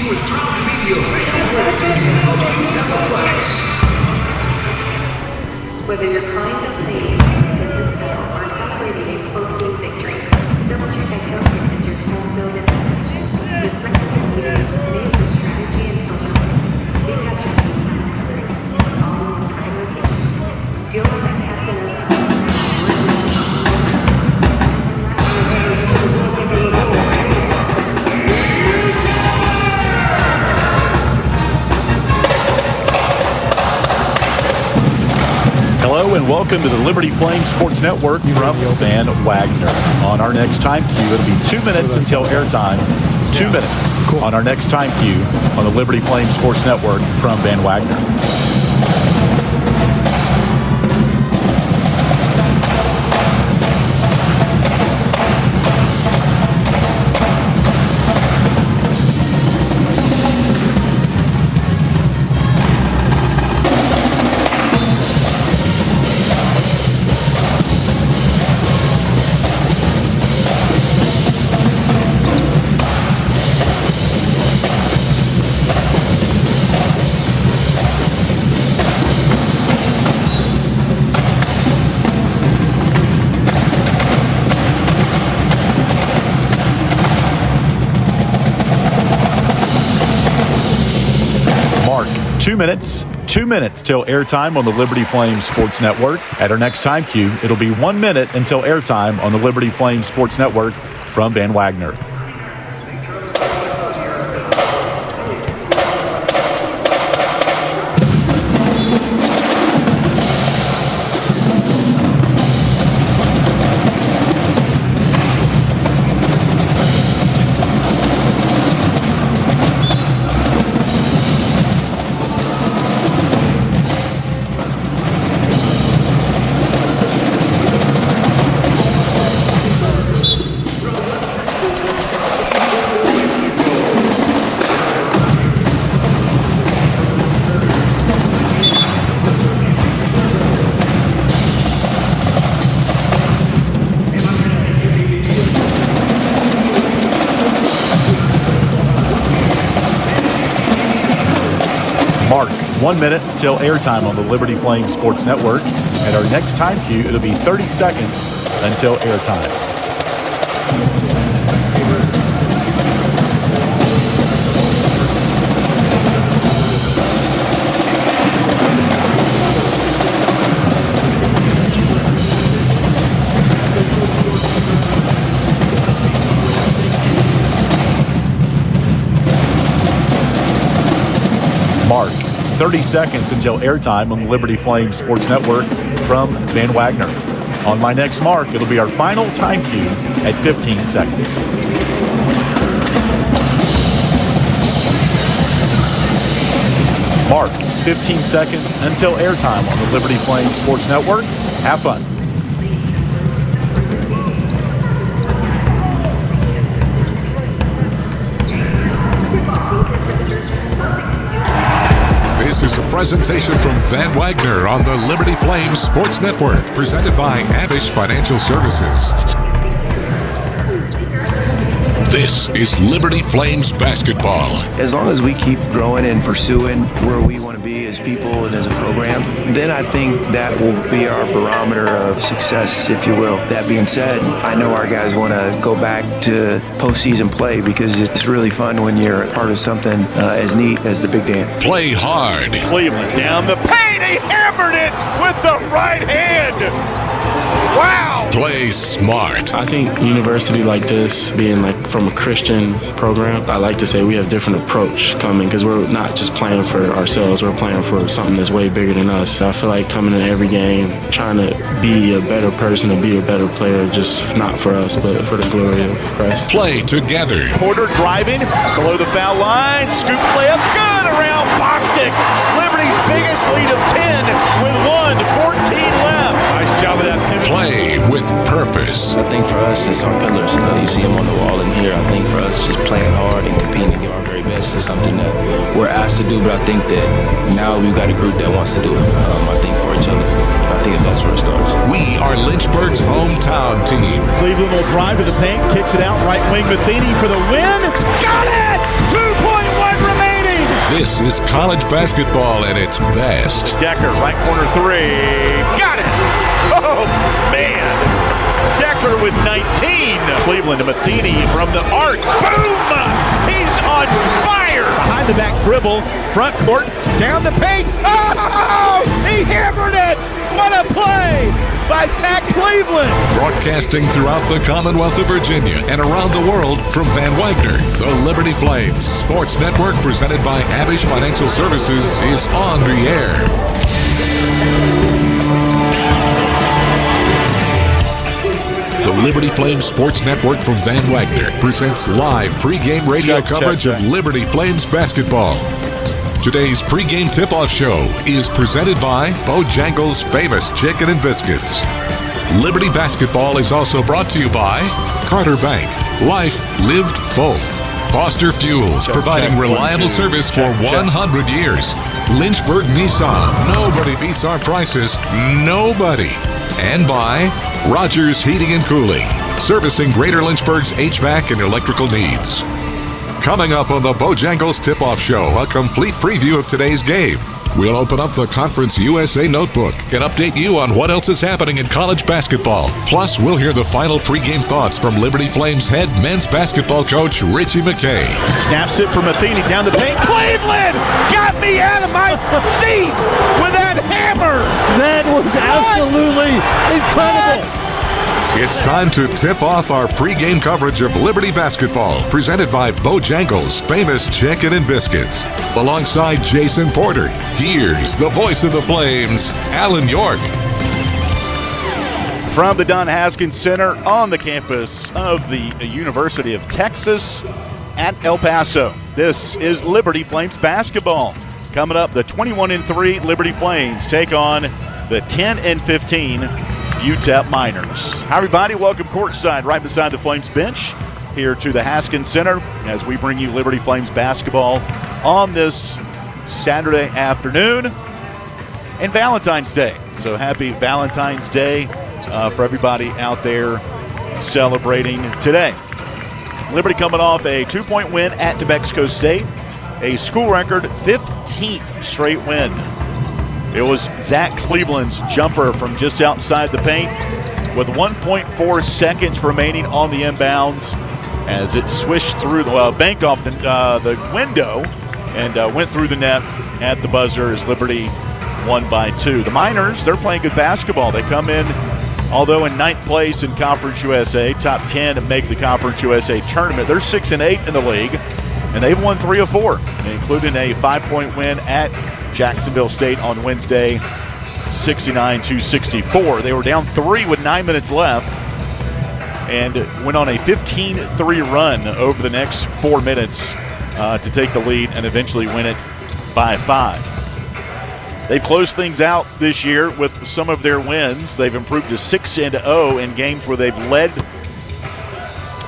is proud to be the official team of UTEP Athletics. Whether you're crying the plays, business battle, or celebrating a close-game victory, double check that coaching is your home field advantage. With flexible meetings, made with strategy and socializing, we've got your team covered. All in one prime location. Feel like passing up. Hello and welcome to the Liberty Flame Sports Network from Van Wagner. On our next time cue, it'll be 2 minutes until airtime. 2 minutes on our next time cue on the Liberty Flame Sports Network from Van Wagner. Mark, 2 minutes. 2 minutes till airtime on the Liberty Flame Sports Network. At our next time cue, it'll be 1 minute until airtime on the Liberty Flame Sports Network from Van Wagner. Mark, 1 minute till airtime on the Liberty Flame Sports Network. At our next time cue, it'll be 30 seconds until airtime. Mark, 30 seconds until airtime on the Liberty Flame Sports Network from Van Wagner. On my next mark, it'll be our final time cue at 15 seconds. Mark, 15 seconds until airtime on the Liberty Flame Sports Network. Have fun. This is a presentation from Van Wagner on the Liberty Flame Sports Network, presented by Avish Financial Services. This is Liberty Flames basketball. As long as we keep growing and pursuing where we want to be as people and as a program, then I think that will be our barometer of success, if you will. That being said, I know our guys want to go back to postseason play because it's really fun when you're part of something as neat as the big dance. Play hard. Cleveland down the paint. He hammered it with the right hand. Wow. Play smart. I think university like this, being like from a Christian program, I like to say we have a different approach coming because we're not just playing for ourselves, we're playing for something that's way bigger than us. I feel like coming in every game, trying to be a better person and be a better player, just not for us, but for the glory of Christ. Play together. Porter driving below the foul line. Scoop layup. Good around Bostic. Liberty's biggest lead of 10 with 1:14 left. Nice job of that pivot. Play with purpose. I think for us, it's our pillars. You see them on the wall in here. I think for us, just playing hard and competing to give our very best is something that we're asked to do, but I think that now we've got a group that wants to do it. I think for each other. I think that's where it starts. We are Lynchburg's hometown team. Cleveland will drive to the paint, kicks it out, right wing Matheny for the win. Got it! 2.1 This is college basketball at its best. Decker, right corner three. Got it! Oh, man. Decker with 19. Cleveland to Matheny from the arc. Boom! He's on fire! Behind the back dribble, front court, down the paint. Oh! He hammered it! What a play by Zach Cleveland! Broadcasting throughout the Commonwealth of Virginia and around the world from Van Wagner, the Liberty Flames Sports Network presented by Abish Financial Services is on the air. The Liberty Flames Sports Network from Van Wagner presents live pregame radio coverage of Liberty Flames basketball. Today's pregame tip-off show is presented by Bojangles' famous chicken and biscuits. Liberty basketball is also brought to you by Carter Bank, life lived full. Foster Fuels, providing reliable service for 100 years. Lynchburg Nissan, nobody beats our prices, nobody. And by Rogers Heating and Cooling, servicing Greater Lynchburg's HVAC and electrical needs. Coming up on the Bojangles Tip-Off Show, a complete preview of today's game. We'll open up the Conference USA Notebook and update you on what else is happening in college basketball. Plus, we'll hear the final pregame thoughts from Liberty Flames head men's basketball coach Richie McKay. Snaps it for Matheny down the paint. Cleveland got me out of my seat with that hammer. That was absolutely incredible. It's time to tip off our pregame coverage of Liberty basketball, presented by Bojangles' famous chicken and biscuits. Alongside Jason Porter, here's the voice of the Flames, Alan York. From the Don Haskins Center on the campus of the University of Texas at El Paso, this is Liberty Flames basketball. Coming up, the 21-3 Liberty Flames take on the 10-15 UTEP Miners. Hi, everybody. Welcome courtside right beside the Flames bench here to the Haskins Center as we bring you Liberty Flames basketball on this Saturday afternoon and Valentine's Day. So happy Valentine's Day for everybody out there celebrating today. Liberty coming off a 2-point win at New Mexico State, a school record 15th straight win. It was Zach Cleveland's jumper from just outside the paint with 1.4 seconds remaining on the inbounds as it swished through the banked off the window and went through the net at the buzzer as Liberty won by 2. The Miners, they're playing good basketball. They come in, although in 9th place in Conference USA, top 10 and make the Conference USA tournament. They're 6-8 in the league, and they've won 3 of 4, including a 5-point win at Jacksonville State on Wednesday, 69-64. They were down 3 with 9 minutes left and went on a 15-3 run over the next 4 minutes to take the lead and eventually win it by 5. They've closed things out this year with some of their wins. They've improved to 6-0 in games where they've led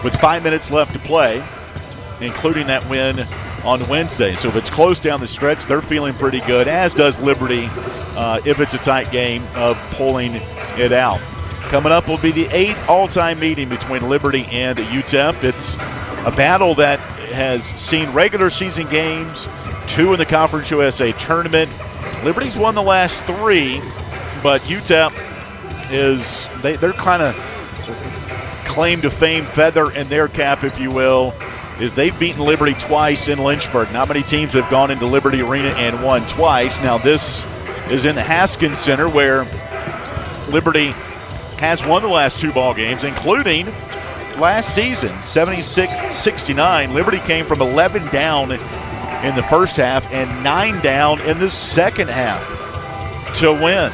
with 5 minutes left to play, including that win on Wednesday. So if it's close down the stretch, they're feeling pretty good, as does Liberty if it's a tight game of pulling it out. Coming up will be the 8th all-time meeting between Liberty and UTEP. It's a battle that has seen regular season games, 2 in the Conference USA tournament. Liberty's won the last 3, but UTEP they're kind of claim to fame feather in their cap, if you will, is they've beaten Liberty twice in Lynchburg. Not many teams have gone into Liberty Arena and won twice. Now this is in the Haskins Center where Liberty has won the last 2 ball games, including last season, 76-69. Liberty came from 11 down in the first half and 9 down in the second half to win.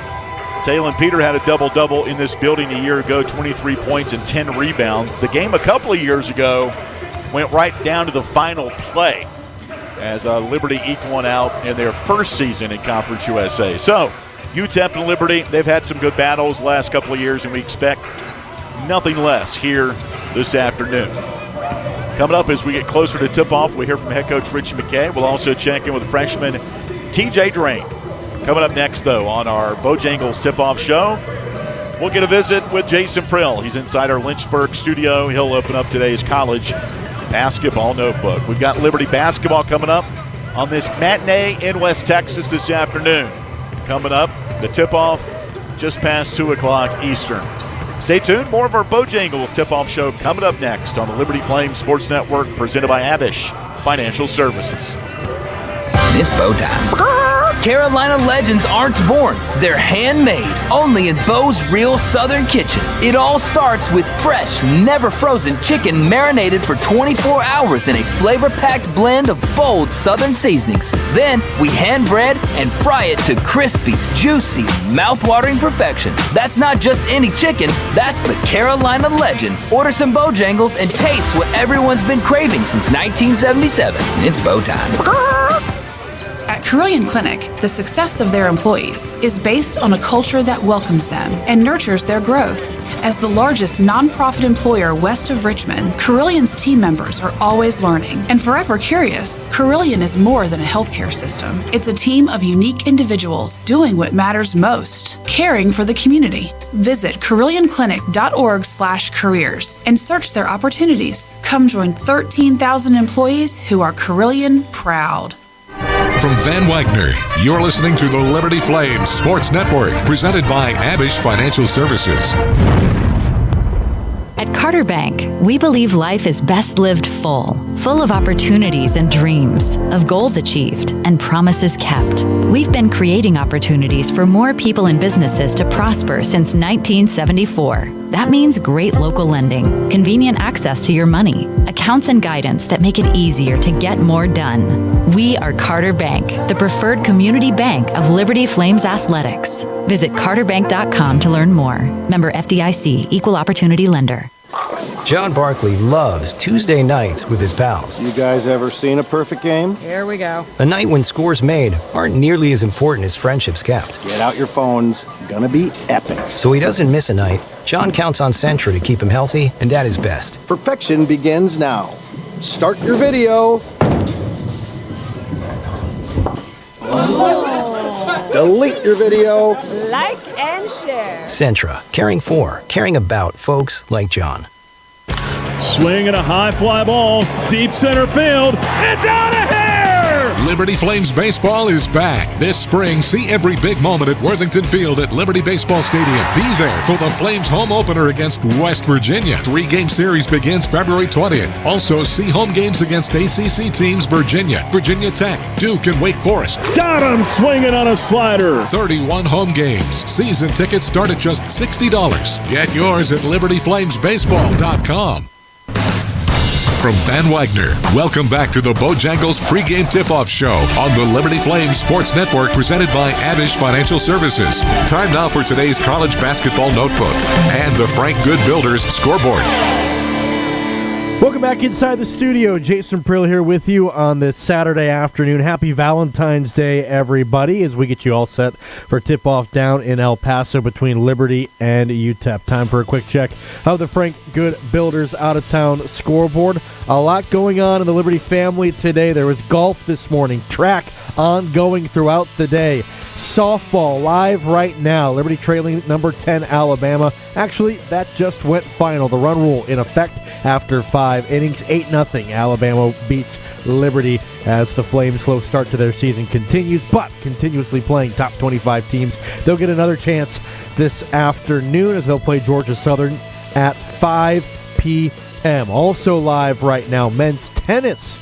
Talon Peter had a double-double in this building a year ago, 23 points and 10 rebounds. The game a couple of years ago went right down to the final play as Liberty eked one out in their first season in Conference USA. So UTEP and Liberty, they've had some good battles the last couple of years, and we expect nothing less here this afternoon. Coming up as we get closer to tip-off, we hear from head coach Richie McKay. We'll also check in with freshman TJ Drain. Coming up next, though, on our Bojangles tip-off show, we'll get a visit with Jason Prill. He's inside our Lynchburg studio. He'll open up today's college basketball notebook. We've got Liberty basketball coming up on this matinee in West Texas this afternoon. Coming up, the tip-off just past 2 o'clock Eastern. Stay tuned. More of our Bojangles tip-off show coming up next on the Liberty Flame Sports Network, presented by Abish Financial Services. It's Bo time. Carolina legends aren't born. They're handmade, only in Bo's Real Southern Kitchen. It all starts with fresh, never frozen chicken marinated for 24 hours in a flavor-packed blend of bold Southern seasonings. Then we hand bread and fry it to crispy, juicy, mouth-watering perfection. That's not just any chicken, that's the Carolina legend. Order some Bojangles and taste what everyone's been craving since 1977. It's Bo time. At Carilion Clinic, the success of their employees is based on a culture that welcomes them and nurtures their growth. As the largest nonprofit employer west of Richmond, Carillion's team members are always learning and forever curious. Carilion is more than a healthcare system. It's a team of unique individuals doing what matters most, caring for the community. Visit carillionclinic.org/careers and search their opportunities. Come join 13,000 employees who are Carilion proud. From Van Wagner, you're listening to the Liberty Flames Sports Network, presented by Abish Financial Services. At Carter Bank, we believe life is best lived full of opportunities and dreams, of goals achieved and promises kept. We've been creating opportunities for more people and businesses to prosper since 1974. That means great local lending, convenient access to your money, accounts and guidance that make it easier to get more done. We are Carter Bank, the preferred community bank of Liberty Flames Athletics. Visit carterbank.com to learn more. Member FDIC, Equal Opportunity Lender. John Barkley loves Tuesday nights with his pals. You guys ever seen a perfect game? Here we go. A night when scores made aren't nearly as important as friendships kept. Get out your phones. Gonna be epic. So he doesn't miss a night. John counts on Sentra to keep him healthy and at his best. Perfection begins now. Start your video. Delete your video. Like and share. Sentra, caring about folks like John. Swing and a high fly ball, deep center field. It's out of here! Liberty Flames baseball is back. This spring, see every big moment at Worthington Field at Liberty Baseball Stadium. Be there for the Flames home opener against West Virginia. 3-game series begins February 20th. Also, see home games against ACC teams Virginia, Virginia Tech, Duke, and Wake Forest. Got him swinging on a slider. 31 home games. Season tickets start at just $60. Get yours at libertyflamesbaseball.com. From Van Wagner, welcome back to the Bojangles pregame tip-off show on the Liberty Flames Sports Network, presented by Abish Financial Services. Time now for today's college basketball notebook and the Frank Good Builders scoreboard. Welcome back inside the studio. Jason Prill here with you on this Saturday afternoon. Happy Valentine's Day, everybody, as we get you all set for tip-off down in El Paso between Liberty and UTEP. Time for a quick check of the Frank Good Builders out-of-town scoreboard. A lot going on in the Liberty family today. There was golf this morning, track ongoing throughout the day. Softball live right now. Liberty trailing number 10 Alabama. Actually, that just went final. The run rule in effect after 5 innings. 8-0. Alabama beats Liberty as the Flames' slow start to their season continues, but continuously playing top 25 teams. They'll get another chance this afternoon as they'll play Georgia Southern at 5 p.m. Also live right now, men's tennis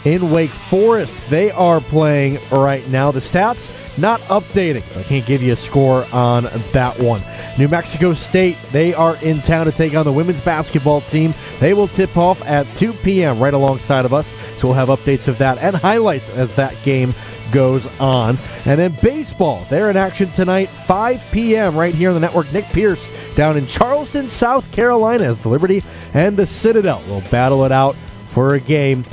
in Wake Forest. They are playing right now. The stats not updating. I can't give you a score on that one. New Mexico State, they are in town to take on the women's basketball team. They will tip off at 2 p.m. right alongside of us. So we'll have updates of that and highlights as that game goes on. And then baseball, they're in action tonight, 5 p.m. right here on the network. Nick Pierce down in Charleston, South Carolina, as the Liberty and the Citadel will battle it out for a game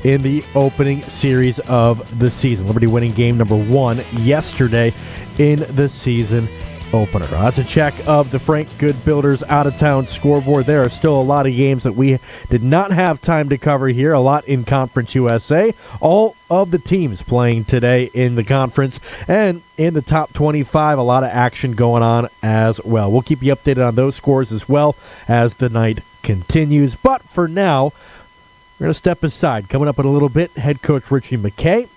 in the opening series of the season. Liberty winning game number 1 yesterday in the season opener. That's a check of the Frank Good Builders out-of-town scoreboard. There are still a lot of games that we did not have time to cover here. A lot in Conference USA. All of the teams playing today in the conference. And in the top 25, a lot of action going on as well. We'll keep you updated on those scores as well as the night continues. But for now, we're going to step aside. Coming up in a little bit, head coach Richie McKay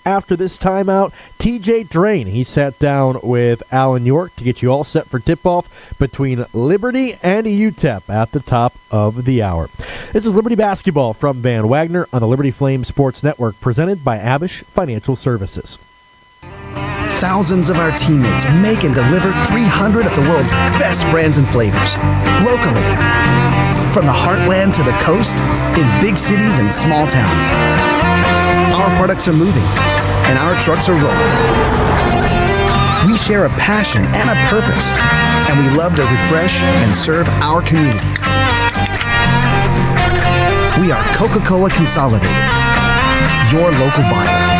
after this timeout, TJ Drain. He sat down with Alan York to get you all set for tip-off between Liberty and UTEP at the top of the hour. This is Liberty Basketball from Van Wagner on the Liberty Flame Sports Network, presented by Abish Financial Services. Thousands of our teammates make and deliver 300 of the world's best brands and flavors, locally. From the heartland to the coast, in big cities and small towns. Our products are moving, and our trucks are rolling. We share a passion and a purpose, and we love to refresh and serve our communities. We are Coca-Cola Consolidated, your local buyer.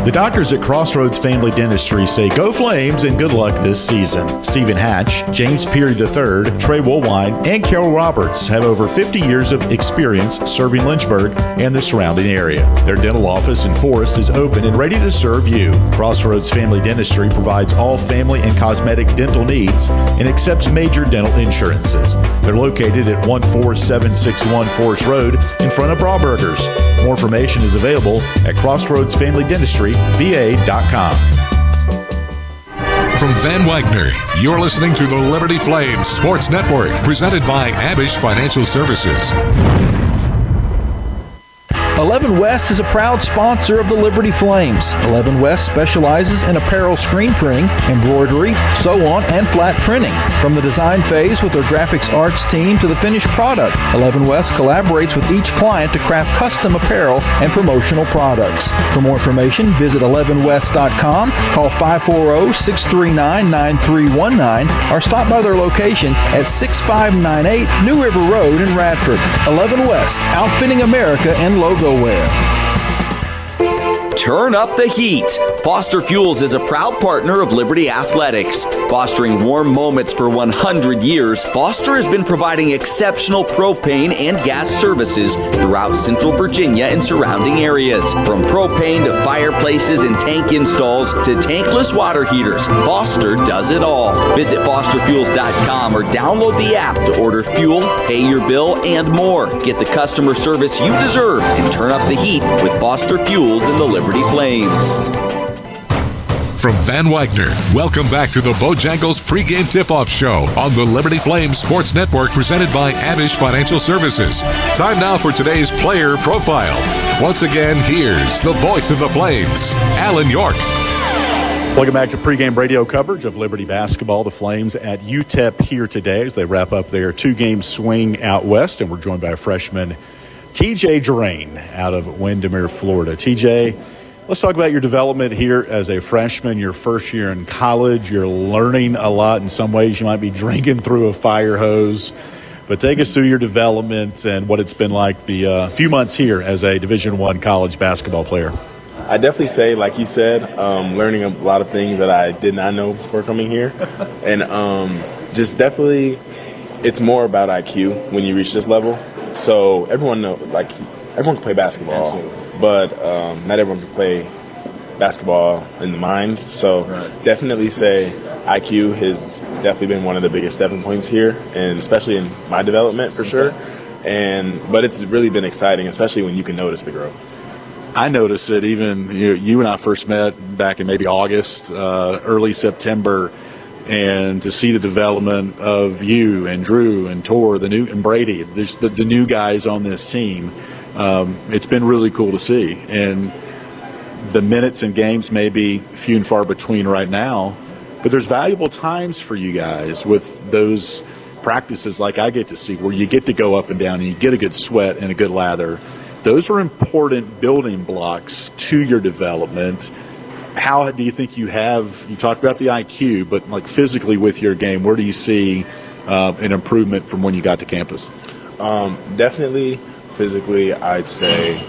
The doctors at Crossroads Family Dentistry say go Flames and good luck this season. Stephen Hatch, James Peary III, Trey Woolwine, and Carol Roberts have over 50 years of experience serving Lynchburg and the surrounding area. Their dental office in Forest is open and ready to serve you. Crossroads Family Dentistry provides all family and cosmetic dental needs and accepts major dental insurances. They're located at 14761 Forest Road in front of Brauburgers. More information is available at CrossroadsFamilyDentistryVA.com. From Van Wagner, you're listening to the Liberty Flames Sports Network, presented by Abish Financial Services. 11 West is a proud sponsor of the Liberty Flames. 11 West specializes in apparel screen printing, embroidery, sew-on, and flat printing. From the design phase with their graphics arts team to the finished product, 11 West collaborates with each client to craft custom apparel and promotional products. For more information, visit 11west.com, call 540-639-9319, or stop by their location at 6598 New River Road in Radford. 11 West, outfitting America and logo wear. Turn up the heat. Foster Fuels is a proud partner of Liberty Athletics. Fostering warm moments for 100 years, Foster has been providing exceptional propane and gas services throughout Central Virginia and surrounding areas. From propane to fireplaces and tank installs to tankless water heaters, Foster does it all. Visit fosterfuels.com or download the app to order fuel, pay your bill, and more. Get the customer service you deserve and turn up the heat with Foster Fuels and the Liberty Flames. From Van Wagner, welcome back to the Bojangles Pre-Game Tip-Off Show on the Liberty Flames Sports Network, presented by Abish Financial Services. Time now for today's player profile. Once again, here's the voice of the Flames, Alan York. Welcome back to pregame radio coverage of Liberty basketball. The Flames at UTEP here today as they wrap up their two-game swing out west, and we're joined by a freshman, TJ Drain, out of Windermere, Florida. TJ, let's talk about your development here as a freshman, your first year in college. You're learning a lot. In some ways, you might be drinking through a fire hose. But take us through your development and what it's been like the few months here as a Division I college basketball player. I definitely say, like you said, learning a lot of things that I did not know before coming here. And just definitely, it's more about IQ when you reach this level. So everyone can play basketball, but not everyone can play basketball in the mind. So definitely say IQ has definitely been one of the biggest stepping points here, and especially in my development for sure. But it's really been exciting, especially when you can notice the growth. I noticed it even you and I first met back in maybe August, early September, and to see the development of you and Drew and Tor, and Brady, the new guys on this team. It's been really cool to see. And the minutes and games may be few and far between right now, but there's valuable times for you guys with those practices like I get to see where you get to go up and down and you get a good sweat and a good lather. Those are important building blocks to your development. How do you think you talked about the IQ, but like physically with your game, where do you see an improvement from when you got to campus? Definitely physically, I'd say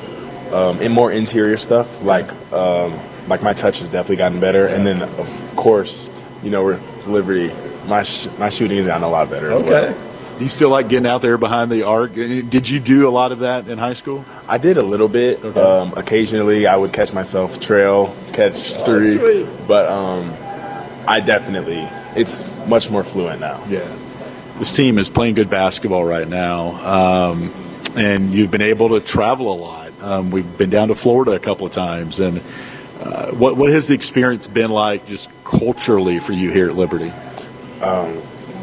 in more interior stuff, like my touch has definitely gotten better. And then, of course, we're Liberty. My shooting has gotten a lot better as well. Do you still like getting out there behind the arc? Did you do a lot of that in high school? I did a little bit. Okay. Occasionally, I would catch myself trail, catch three. But it's much more fluent now. Yeah. This team is playing good basketball right now, and you've been able to travel a lot. We've been down to Florida a couple of times. And what has the experience been like just culturally for you here at Liberty?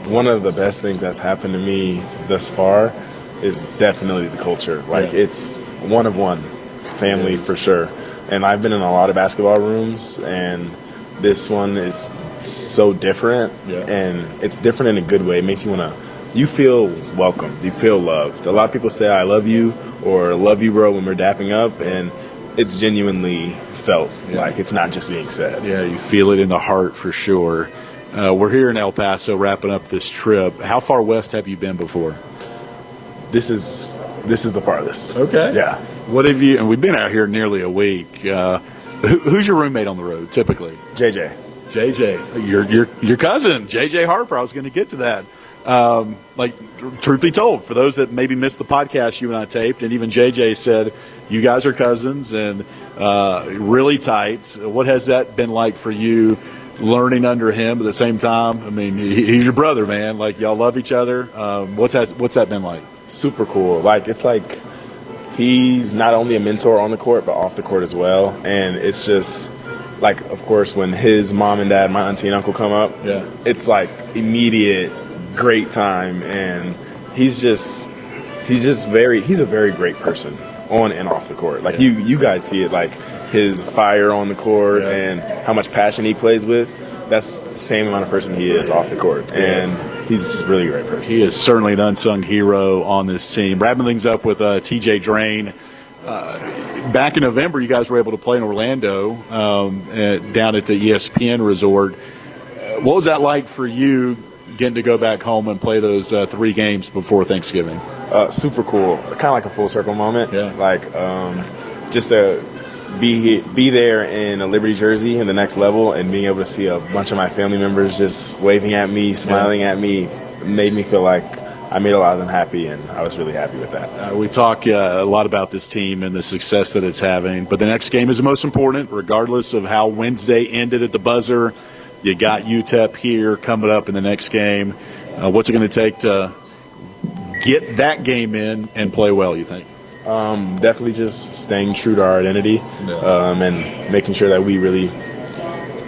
One of the best things that's happened to me thus far is definitely the culture. Like, it's one of one family for sure. And I've been in a lot of basketball rooms, and this one is so different. And it's different in a good way. It makes you want to, you feel welcome. You feel loved. A lot of people say, I love you, or love you, bro, when we're dapping up. And it's genuinely felt. Like, it's not just being said. Yeah, you feel it in the heart for sure. We're here in El Paso wrapping up this trip. How far west have you been before? This is the farthest. Okay. Yeah. What have you? And we've been out here nearly a week. Who's your roommate on the road typically? JJ. Your cousin, JJ Harper. I was going to get to that. Like, truth be told, for those that maybe missed the podcast you and I taped, and even JJ said you guys are cousins and really tight. What has that been like for you? Learning under him at the same time. I mean, he's your brother, man. Like, y'all love each other. What's that been like? Super cool. Like, it's like he's not only a mentor on the court, but off the court as well. And it's just like, of course, when his mom and dad, my auntie and uncle come up, it's like immediate great time. And he's a very great person on and off the court. Like, you guys see it, like his fire on the court and how much passion he plays with. That's the same amount of person he is off the court. And he's just really a great person. He is certainly an unsung hero on this team. Wrapping things up with TJ Drain. Back in November, you guys were able to play in Orlando down at the ESPN Resort. What was that like for you getting to go back home and play those 3 games before Thanksgiving? Super cool. Kind of like a full circle moment. Like, just to be there in a Liberty jersey in the next level and being able to see a bunch of my family members just waving at me, smiling at me, made me feel like I made a lot of them happy, and I was really happy with that. We talk a lot about this team and the success that it's having, but the next game is the most important, regardless of how Wednesday ended at the buzzer. You got UTEP here coming up in the next game. What's it going to take to get that game in and play well, you think? Definitely just staying true to our identity and making sure that we really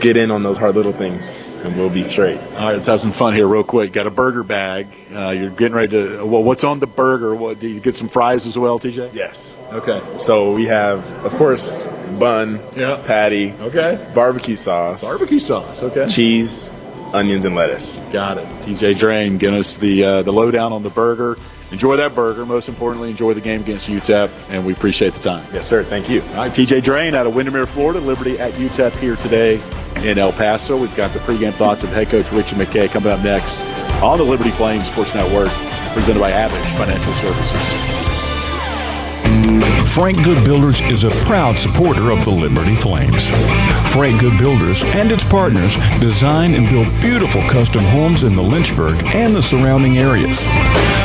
get in on those hard little things, and we'll be straight. All right, let's have some fun here real quick. Got a burger bag. You're getting ready to – well, what's on the burger? Do you get some fries as well, TJ? Yes. Okay. So we have, of course, bun, patty, barbecue sauce. Okay. Cheese, onions, and lettuce. Got it. TJ Drain giving us the lowdown on the burger. Enjoy that burger. Most importantly, enjoy the game against UTEP, and we appreciate the time. Yes, sir. Thank you. All right, TJ Drain out of Windermere, Florida. Liberty at UTEP here today in El Paso. We've got the pregame thoughts of head coach Richie McKay coming up next on the Liberty Flames Sports Network, presented by Abish Financial Services. Frank Good Builders is a proud supporter of the Liberty Flames. Frank Good Builders and its partners design and build beautiful custom homes in the Lynchburg and the surrounding areas.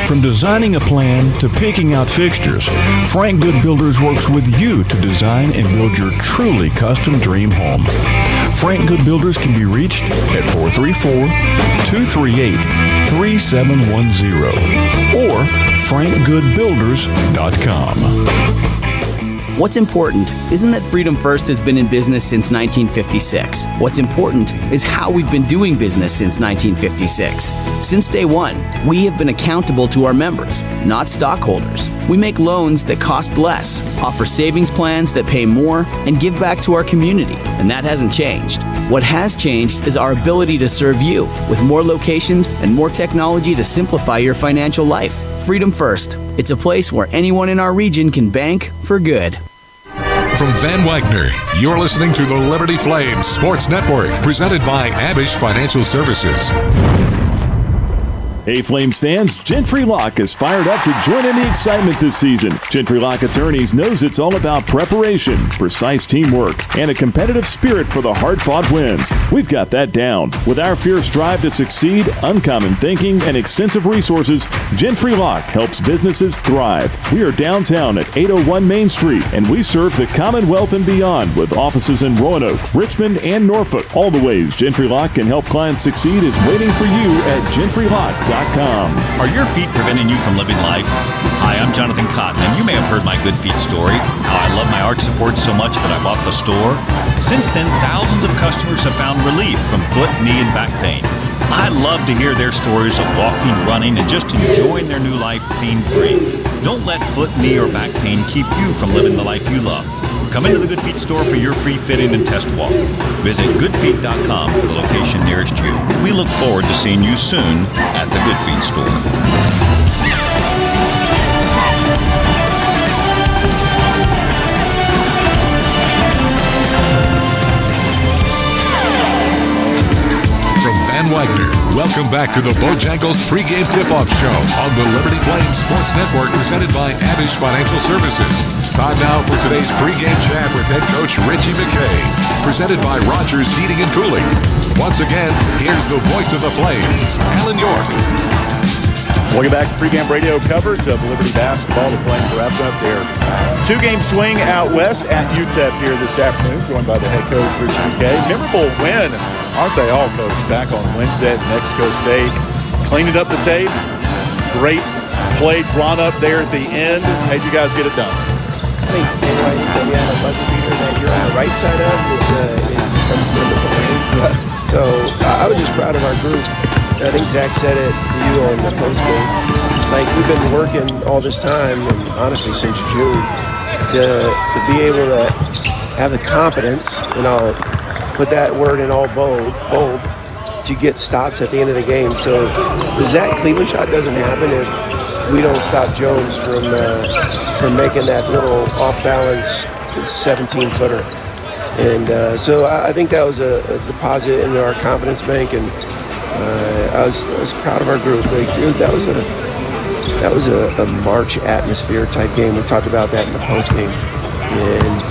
From designing a plan to picking out fixtures, Frank Good Builders works with you to design and build your truly custom dream home. Frank Good Builders can be reached at 434-238-3710 or frankgoodbuilders.com. What's important isn't that Freedom First has been in business since 1956. What's important is how we've been doing business since 1956. Since day one, we have been accountable to our members, not stockholders. We make loans that cost less, offer savings plans that pay more, and give back to our community, and that hasn't changed. What has changed is our ability to serve you with more locations and more technology to simplify your financial life. Freedom First. It's a place where anyone in our region can bank for good. From Van Wagner, you're listening to the Liberty Flames Sports Network, presented by Abish Financial Services. Hey, Flames fans, Gentry Lock is fired up to join in the excitement this season. Gentry Lock Attorneys knows it's all about preparation, precise teamwork, and a competitive spirit for the hard-fought wins. We've got that down. With our fierce drive to succeed, uncommon thinking, and extensive resources, Gentry Lock helps businesses thrive. We are downtown at 801 Main Street, and we serve the Commonwealth and beyond with offices in Roanoke, Richmond, and Norfolk. All the ways Gentry Lock can help clients succeed is waiting for you at GentryLock.com. Are your feet preventing you from living life? Hi, I'm Jonathan Cotton, and you may have heard my Good Feet story, how I love my arch support so much that I bought the store. Since then, thousands of customers have found relief from foot, knee, and back pain. I love to hear their stories of walking, running, and just enjoying their new life pain-free. Don't let foot, knee, or back pain keep you from living the life you love. Come into the Good Feet store for your free fitting and test walk. Visit goodfeet.com for the location nearest you. We look forward to seeing you soon at the Good Feet store. From Van Wagner, welcome back to the Bojangles Pre-Game Tip-Off Show on the Liberty Flames Sports Network, presented by Abish Financial Services. Time now for today's pre-game chat with head coach Richie McKay, presented by Rogers Heating and Cooling. Once again, here's the voice of the Flames, Alan York. Welcome back to pregame radio coverage of Liberty basketball. The Flames wrapped up their two-game swing out west at UTEP here this afternoon, joined by the head coach, Richie McKay. Memorable win, aren't they all, Coach, back on Wednesday at Mexico State. Cleaning up the tape. Great play drawn up there at the end. How'd you guys get it done? I think we had a buzzer beater that you're on the right side of it comes into the lane. So I was just proud of our group. I think Zach said it to you on the postgame. Like, we've been working all this time, and honestly since June, to be able to have the confidence, and I'll put that word in all bold, to get stops at the end of the game. So the Zach Cleveland shot doesn't happen if we don't stop Jones from making that little off-balance 17-footer. And so I think that was a deposit in our confidence bank, and I was proud of our group. Like, that was a March atmosphere type game. We talked about that in the post game, and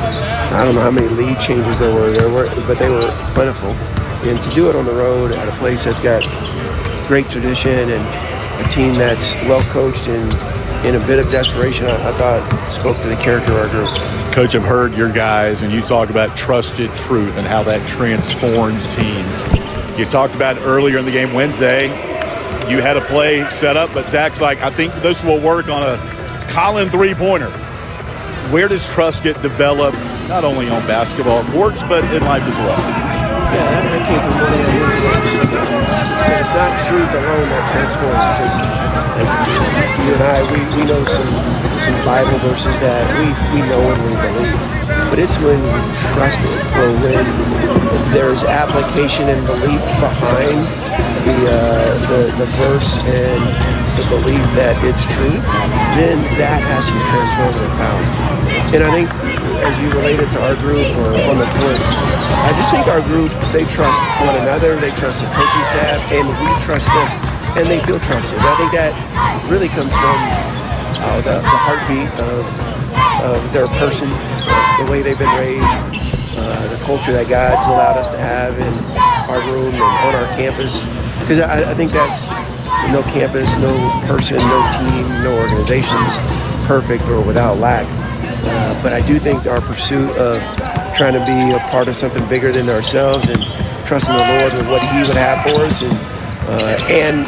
I don't know how many lead changes there were, but they were plentiful. And to do it on the road at a place that's got great tradition and a team that's well coached and in a bit of desperation, I thought spoke to the character of our group. Coach, I've heard your guys, and you talk about trusted truth and how that transforms teams. You talked about it earlier in the game Wednesday. You had a play set up, but Zach's like, I think this will work on a Colin three-pointer. Where does trust get developed, not only on basketball courts, but in life as well? Yeah, that came from one of the mentors. So it's not truth alone that transforms, because you and I, we know some Bible verses that we know and we believe. But it's when we trust it, or when there's application and belief behind the verse and the belief that it's true, then that has some transformative power. And I think, as you related to our group or on the court, I just think our group, they trust one another, they trust the coaching staff, and we trust them, and they feel trusted. And I think that really comes from the heartbeat of their person, the way they've been raised, the culture that God's allowed us to have in our room and on our campus. Because I think that's no campus, no person, no team, no organization's perfect or without lack. But I do think our pursuit of trying to be a part of something bigger than ourselves and trusting the Lord with what He would have for us, and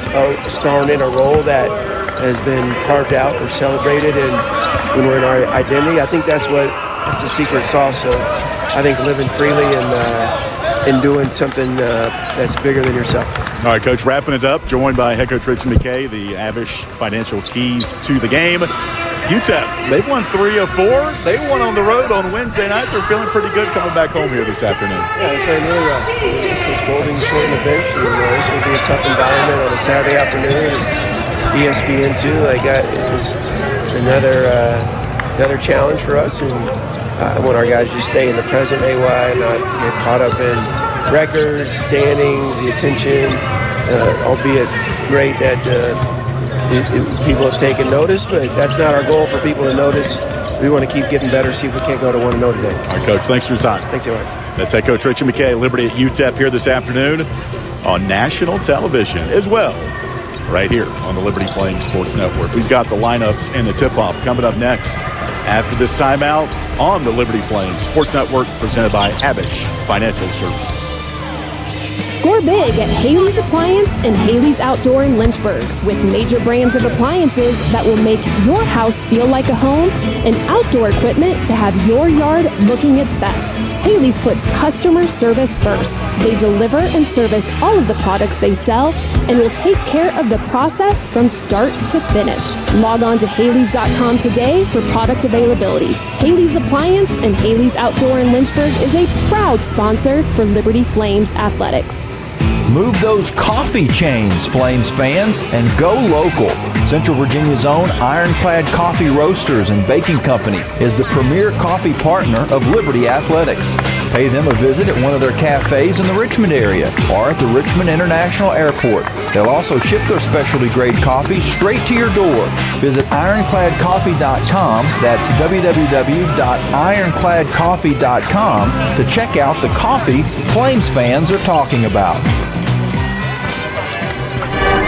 starring in a role that has been carved out or celebrated, and when we're in our identity, I think that's the secret sauce. So I think living freely and doing something that's bigger than yourself. All right, Coach, wrapping it up, joined by head coach Richie McKay, the Abish Financial keys to the game. UTEP, they've won 3 of 4. They won on the road on Wednesday night. They're feeling pretty good coming back home here this afternoon. Yeah, they're playing really well. Coach Golding's sitting on the bench, and this will be a tough environment on a Saturday afternoon. And ESPN too. It's another challenge for us, and I want our guys to just stay in the present, AY, not get caught up in records, standings, the attention, albeit great that people have taken notice, but that's not our goal for people to notice. We want to keep getting better, see if we can't go to 1-0 today. All right, Coach, thanks for your time. Thanks, everyone. That's head coach Richie McKay, Liberty at UTEP here this afternoon on national television as well, right here on the Liberty Flames Sports Network. We've got the lineups and the tip-off coming up next after this timeout on the Liberty Flames Sports Network, presented by Abish Financial Services. Score big at Haley's Appliance and Haley's Outdoor in Lynchburg with major brands of appliances that will make your house feel like a home and outdoor equipment to have your yard looking its best. Haley's puts customer service first. They deliver and service all of the products they sell and will take care of the process from start to finish. Log on to Haley's.com today for product availability. Haley's Appliance and Haley's Outdoor in Lynchburg is a proud sponsor for Liberty Flames Athletics. Move those coffee chains, Flames fans, and go local. Central Virginia's own Ironclad Coffee Roasters and Baking Company is the premier coffee partner of Liberty Athletics. Pay them a visit at one of their cafes in the Richmond area or at the Richmond International Airport. They'll also ship their specialty grade coffee straight to your door. Visit ironcladcoffee.com, that's www.ironcladcoffee.com, to check out the coffee Flames fans are talking about.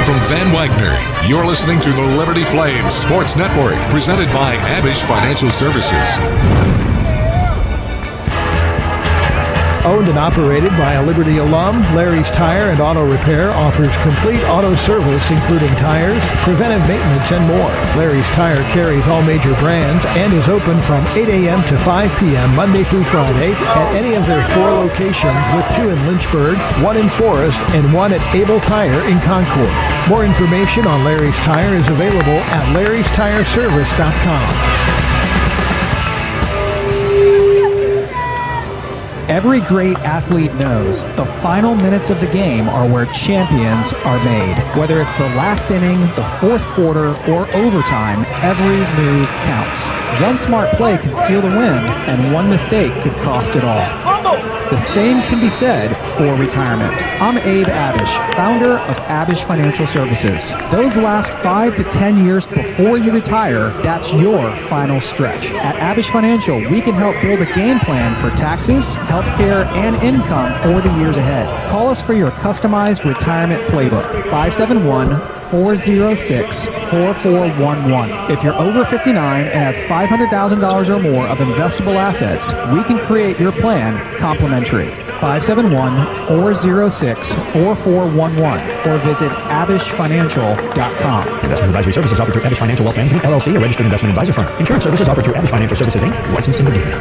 From Van Wagner, you're listening to the Liberty Flames Sports Network, presented by Abish Financial Services. Owned and operated by a Liberty alum, Larry's Tire and Auto Repair offers complete auto service including tires, preventive maintenance, and more. Larry's Tire carries all major brands and is open from 8 a.m. to 5 p.m. Monday through Friday at any of their 4 locations, with 2 in Lynchburg, 1 in Forest, and 1 at Able Tire in Concord. More information on Larry's Tire is available at larrystireservice.com. Every great athlete knows the final minutes of the game are where champions are made. Whether it's the last inning, the fourth quarter, or overtime, every move counts. One smart play can seal the win, and one mistake could cost it all. The same can be said for retirement. I'm Abe Abish, founder of Abish Financial Services. Those last 5 to 10 years before you retire, that's your final stretch. At Abish Financial, we can help build a game plan for taxes, healthcare, and income for the years ahead. Call us for your customized retirement playbook, 571-406-4411. If you're over 59 and have $500,000 or more of investable assets, we can create your plan complimentary. 571-406-4411 or visit abishfinancial.com. Investment advisory services offered through Abish Financial Wealth Management, LLC, a registered investment advisor firm. Insurance services offered through Abish Financial Services, Inc., licensed in Virginia.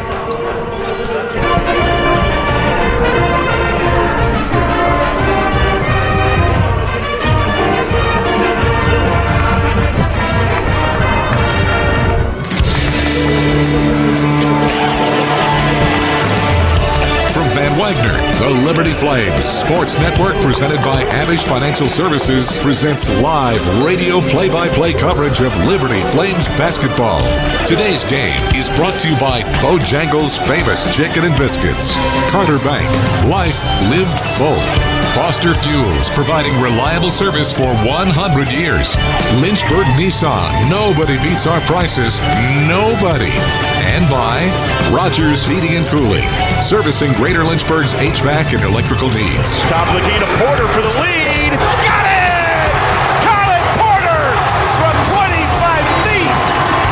Wagner, the Liberty Flames Sports Network, presented by Abish Financial Services, presents live radio play-by-play coverage of Liberty Flames basketball. Today's game is brought to you by Bojangles famous chicken and biscuits, Carter Bank, life lived full, Foster Fuels, providing reliable service for 100 years, Lynchburg Nissan, nobody beats our prices, nobody. And by Rogers Heating and Cooling, servicing Greater Lynchburg's HVAC and electrical needs. Top of the key to Porter for the lead. Got it! Colin Porter from 25 feet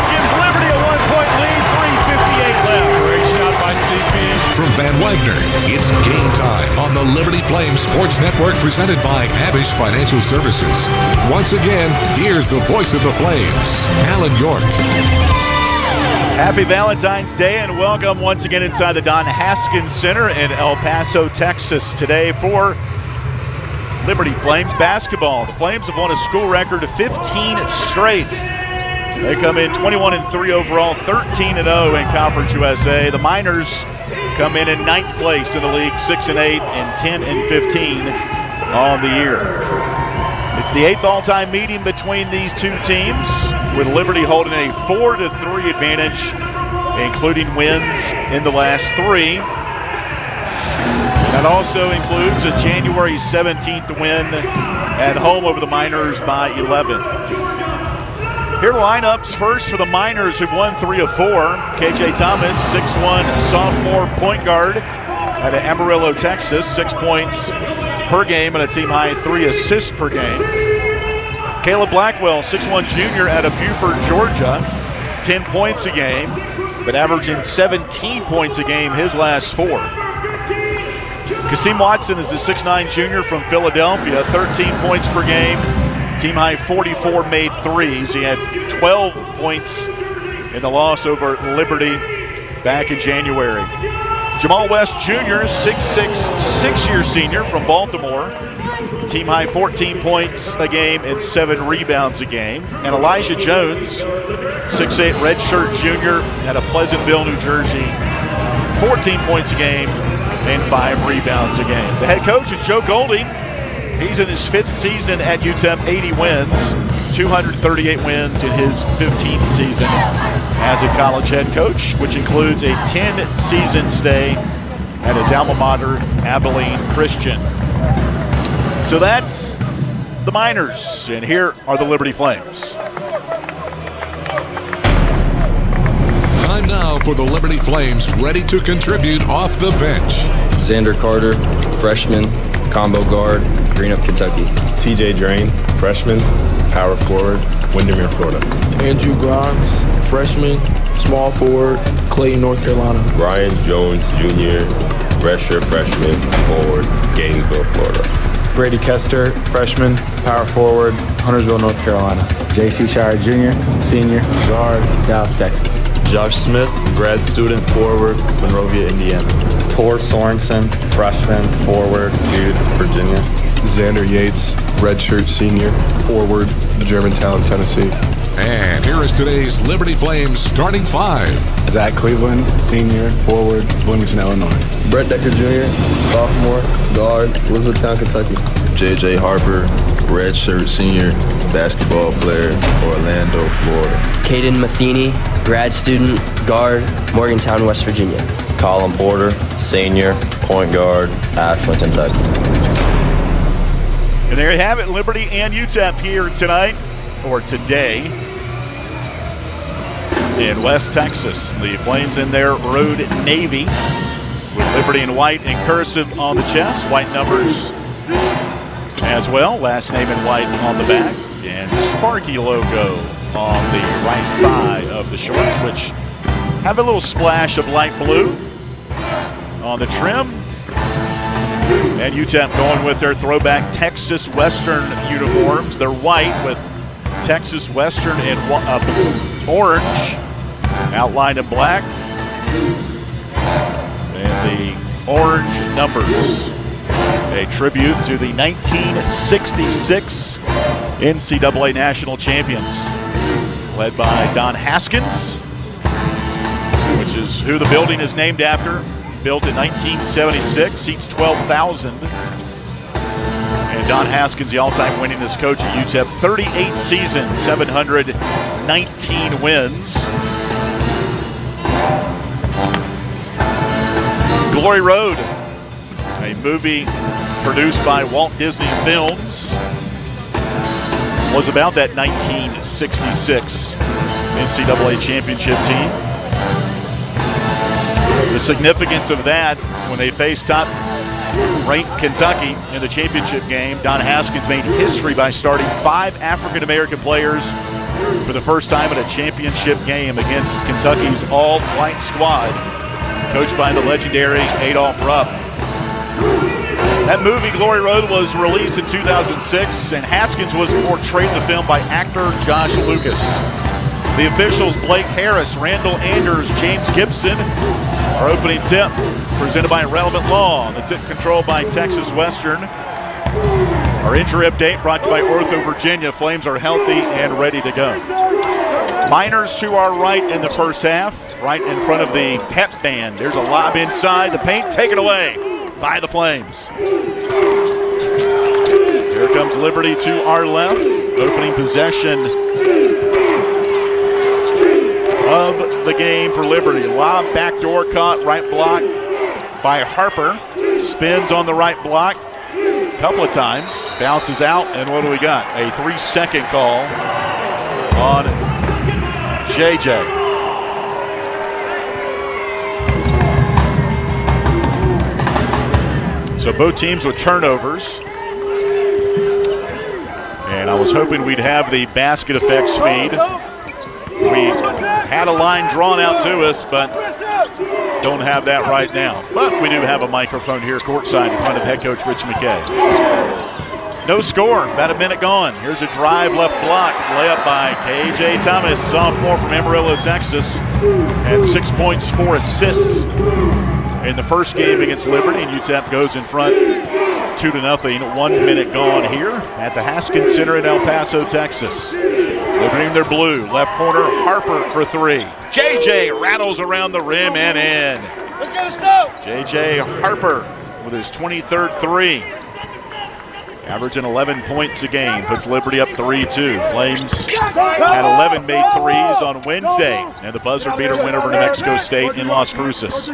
gives Liberty a 1-point lead. 3:58 left. Great shot by CP. From Van Wagner, it's game time on the Liberty Flames Sports Network, presented by Abish Financial Services. Once again, here's the voice of the Flames, Alan York. Happy Valentine's Day and welcome once again inside the Don Haskins Center in El Paso, Texas today for Liberty Flames basketball. The Flames have won a school record of 15 straight. They come in 21-3 overall, 13-0 in Conference USA. The Miners come in 9th place in the league, 6-8 and 10-15 on the year. It's the 8th all-time meeting between these two teams, with Liberty holding a 4-3 advantage, including wins in the last 3. That also includes a January 17th win at home over the Miners by 11. Here are the lineups. First for the Miners, who've won 3 of 4. KJ Thomas, 6'1", sophomore point guard out of Amarillo, Texas, 6 points per game and a team-high 3 assists per game. Caleb Blackwell, 6'1" junior out of Buford, Georgia, 10 points a game, but averaging 17 points a game his last 4. Kasim Watson is a 6'9 junior from Philadelphia, 13 points per game. Team high 44 made threes. He had 12 points in the loss over Liberty back in January. Jamal West Jr., 6'6", six-year senior from Baltimore. Team high 14 points a game and 7 rebounds a game. And Elijah Jones, 6'8", redshirt junior out of Pleasantville, New Jersey. 14 points a game and 5 rebounds a game. The head coach is Joe Golding. He's in his 5th season at UTEP, 80 wins, 238 wins in his 15th season as a college head coach, which includes a 10-season stay at his alma mater, Abilene Christian. So that's the Miners, and here are the Liberty Flames. Time now for the Liberty Flames, ready to contribute off the bench. Xander Carter, freshman, combo guard, Greenup, Kentucky. TJ Drain, freshman, power forward, Windermere, Florida. Andrew Grimes, freshman, small forward, Clayton, North Carolina. Ryan Jones Jr., redshirt freshman, forward, Gainesville, Florida. Brady Kester, freshman, power forward, Huntersville, North Carolina. J.C. Shire Jr., senior, guard, Dallas, Texas. Josh Smith, grad student, forward, Monrovia, Indiana. Tor Sorensen, freshman, forward, Dude, Virginia. Xander Yates, redshirt senior, forward, Germantown, Tennessee. And here is today's Liberty Flames starting 5. Zach Cleveland, senior, forward, Bloomington, Illinois. Brett Decker Jr., sophomore, guard, Elizabethtown, Kentucky. JJ Harper, redshirt senior, basketball player, Orlando, Florida. Caden Matheny, grad student, guard, Morgantown, West Virginia. Colin Porter, senior, point guard, Ashland, Kentucky. And there you have it, Liberty and UTEP here tonight, or today, in West Texas. The Flames in their road navy with Liberty in white and cursive on the chest, white numbers as well, last name in white on the back, and Sparky logo on the right thigh of the shorts, which have a little splash of light blue on the trim. And UTEP going with their throwback Texas Western uniforms. They're white with Texas Western and orange outlined in black. And the orange numbers, a tribute to the 1966 NCAA National Champions, led by Don Haskins, which is who the building is named after. Built in 1976, seats 12,000. And Don Haskins, the all-time winningest coach at UTEP, 38 seasons, 719 wins. Glory Road, a movie produced by Walt Disney Films, was about that 1966 NCAA championship team. The significance of that, when they faced top-ranked Kentucky in the championship game, Don Haskins made history by starting 5 African-American players for the first time in a championship game against Kentucky's all-white squad, coached by the legendary Adolph Rupp. That movie, Glory Road, was released in 2006, and Haskins was portrayed in the film by actor Josh Lucas. The officials, Blake Harris, Randall Anders, James Gibson. Our opening tip, presented by Relevant Law. The tip controlled by Texas Western. Our injury update brought to you by Ortho Virginia. Flames are healthy and ready to go. Miners to our right in the first half, right in front of the pep band. There's a lob inside. The paint taken away by the Flames. Here comes Liberty to our left. Opening possession of the game for Liberty. Lob backdoor caught, right block by Harper. Spins on the right block a couple of times. Bounces out, and what do we got? A 3-second call on JJ. So both teams with turnovers. And I was hoping we'd have the basket effects feed. We had a line drawn out to us, but Don't have that right now. But we do have a microphone here courtside in front of head coach Richie McKay. No score, about a minute gone. Here's a drive, left block, layup by K.J. Thomas, sophomore from Amarillo, Texas. Had 6 points, 4 assists in the first game against Liberty, and UTEP goes in front 2-0. 1 minute gone here at the Haskins Center in El Paso, Texas. Liberty in their blue, left corner, Harper for 3. J.J. rattles around the rim and in. Let's get a stop. J.J. Harper with his 23rd 3. Averaging 11 points a game, puts Liberty up 3-2. Flames had 11 made threes on Wednesday, and the buzzer beater win over New Mexico State in Las Cruces.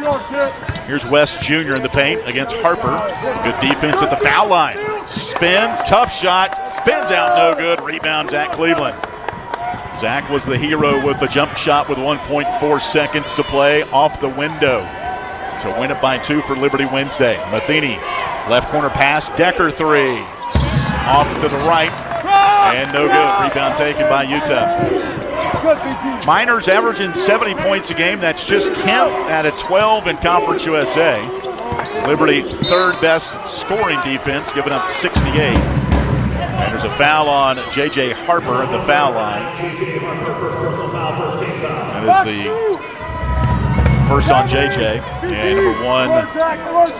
Here's West Jr. in the paint against Harper. Good defense at the foul line. Spins, tough shot, spins out, no good. Rebound, Zach Cleveland. Zach was the hero with the jump shot with 1.4 seconds to play off the window to win it by 2 for Liberty Wednesday. Matheny, left corner pass, Decker 3. Off to the right, and no good. Rebound taken by UTEP. Miners averaging 70 points a game. That's just 10th out of 12 in Conference USA. Liberty, third best scoring defense, giving up 68. And there's a foul on J.J. Harper at the foul line. That is the first on J.J. and number 1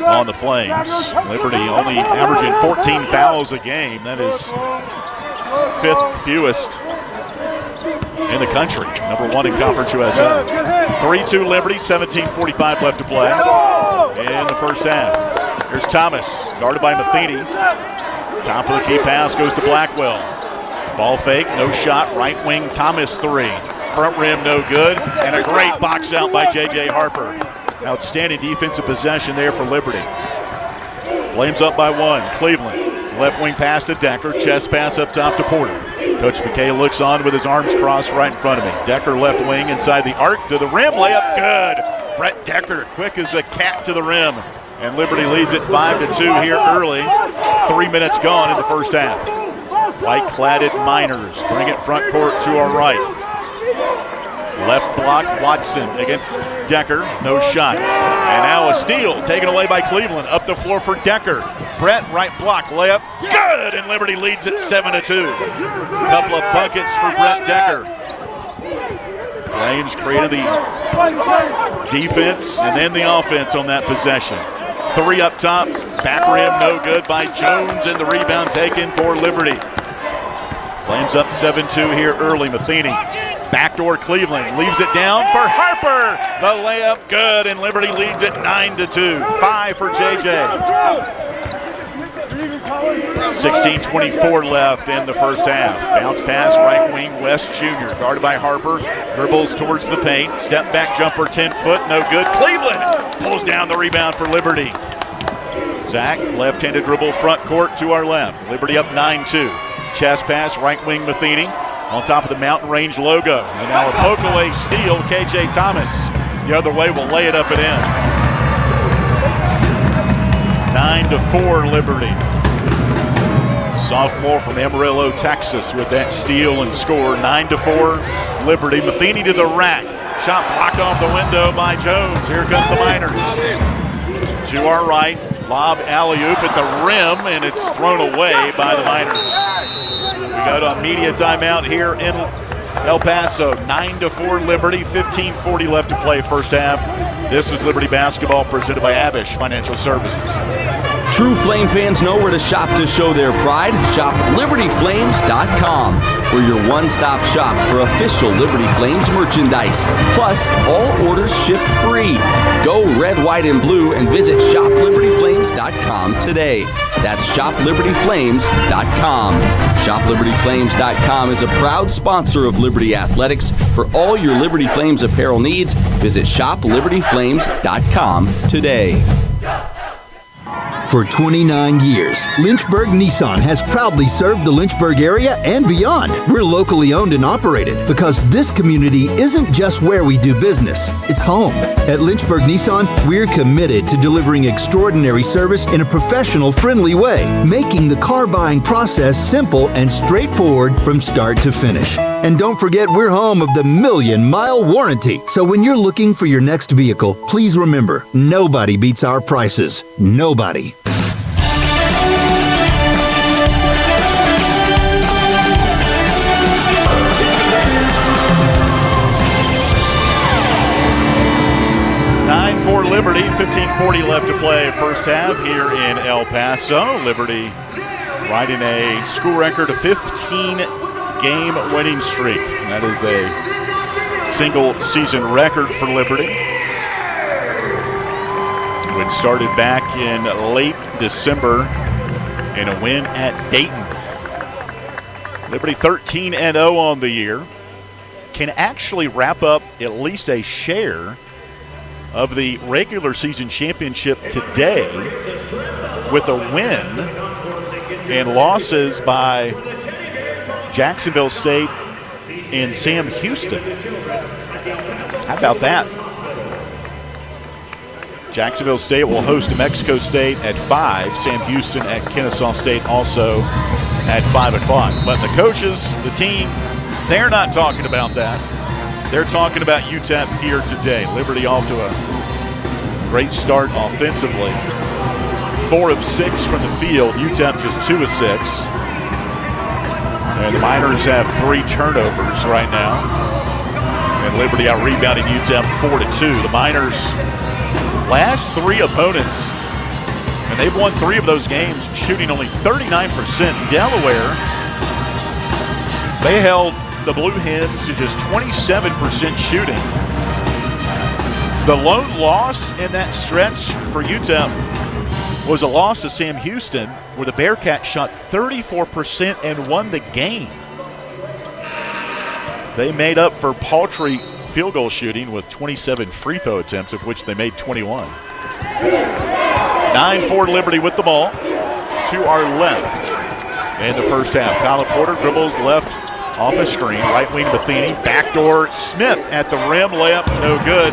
on the Flames. Liberty only averaging 14 fouls a game. That is 5th fewest in the country. Number 1 in Conference USA. 3-2 Liberty, 17:45 left to play in the first half. Here's Thomas, guarded by Matheny. Top of the key pass goes to Blackwell. Ball fake, no shot, right wing, Thomas 3. Front rim, no good, and a great box out by J.J. Harper. Outstanding defensive possession there for Liberty. Flames up by 1. Cleveland, left wing pass to Decker, chest pass up top to Porter. Coach McKay looks on with his arms crossed right in front of me. Decker left wing inside the arc to the rim, layup good. Brett Decker, quick as a cat to the rim. And Liberty leads it 5-2 here early. 3 minutes gone in the first half. White-cladded Miners bring it front court to our right. Left block, Watson against Decker, no shot. And now a steal taken away by Cleveland. Up the floor for Decker. Brett, right block, layup, good! And Liberty leads it 7-2. Couple of buckets for Brett Decker. Flames created the defense and then the offense on that possession. 3 up top, back rim, no good by Jones, and the rebound taken for Liberty. Flames up 7-2 here early. Matheny, backdoor Cleveland, leaves it down for Harper. The layup good, and Liberty leads it 9-2. 5 for JJ. 16:24 left in the first half. Bounce pass, right wing, West Jr. guarded by Harper. Dribbles towards the paint. Step back jumper, 10 foot, no good. Cleveland pulls down the rebound for Liberty. Zach, left-handed dribble front court to our left. Liberty up 9-2. Chest pass, right wing, Matheny. On top of the Mountain Range logo. And now a poke-away steal, K.J. Thomas. The other way will lay it up and in. 9-4 Liberty. Sophomore from Amarillo, Texas with that steal and score. 9-4 Liberty. Matheny to the rack. Shot blocked off the window by Jones. Here come the Miners. To our right, lob alley-oop at the rim, and it's thrown away by the Miners. We go to a media timeout here in El Paso. 9-4 Liberty, 15:40 left to play first half. This is Liberty basketball presented by Abish Financial Services. True Flame fans know where to shop to show their pride. Shop LibertyFlames.com. We're your one-stop shop for official Liberty Flames merchandise. Plus, all orders ship free. Go red, white, and blue and visit ShopLibertyFlames.com today. That's ShopLibertyFlames.com. ShopLibertyFlames.com is a proud sponsor of Liberty Athletics. For all your Liberty Flames apparel needs, visit ShopLibertyFlames.com today. For 29 years, Lynchburg Nissan has proudly served the Lynchburg area and beyond. We're locally owned and operated because this community isn't just where we do business, it's home. At Lynchburg Nissan, we're committed to delivering extraordinary service in a professional, friendly way, making the car buying process simple and straightforward from start to finish. And don't forget, we're home of the 1,000,000-mile warranty. So when you're looking for your next vehicle, please remember, nobody beats our prices. Nobody. For Liberty, 15:40 left to play first half here in El Paso. Liberty riding a school record of 15-game winning streak. And that is a single-season record for Liberty. It started back in late December in a win at Dayton. Liberty 13-0 on the year. Can actually wrap up at least a share of the regular season championship today with a win and losses by Jacksonville State and Sam Houston. How about that? Jacksonville State will host New Mexico State at 5. Sam Houston at Kennesaw State also at 5 o'clock. But the coaches, the team, they're not talking about that. They're talking about UTEP here today. Liberty off to a great start offensively. 4 of 6 from the field. UTEP just 2 of 6. And the Miners have 3 turnovers right now. And Liberty out rebounding UTEP 4-2. The Miners' last 3 opponents, and they've won 3 of those games, shooting only 39%. Delaware, they held the Blue Hens to just 27% shooting. The lone loss in that stretch for UTEP was a loss to Sam Houston, where the Bearcats shot 34% and won the game. They made up for paltry field goal shooting with 27 free throw attempts, of which they made 21. 9-4 Liberty with the ball to our left in the first half. Kyla Porter dribbles left off a screen, right wing Matheny, backdoor Smith at the rim, layup no good.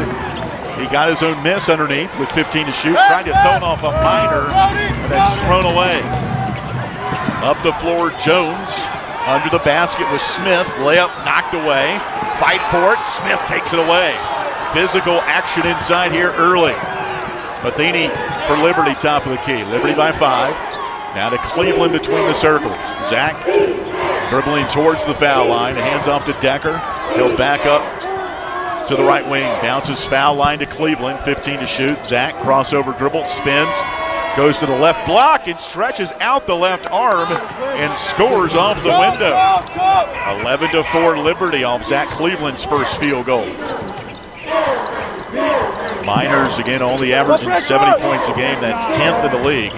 He got his own miss underneath with 15 to shoot, tried to throw it off a Miner, and that's thrown away. Up the floor, Jones under the basket with Smith, layup knocked away. Fight for it, Smith takes it away. Physical action inside here early. Matheny for Liberty, top of the key. Liberty by 5. Now to Cleveland between the circles. Zach dribbling towards the foul line, hands off to Decker. He'll back up to the right wing, bounces foul line to Cleveland, 15 to shoot. Zach crossover dribble, spins, goes to the left block and stretches out the left arm and scores off the window. 11-4 Liberty off Zach Cleveland's first field goal. Miners again only averaging 70 points a game. That's 10th in the league.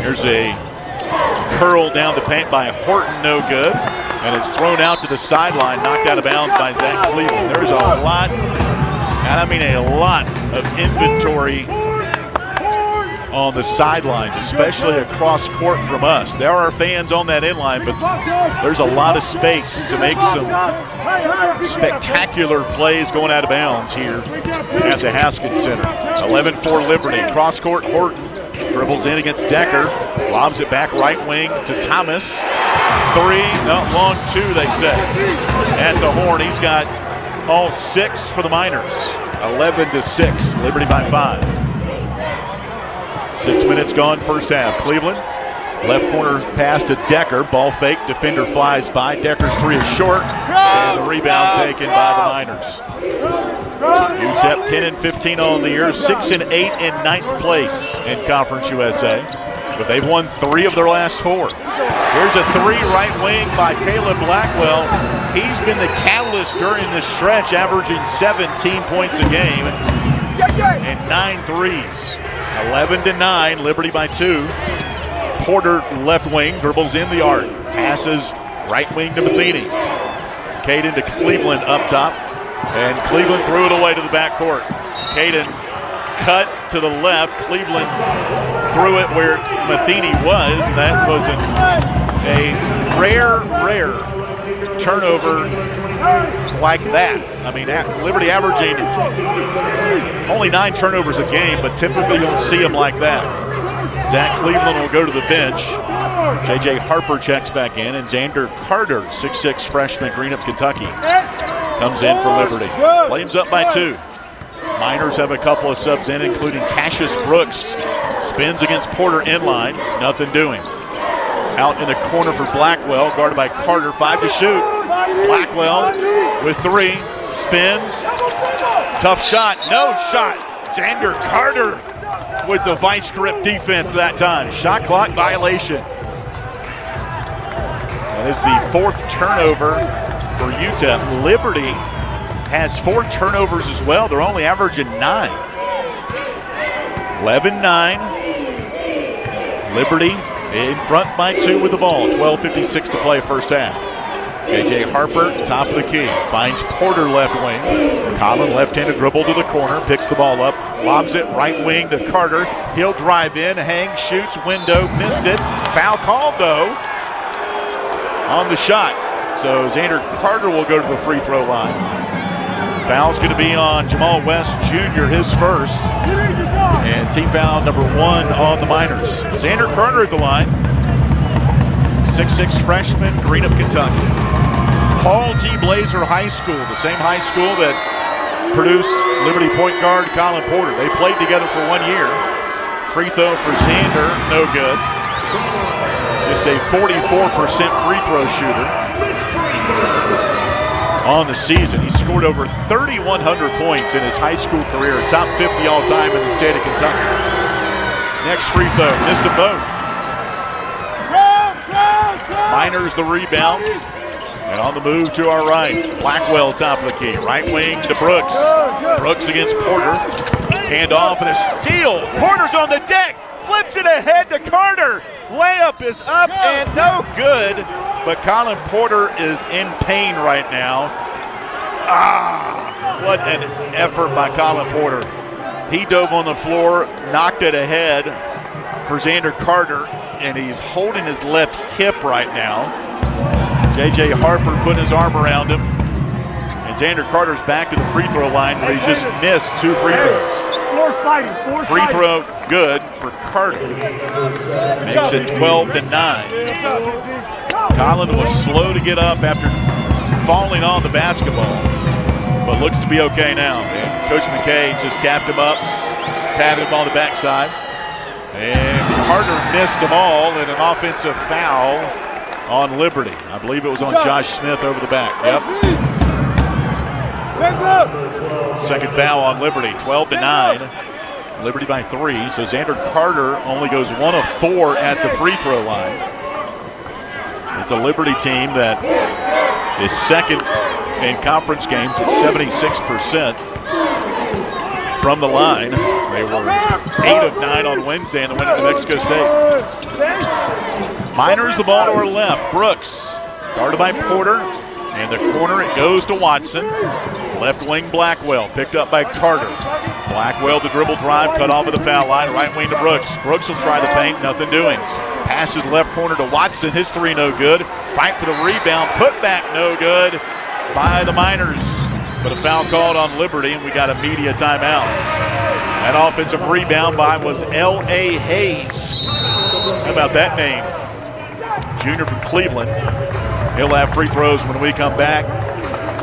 Here's a curl down the paint by Horton, no good. And it's thrown out to the sideline, knocked out of bounds by Zach Cleveland. There's a lot, and I mean a lot, of inventory on the sidelines, especially across court from us. There are fans on that inline, but there's a lot of space to make some spectacular plays going out of bounds here at the Haskins Center. 11-4 Liberty. Cross court, Horton dribbles in against Decker, lobs it back right wing to Thomas. 3, no, long 2 they say. At the horn, he's got all 6 for the Miners. 11-6, Liberty by 5. 6 minutes gone, first half. Cleveland, left corner pass to Decker. Ball fake, defender flies by. Decker's 3 is short, and the rebound taken by the Miners. UTEP 10-15 on the year, 6-8 in 9th place in Conference USA. But they've won 3 of their last 4. Here's a 3 right wing by Caleb Blackwell. He's been the catalyst during this stretch, averaging 17 points a game and 9 threes. 11-9, Liberty by 2. Porter, left wing, dribbles in the arc. Passes right wing to Matheny. Caden to Cleveland up top. And Cleveland threw it away to the backcourt. Caden cut to the left. Cleveland threw it where Matheny was. That was a rare turnover like that. I mean, Liberty averaging only 9 turnovers a game, but typically you don't see them like that. Zach Cleveland will go to the bench. J.J. Harper checks back in, and Xander Carter, 6'6" freshman, Greenup, Kentucky, comes in for Liberty. Flames up by 2. Miners have a couple of subs in, including Cassius Brooks. Spins against Porter inline, nothing doing. Out in the corner for Blackwell, guarded by Carter, 5 to shoot. Blackwell with 3, spins. Tough shot, no shot. Xander Carter with the vice grip defense that time. Shot clock violation. That is the 4th turnover for UTEP. Liberty has 4 turnovers as well. They're only averaging 9. 11-9. Liberty in front by 2 with the ball. 12:56 to play first half. J.J. Harper, top of the key, finds Porter left wing. Collin left-handed dribble to the corner, picks the ball up, lobs it right wing to Carter. He'll drive in, hang, shoots, window, missed it. Foul called though on the shot. So Xander Carter will go to the free throw line. Foul's going to be on Jamal West Jr., his first. And team foul number 1 on the Miners. Xander Carter at the line. 6'6" freshman, Greenup, Kentucky. Paul G. Blazer High School, the same high school that produced Liberty point guard Colin Porter. They played together for 1 year. Free throw for Xander, no good. Just a 44% free throw shooter on the season. He scored over 3,100 points in his high school career, top 50 all time in the state of Kentucky. Next free throw, missed them both. Miners the rebound, and on the move to our right, Blackwell top of the key, right wing to Brooks. Brooks against Porter, hand off and a steal. Porter's on the deck, flips it ahead to Carter. Layup is up and no good, but Colin Porter is in pain right now. What an effort by Colin Porter. He dove on the floor, knocked it ahead for Xander Carter, and he's holding his left hip right now. J.J. Harper putting his arm around him, and Xander Carter's back to the free throw line where he just missed 2 free throws. Free throw good for Carter. Makes it 12-9. Colin was slow to get up after falling on the basketball, but looks to be okay now. And Coach McKay just capped him up, patted him on the backside. And Carter missed them all, and an offensive foul on Liberty. I believe it was on Josh Smith over the back. Yep. Second foul on Liberty, 12-9. Liberty by 3. So Xander Carter only goes 1 of 4 at the free throw line. It's a Liberty team that is second in conference games at 76%. From the line. They were 8 of 9 on Wednesday in the win at New Mexico State. Miners the ball to our left. Brooks guarded by Porter. In the corner it goes to Watson. Left wing Blackwell picked up by Carter. Blackwell the dribble drive cut off at the foul line. Right wing to Brooks. Brooks will try the paint. Nothing doing. Passes left corner to Watson. His 3 no good. Fight for the rebound. Put back no good by the Miners. But a foul called on Liberty, and we got a media timeout. That offensive rebound by was L.A. Hayes. How about that name? Junior from Cleveland. He'll have free throws when we come back.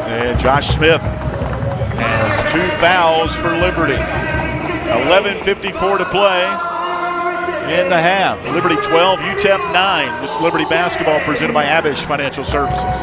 And Josh Smith has 2 fouls for Liberty. 11:54 to play in the half. Liberty 12, UTEP 9. This is Liberty basketball presented by Abish Financial Services.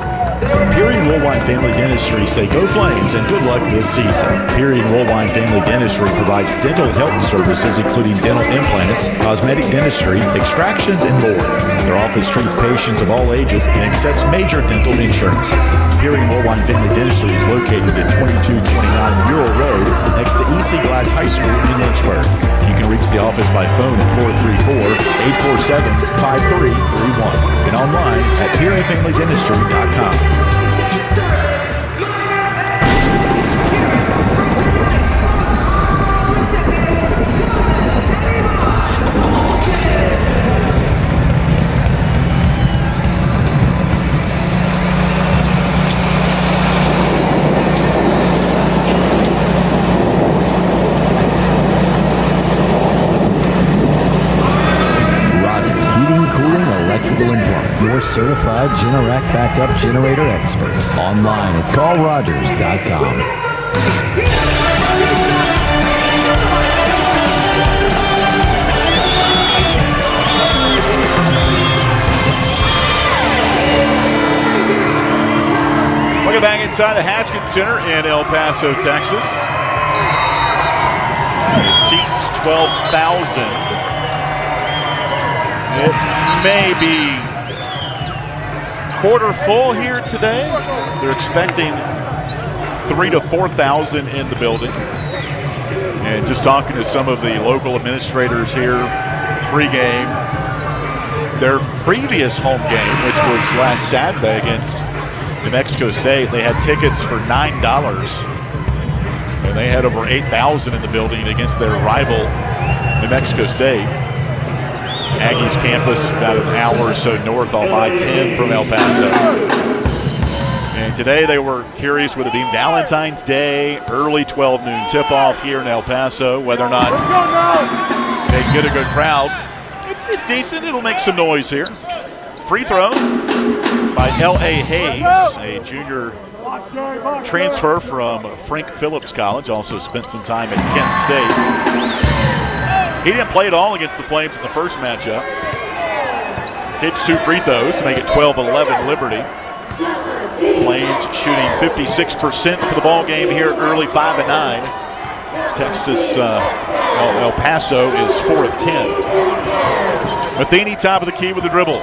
Peary and Woolwine Family Dentistry say go Flames and good luck this season. Peary and Woolwine Family Dentistry provides dental health services including dental implants, cosmetic dentistry, extractions, and more. Their office treats patients of all ages and accepts major dental insurances. Peary and Woolwine Family Dentistry is located at 2229 Mural Road next to EC Glass High School in Lynchburg. You can reach the office by phone at 434-847-5331 and online at PearyFamilyDentistry.com. Electrical and Plumbing, your certified Generac backup generator experts. Online at callrogers.com. Welcome back inside the Haskins Center in El Paso, Texas. It seats 12,000. It may be quarter full here today. They're expecting 3,000 to 4,000 in the building. And just talking to some of the local administrators here pregame, their previous home game, which was last Saturday against New Mexico State, they had tickets for $9. And they had over 8,000 in the building against their rival, New Mexico State. Aggies campus about an hour or so north off I-10 from El Paso. And today they were curious, would it be Valentine's Day, early 12 noon tip-off here in El Paso, whether or not they get a good crowd. It's decent. It'll make some noise here. Free throw by L.A. Hayes, a junior transfer from Frank Phillips College, also spent some time at Kent State. He didn't play at all against the Flames in the first matchup. Hits 2 free throws to make it 12-11 Liberty. Flames shooting 56% for the ball game here early, 5-9. Texas, El Paso is 4 of 10. Matheny top of the key with the dribble.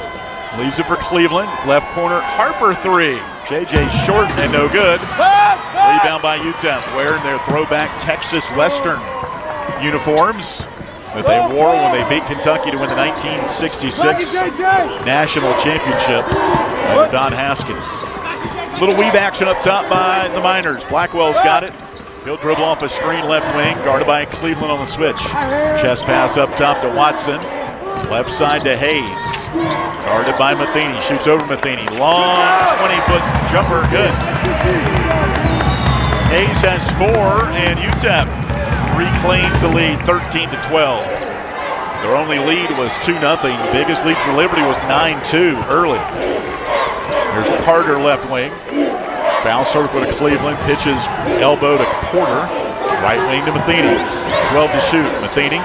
Leaves it for Cleveland. Left corner, Harper 3. JJ short and no good. Rebound by UTEP, wearing their throwback Texas Western uniforms that they wore when they beat Kentucky to win the 1966 National Championship under Don Haskins. Little weave action up top by the Miners. Blackwell's got it. He'll dribble off a screen left wing, guarded by Cleveland on the switch. Chest pass up top to Watson. Left side to Hayes. Guarded by Matheny. Shoots over Matheny. Long 20-foot jumper. Good. Hayes has 4, and UTEP reclaims the lead 13-12. Their only lead was 2-0. The biggest lead for Liberty was 9-2 early. There's Carter left wing. Foul circle to Cleveland. Pitches elbow to Porter. Right wing to Matheny. 12 to shoot. Matheny.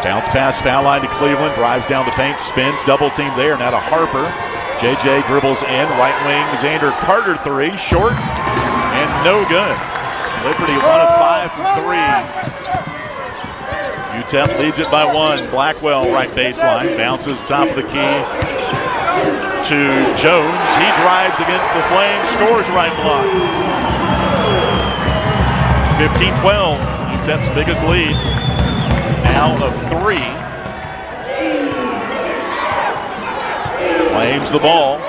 Bounce pass, foul line to Cleveland, drives down the paint, spins, double team there, now to Harper. JJ dribbles in, right wing, Xander Carter 3, short, and no good. Liberty 1 of 5 from 3. UTEP leads it by 1. Blackwell right baseline, bounces top of the key to Jones. He drives against the Flames, scores right block. 15-12, UTEP's biggest lead. Now of 3. Flames the ball.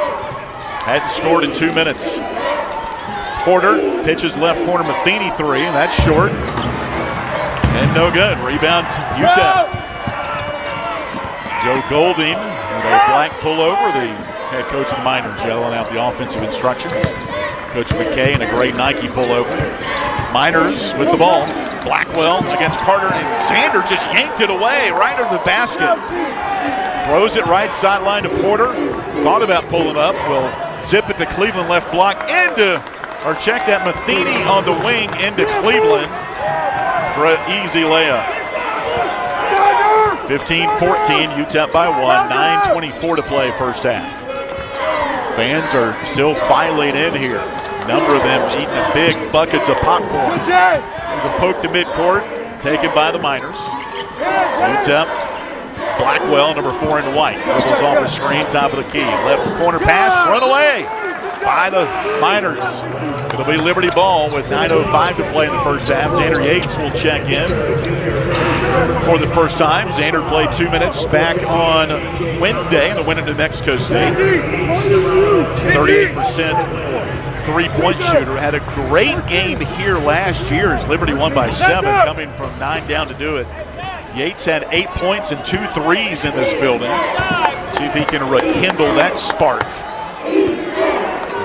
Hadn't scored in 2 minutes. Porter pitches left corner, Matheny 3, and that's short. And no good. Rebound UTEP. Joe Golding with a black pullover. The head coach of the Miners yelling out the offensive instructions. Coach McKay in a gray Nike pullover. Miners with the ball. Blackwell against Carter, and Xander just yanked it away right under the basket. Throws it right sideline to Porter. Thought about pulling up. Will zip it to Cleveland left block check that Matheny on the wing into Cleveland for an easy layup. 15-14, UTEP by 1. 9:24 to play first half. Fans are still filing in here. A number of them eating big buckets of popcorn. There's a poke to midcourt, taken by the Miners. UTEP, Blackwell, number 4 in white. Dribbles off the screen, top of the key. Left corner pass, run away by the Miners. It'll be Liberty ball with 9:05 to play in the first half. Xander Yates will check in for the first time. Xander played 2 minutes back on Wednesday in the win of New Mexico State. 38% three-point shooter. Had a great game here last year as Liberty won by 7, coming from 9 down to do it. Yates had 8 points and 2 threes in this building. See if he can rekindle that spark.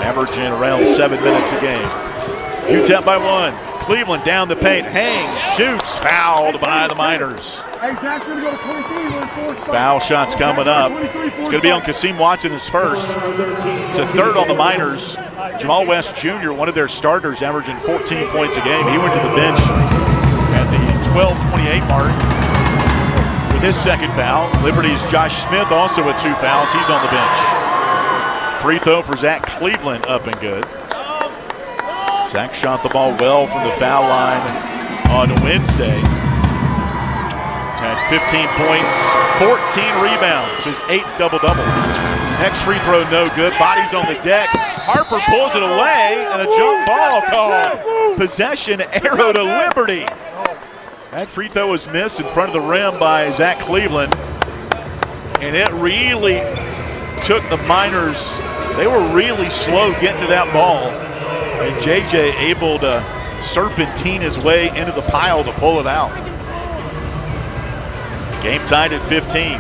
Averaging around 7 minutes a game. UTEP by 1. Cleveland down the paint. Hangs, shoots, fouled by the Miners. Foul shots coming up. It's going to be on Kasim Watson his first. It's a third on the Miners. Jamal West Jr., one of their starters, averaging 14 points a game. He went to the bench at the 12:28 mark with his second foul. Liberty's Josh Smith also with 2 fouls. He's on the bench. Free throw for Zach Cleveland up and good. Zach shot the ball well from the foul line on Wednesday. Had 15 points, 14 rebounds, his 8th double-double. Next free throw no good. Bodies on the deck. Harper pulls it away, and a jump ball called. Possession arrow to Liberty. That free throw was missed in front of the rim by Zach Cleveland, and it really took the Miners. They were really slow getting to that ball, and JJ able to serpentine his way into the pile to pull it out. Game tied at 15.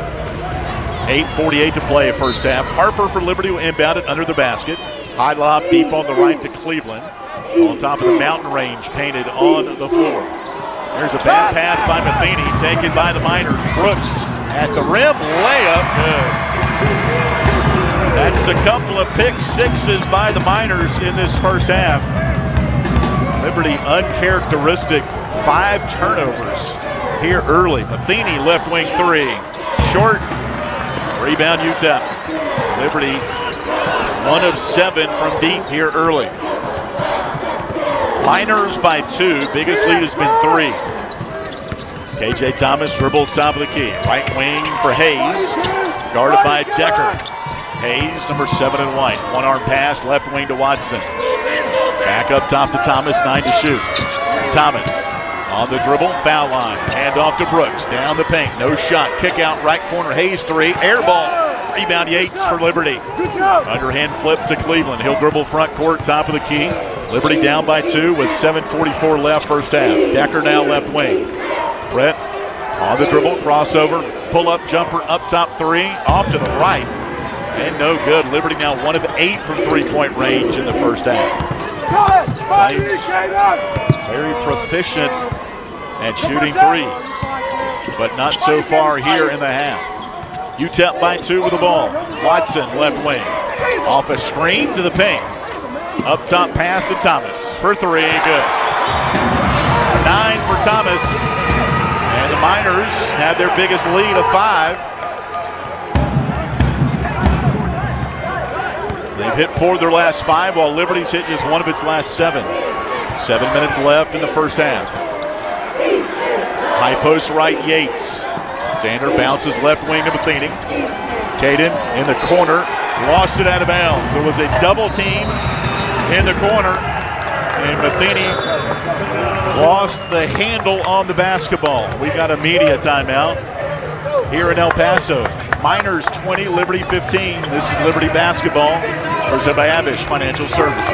8:48 to play first half. Harper for Liberty will inbound it under the basket. High lob deep on the right to Cleveland. On top of the mountain range painted on the floor. There's a bad pass by Matheny, taken by the Miners. Brooks at the rim, layup good. That's a couple of pick sixes by the Miners in this first half. Liberty uncharacteristic 5 turnovers here early. Matheny left wing 3. Short. Rebound UTEP. Liberty 1 of 7 from deep here early. Miners by 2. Biggest lead has been 3. KJ Thomas dribbles top of the key. Right wing for Hayes. Guarded by Decker. Hayes, number 7 in white. One arm pass, left wing to Watson. Back up top to Thomas, 9 to shoot. Thomas on the dribble, foul line. Hand off to Brooks, down the paint, no shot. Kick out, right corner, Hayes 3, air ball. Rebound Yates for Liberty. Underhand flip to Cleveland. He'll dribble front court, top of the key. Liberty down by 2 with 7:44 left first half. Decker now left wing. Brett on the dribble, crossover, pull up jumper, up top 3, off to the right. And no good. Liberty now 1 of 8 from 3-point range in the first half. Flames very proficient at shooting threes, but not so far here in the half. UTEP by 2 with the ball. Watson left wing. Off a screen to the paint. Up top pass to Thomas. For 3, good. 9 for Thomas. And the Miners have their biggest lead of 5. They've hit 4 of their last 5, while Liberty's hit just 1 of its last 7. 7 minutes left in the first half. High post right, Yates. Xander bounces left wing to Matheny. Caden in the corner, lost it out of bounds. It was a double team in the corner, and Matheny lost the handle on the basketball. We got a media timeout here in El Paso. Miners 20, Liberty 15. This is Liberty basketball, presented by Abish Financial Services.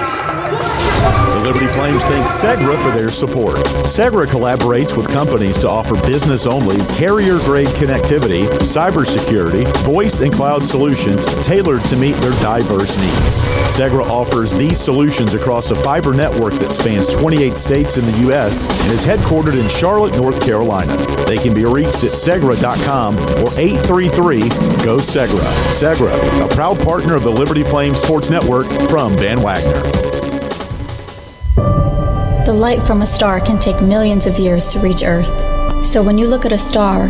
The Liberty Flames thank Segra for their support. Segra collaborates with companies to offer business-only, carrier-grade connectivity, cybersecurity, voice and cloud solutions tailored to meet their diverse needs. Segra offers these solutions across a fiber network that spans 28 states in the U.S. and is headquartered in Charlotte, North Carolina. They can be reached at segra.com or 833-GO-SEGRA. Segra, a proud partner of the Liberty Flames Sports Network from Van Wagner. The light from a star can take millions of years to reach Earth. So when you look at a star,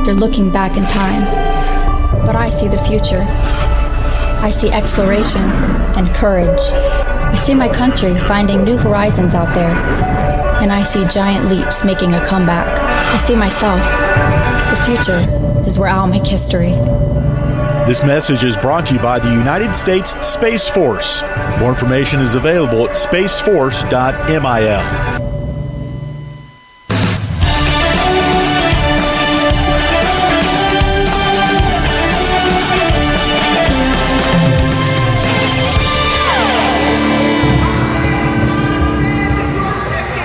you're looking back in time. But I see the future. I see exploration and courage. I see my country finding new horizons out there. And I see giant leaps making a comeback. I see myself. The future is where I'll make history. This message is brought to you by the United States Space Force. More information is available at spaceforce.mil.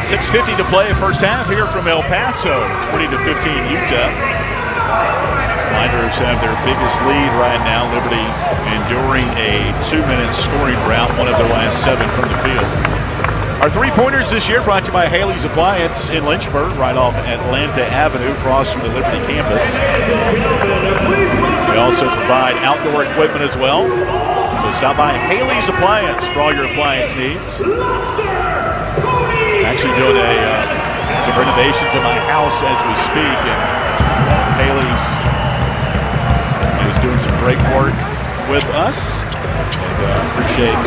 .650 to play first half here from El Paso. 20-15 UTEP. Miners have their biggest lead right now. Liberty enduring a 2-minute scoring drought, 1 of their last 7 from the field. Our three-pointers this year brought to you by Haley's Appliance in Lynchburg, right off Atlanta Avenue, across from the Liberty campus. We also provide outdoor equipment as well. So stop by Haley's Appliance for all your appliance needs. Actually doing some renovations in my house as we speak, and Haley's is doing some great work with us. And appreciate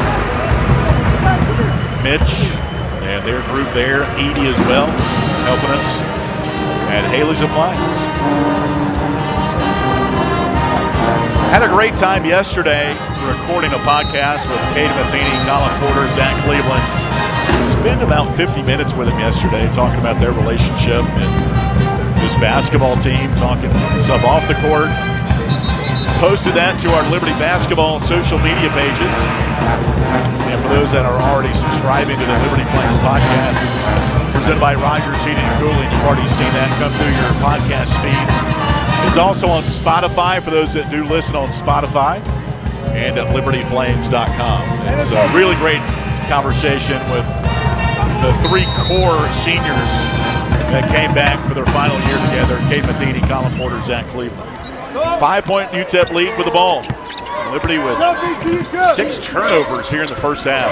Mitch and their group there, Edie as well, helping us at Haley's Appliance. Had a great time yesterday recording a podcast with Kate Matheny, Colin Porter, Zach Cleveland. Spent about 50 minutes with him yesterday talking about their relationship and this basketball team, talking stuff off the court. Posted that to our Liberty Basketball social media pages. And for those that are already subscribing to the Liberty Flames podcast, presented by Rogers Heating and Cooling, you've already seen that come through your podcast feed. It's also on Spotify for those that do listen on Spotify and at libertyflames.com. It's a really great conversation with the three core seniors that came back for their final year together: Kate Matheny, Colin Porter, Zach Cleveland. 5-point UTEP lead with the ball. Liberty with 6 turnovers here in the first half.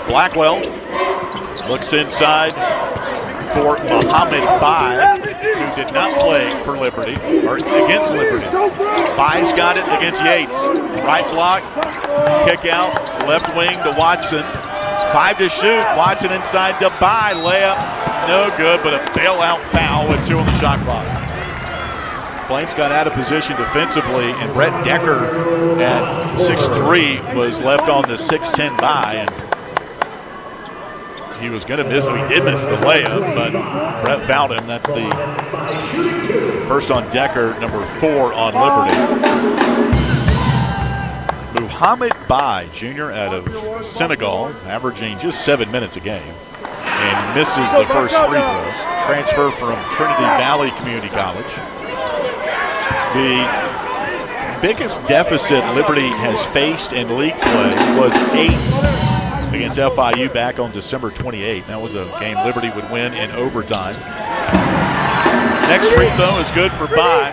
Blackwell looks inside for Mohamed Bai, who did not play for Liberty, or against Liberty. Bai's got it against Yates. Right block, kick out, left wing to Watson. 5 to shoot. Watson inside to Bai. Layup, no good, but a bailout foul with 2 on the shot clock. Flames got out of position defensively, and Brett Decker at 6'3" was left on the 6'10" Bai, and he was going to miss him. He did miss the layup, but Brett fouled him. That's the first on Decker, number 4 on Liberty. Mohamed Bai, junior out of Senegal, averaging just 7 minutes a game, and misses the first free throw. Transfer from Trinity Valley Community College. The biggest deficit Liberty has faced in league play was 8 against FIU back on December 28th. That was a game Liberty would win in overtime. Next free throw is good for Bai.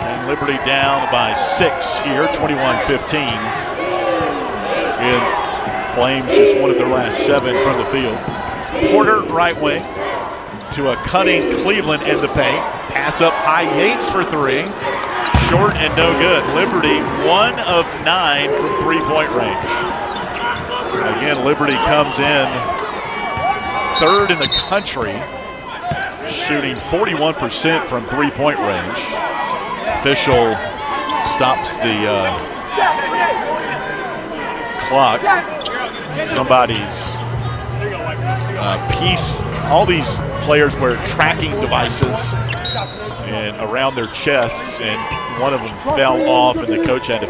And Liberty down by 6 here, 21-15. And Flames just one of their last 7 from the field. Porter right wing to a cutting Cleveland in the paint. Pass up high, Yates for 3. Short and no good. Liberty 1 of 9 from 3-point range. Again, Liberty comes in 3rd in the country, shooting 41% from 3-point range. Official stops the clock. Somebody's piece. All these players wear tracking devices and around their chests, and one of them fell off, and the coach had to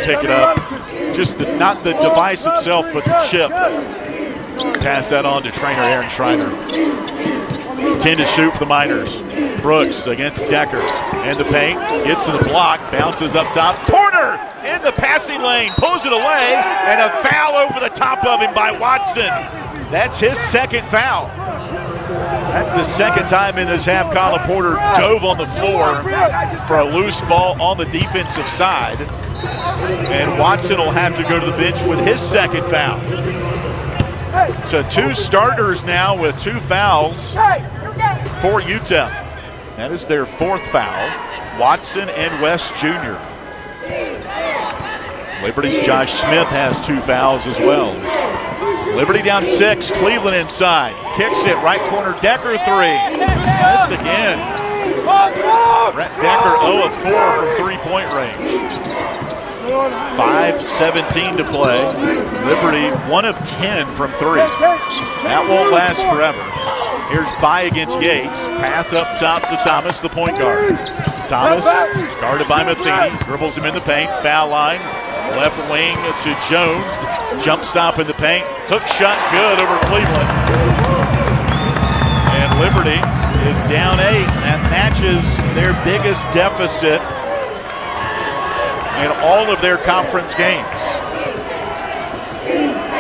pick it up. Just not the device itself, but the chip. Pass that on to trainer Aaron Schreiner. 10 to shoot for the Miners. Brooks against Decker in the paint, gets to the block, bounces up top. Porter in the passing lane, pulls it away, and a foul over the top of him by Watson. That's his second foul. That's the second time in this half Colin Porter dove on the floor for a loose ball on the defensive side. And Watson will have to go to the bench with his second foul. So 2 starters now with 2 fouls for UTEP. That is their 4th foul. Watson and West Jr. Liberty's Josh Smith has 2 fouls as well. Liberty down 6, Cleveland inside. Kicks it, right corner, Decker 3. Missed again. Decker 0 of 4 from 3-point range. 5:17 to play. Liberty 1 of 10 from 3. That won't last forever. Here's Bai against Yates. Pass up top to Thomas, the point guard. Thomas, guarded by Matheny, dribbles him in the paint, foul line. Left wing to Jones. Jump stop in the paint. Hook shot good over Cleveland. And Liberty is down 8. That matches their biggest deficit in all of their conference games.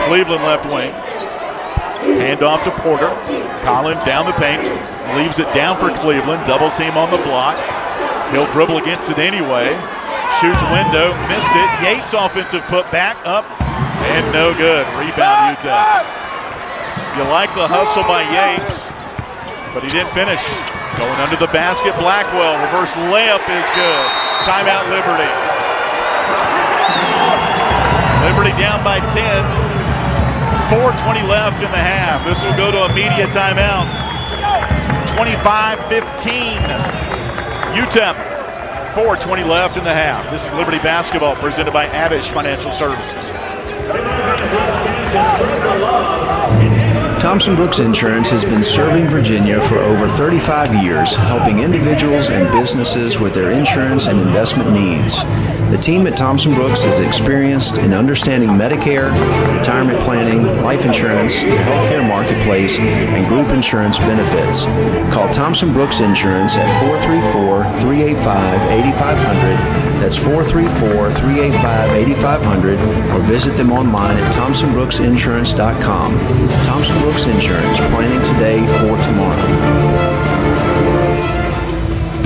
Cleveland left wing. Hand off to Porter. Collin down the paint. Leaves it down for Cleveland. Double team on the block. He'll dribble against it anyway. Shoots window. Missed it. Yates offensive put back up. And no good. Rebound UTEP. You like the hustle by Yates, but he didn't finish. Going under the basket, Blackwell. Reverse layup is good. Timeout Liberty. Liberty down by 10. 4:20 left in the half. This will go to a media timeout. 25-15. UTEP. 4:20 left in the half. This is Liberty basketball presented by Abish Financial Services. Thompson Brooks Insurance has been serving Virginia for over 35 years, helping individuals and businesses with their insurance and investment needs. The team at Thompson Brooks is experienced in understanding Medicare, retirement planning, life insurance, the healthcare marketplace, and group insurance benefits. Call Thompson Brooks Insurance at 434-385-8500. That's 434-385-8500, or visit them online at thompsonbrooksinsurance.com. Thompson Brooks Insurance, planning today for tomorrow.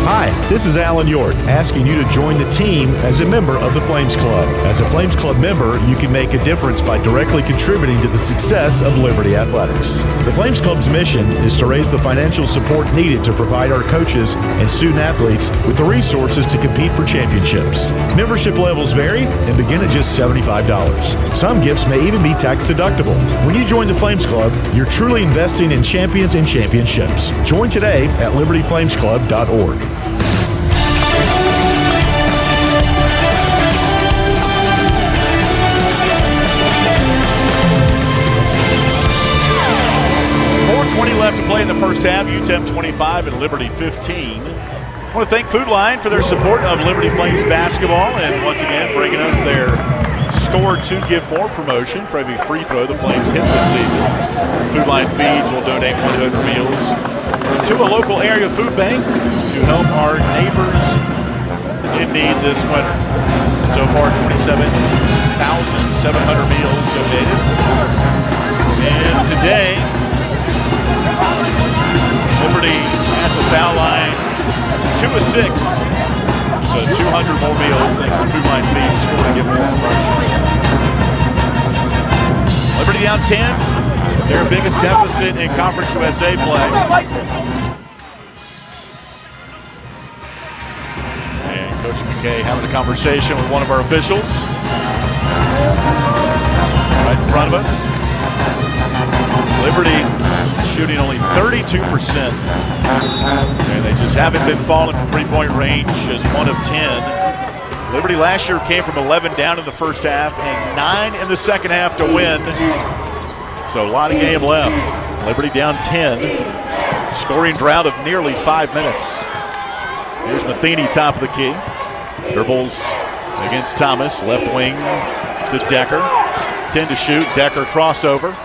Hi, this is Alan York, asking you to join the team as a member of the Flames Club. As a Flames Club member, you can make a difference by directly contributing to the success of Liberty Athletics. The Flames Club's mission is to raise the financial support needed to provide our coaches and student athletes with the resources to compete for championships. Membership levels vary and begin at just $75. Some gifts may even be tax deductible. When you join the Flames Club, you're truly investing in champions and championships. Join today at libertyflamesclub.org. Left to play in the first half. UTEP 25 and Liberty 15. I want to thank Food Line for their support of Liberty Flames basketball, and once again bringing us their Score to Give More promotion for every free throw the Flames hit this season. Food Line Feeds will donate 100 meals to a local area food bank to help our neighbors in need this winter. So far, 27,700 meals donated. And today, Liberty at the foul line, 2 of 6. So 200 more meals thanks to Food Line Feeds. Score to Give More promotion. Liberty down 10. Their biggest deficit in Conference USA play. And Coach McKay having a conversation with one of our officials. Right in front of us. Liberty shooting only 32%. And they just haven't been falling from three-point range, just 1 of 10. Liberty last year came from 11 down in the first half and 9 in the second half to win. So a lot of game left. Liberty down 10. Scoring drought of nearly 5 minutes. Here's Matheny, top of the key. Dribbles against Thomas. Left wing to Decker. 10 to shoot. Decker crossover.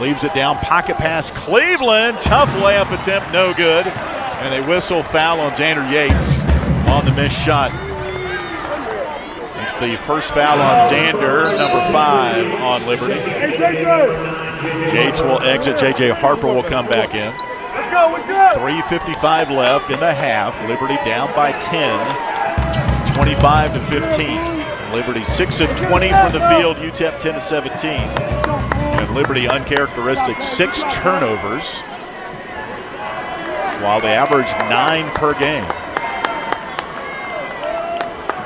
Leaves it down. Pocket pass. Cleveland. Tough layup attempt. No good. And they whistle foul on Xander Yates on the missed shot. It's the first foul on Xander, number 5 on Liberty. Yates will exit. J.J. Harper will come back in. 3:55 left in the half. Liberty down by 10, 25 to 15. Liberty 6 of 20 from the field. UTEP 10 to 17. And Liberty uncharacteristic 6 turnovers, while they average 9 per game.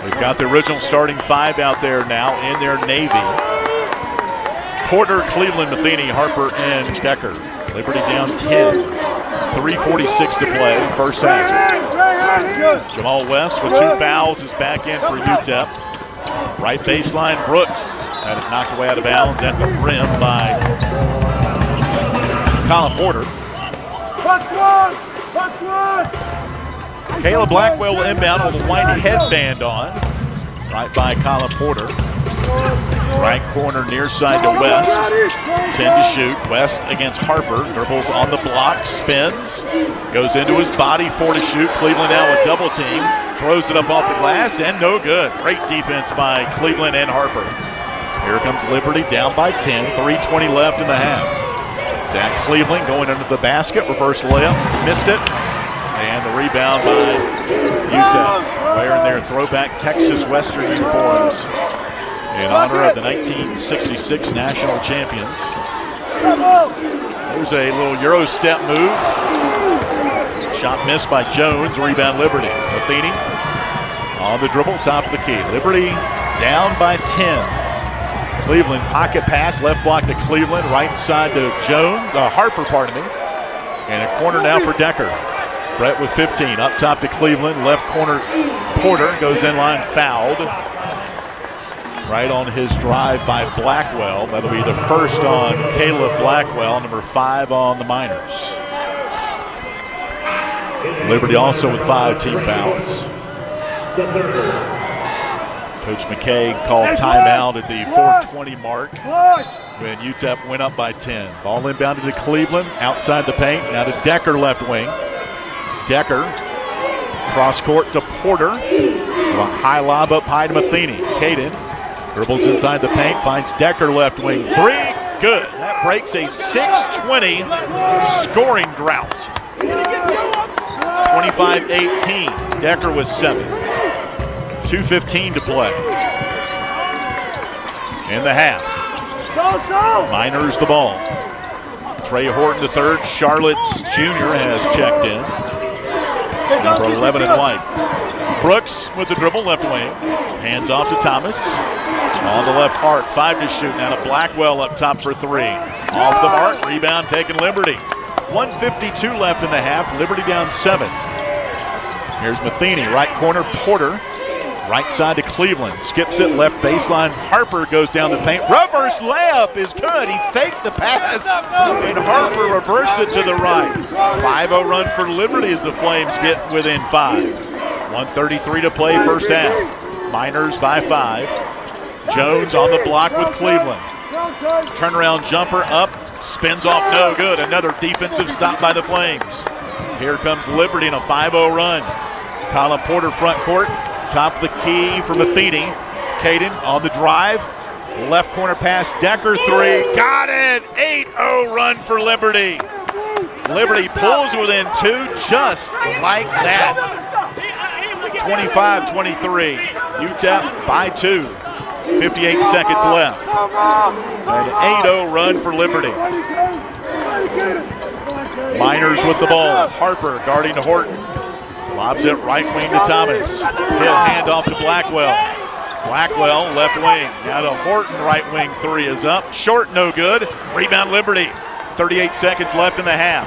We've got the original starting 5 out there now in their Navy. Porter, Cleveland, Matheny, Harper, and Decker. Liberty down 10. 3:46 to play, first half. Jamal West with 2 fouls is back in for UTEP. Right baseline, Brooks had it knocked away out of bounds at the rim by Colin Porter. Caleb Blackwell will inbound with a white headband on. Right by Colin Porter. Right corner near side to West. 10 to shoot. West against Harper. Dribbles on the block. Spins. Goes into his body. 4 to shoot. Cleveland now with double team. Throws it up off the glass and no good. Great defense by Cleveland and Harper. Here comes Liberty down by 10, 3:20 left in the half. Zach Cleveland going under the basket, reverse layup, missed it, and the rebound by UTEP. Wearing their throwback Texas Western uniforms in honor of the 1966 national champions. There's a little Euro step move. Shot missed by Jones, rebound Liberty. Matheny on the dribble, top of the key. Liberty down by 10. Cleveland pocket pass, left block to Cleveland, right side to Jones, Harper, pardon me. And a corner now for Decker. Brett with 15, up top to Cleveland, left corner Porter, goes in line, fouled. Right on his drive by Blackwell. That'll be the first on Caleb Blackwell, number 5 on the Miners. Liberty also with 5 team fouls. Coach McKay called timeout at the 4:20 mark when UTEP went up by 10. Ball inbounded to Cleveland, outside the paint, now to Decker, left wing. Decker, cross court to Porter. A high lob up high to Matheny. Caden dribbles inside the paint, finds Decker, left wing. 3, good. That breaks a 6:20 scoring drought. 25-18. Decker was 7. 2:15 to play in the half. Miners the ball. Trey Horton the third. Charlotte's Jr. has checked in. Number 11 in white. Brooks with the dribble, left wing. Hands off to Thomas. On the left arc, 5 to shoot. Now to Blackwell up top for 3. Off the mark, rebound taken Liberty. 1:52 left in the half. Liberty down 7. Here's Matheny, right corner, Porter. Right side to Cleveland. Skips it, left baseline. Harper goes down the paint. Reverse layup is good. He faked the pass, and Harper reversed it to the right. 5-0 run for Liberty as the Flames get within 5. 1:33 to play first half. Miners by 5. Jones on the block with Cleveland. Turnaround jumper up. Spins off, no good. Another defensive stop by the Flames. Here comes Liberty in a 5-0 run. Colin Porter front court. Top of the key for Matheny. Caden on the drive. Left corner pass. Decker 3. Got it! 8-0 run for Liberty. Liberty pulls within 2 just like that. 25-23. UTEP by 2. 58 seconds left. An 8-0 run for Liberty. Miners with the ball. Harper guarding to Horton. Lobs it right wing to Thomas. Hill hand off to Blackwell. Blackwell left wing. Now to Horton, right wing. 3 is up. Short, no good. Rebound Liberty. 38 seconds left in the half.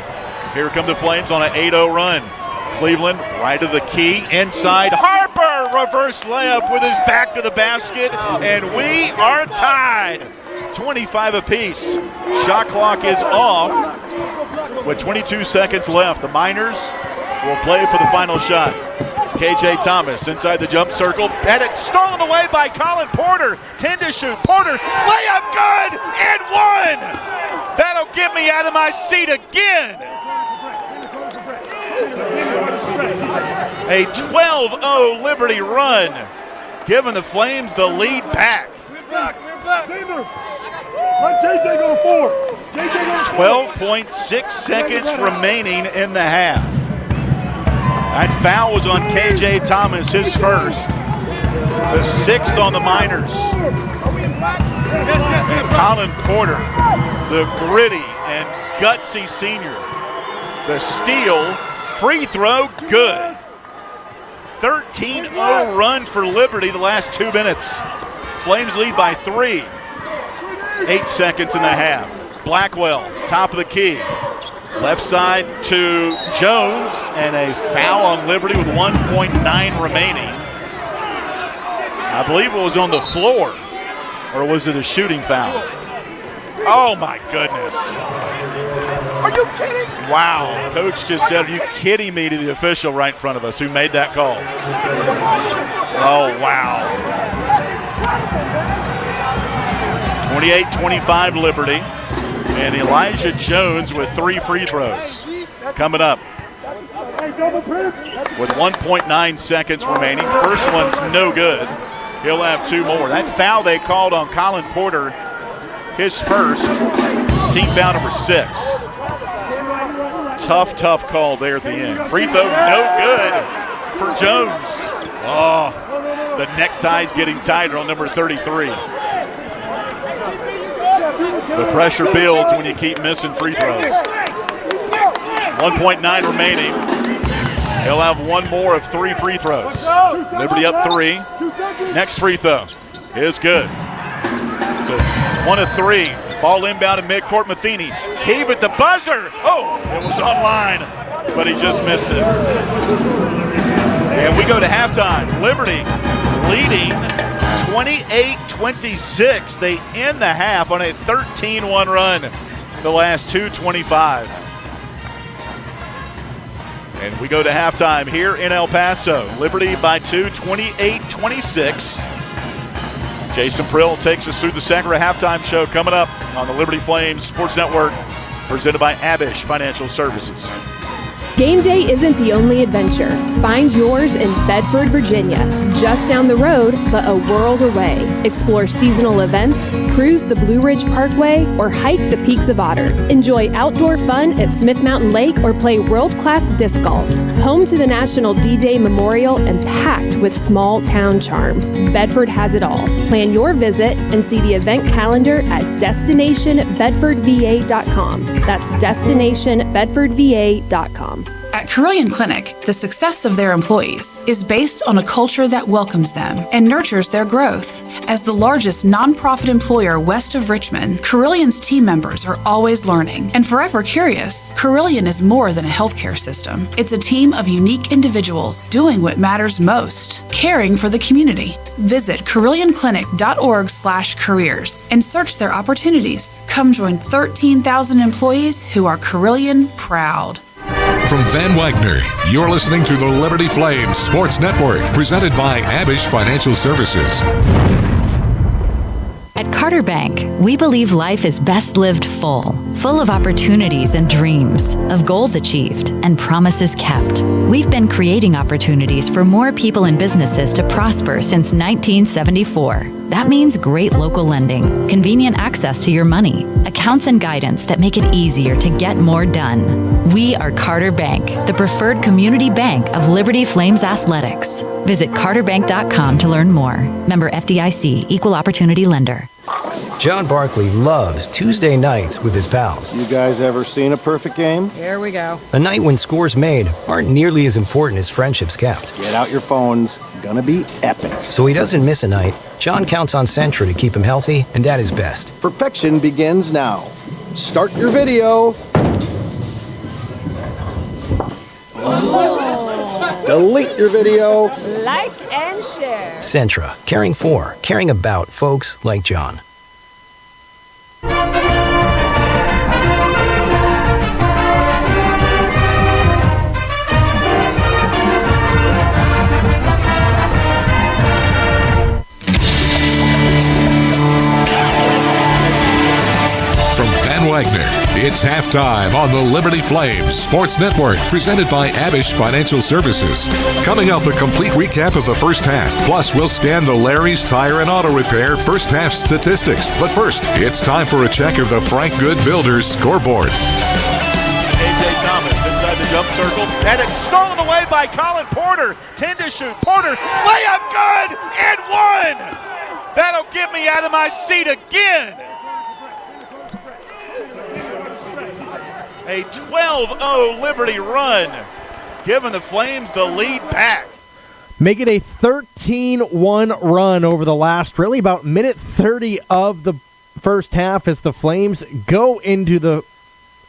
Here come the Flames on an 8-0 run. Cleveland right of the key. Inside. Harper reverse layup with his back to the basket. And we are tied. 25 apiece. Shot clock is off with 22 seconds left. The Miners will play for the final shot. KJ Thomas inside the jump circle. Had it stolen away by Colin Porter. 10 to shoot. Porter, layup good and 1. That'll get me out of my seat again. A 12-0 Liberty run, giving the Flames the lead back. 12.6 seconds remaining in the half. That foul was on KJ Thomas, his first. The 6th on the Miners. And Colin Porter, the gritty and gutsy senior. The steal, free throw, good. 13-0 run for Liberty the last 2 minutes. Flames lead by 3. 8 seconds in the half. Blackwell, top of the key. Left side to Jones, and a foul on Liberty with 1.9 remaining. I believe it was on the floor, or was it a shooting foul? Oh my goodness. Are you kidding? Wow, coach just said, are you kidding me, to the official right in front of us who made that call. Oh, wow. 28-25 Liberty. And Elijah Jones with 3 free throws coming up. With 1.9 seconds remaining. First one's no good. He'll have 2 more. That foul they called on Colin Porter, his first, team foul number 6. Tough call there at the end. Free throw, no good for Jones. Oh, the neckties getting tighter on number 33. The pressure builds when you keep missing free throws. 1.9 remaining. He'll have 1 more of 3 free throws. Liberty up 3. Next free throw is good. So 1 of 3. Ball inbound in midcourt. Matheny heave at the buzzer. Oh, it was online, but he just missed it. And we go to halftime. Liberty leading 28-26. They end the half on a 13-1 run. The last 2:25. And we go to halftime here in El Paso. Liberty by 2, 28-26. Jason Prill takes us through the Sacra halftime show coming up on the Liberty Flames Sports Network, presented by Abish Financial Services. Game day isn't the only adventure. Find yours in Bedford, Virginia. Just down the road, but a world away. Explore seasonal events, cruise the Blue Ridge Parkway, or hike the Peaks of Otter. Enjoy outdoor fun at Smith Mountain Lake or play world-class disc golf. Home to the National D-Day Memorial and packed with small-town charm. Bedford has it all. Plan your visit and see the event calendar at destinationbedfordva.com. That's destinationbedfordva.com. At Carilion Clinic, the success of their employees is based on a culture that welcomes them and nurtures their growth. As the largest nonprofit employer west of Richmond, Carillion's team members are always learning and forever curious. Carilion is more than a healthcare system. It's a team of unique individuals doing what matters most, caring for the community. Visit CarillionClinic.org/careers and search their opportunities. Come join 13,000 employees who are Carilion proud. From Van Wagner, you're listening to the Liberty Flames Sports Network, presented by Abish Financial Services. At Carter Bank, we believe life is best lived full of opportunities and dreams, of goals achieved and promises kept. We've been creating opportunities for more people and businesses to prosper since 1974. That means great local lending, convenient access to your money, accounts and guidance that make it easier to get more done. We are Carter Bank, the preferred community bank of Liberty Flames Athletics. Visit carterbank.com to learn more. Member FDIC, Equal Opportunity Lender. John Barkley loves Tuesday nights with his pals. You guys ever seen a perfect game? Here we go. A night when scores made aren't nearly as important as friendships kept. Get out your phones. Gonna be epic. So he doesn't miss a night. John counts on Sentra to keep him healthy and at his best. Perfection begins now. Start your video. Delete your video. Like and share. Sentra, caring for, caring about folks like John. From Van Wagner, it's halftime on the Liberty Flames Sports Network, presented by Abish Financial Services. Coming up, a complete recap of the first half. Plus, we'll scan the Larry's Tire and Auto Repair first half statistics. But first, it's time for a check of the Frank Good Builders scoreboard. A.J. Thomas inside the jump circle. And it's stolen away by Colin Porter. 10 to shoot. Porter, layup good and one. That'll get me out of my seat again. A 12-0 Liberty run, giving the Flames the lead back. Make it a 13-1 run over the last, really about minute 30 of the first half as the Flames go into the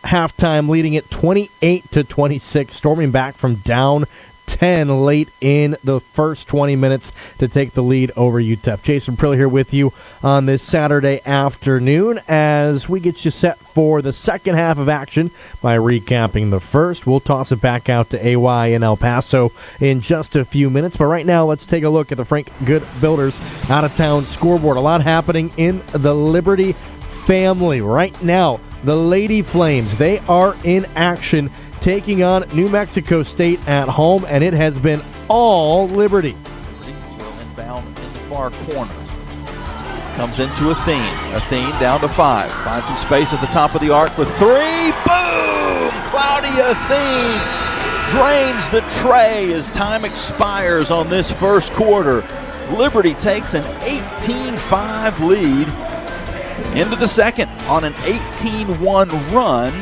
halftime leading it 28-26, storming back from down 10 late in the first 20 minutes to take the lead over UTEP. Jason Prill here with you on this Saturday afternoon as we get you set for the second half of action by recapping the first. We'll toss it back out to AY in El Paso in just a few minutes, but right now let's take a look at the Frank Good Builders out-of-town scoreboard. A lot happening in the Liberty family right now. The Lady Flames, they are in action taking on New Mexico State at home, and it has been all Liberty. Will inbound down in the far corner. Comes into Athene down to 5. Finds some space at the top of the arc with 3. Boom! Cloudy Athene drains the tray as time expires on this first quarter. Liberty takes an 18-5 lead into the second on an 18-1 run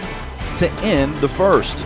to end the first.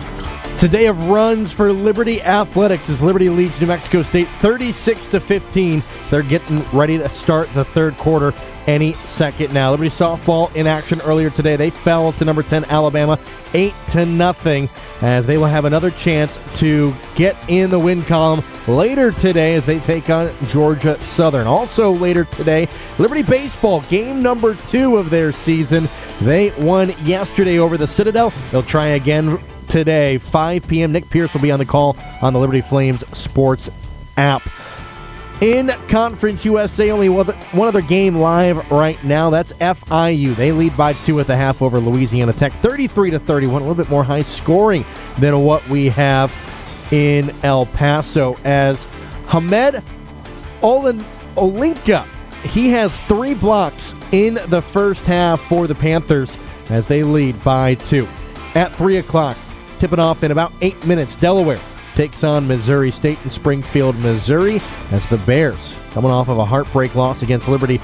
Today of runs for Liberty Athletics as Liberty leads New Mexico State 36-15. So they're getting ready to start the third quarter any second now. Liberty softball in action earlier today. They fell to number 10 Alabama 8-0 as they will have another chance to get in the win column later today as they take on Georgia Southern. Also later today, Liberty baseball game number 2 of their season. They won yesterday over the Citadel. They'll try again today, 5 p.m. Nick Pierce will be on the call on the Liberty Flames Sports app. In Conference USA, only one other game live right now. That's FIU. They lead by 2 at the half over Louisiana Tech, 33-31. A little bit more high scoring than what we have in El Paso. As Hamed Olinka, he has 3 blocks in the first half for the Panthers as they lead by 2. At 3 o'clock, tipping off in about 8 minutes, Delaware takes on Missouri State in Springfield, Missouri, as the Bears, coming off of a heartbreak loss against Liberty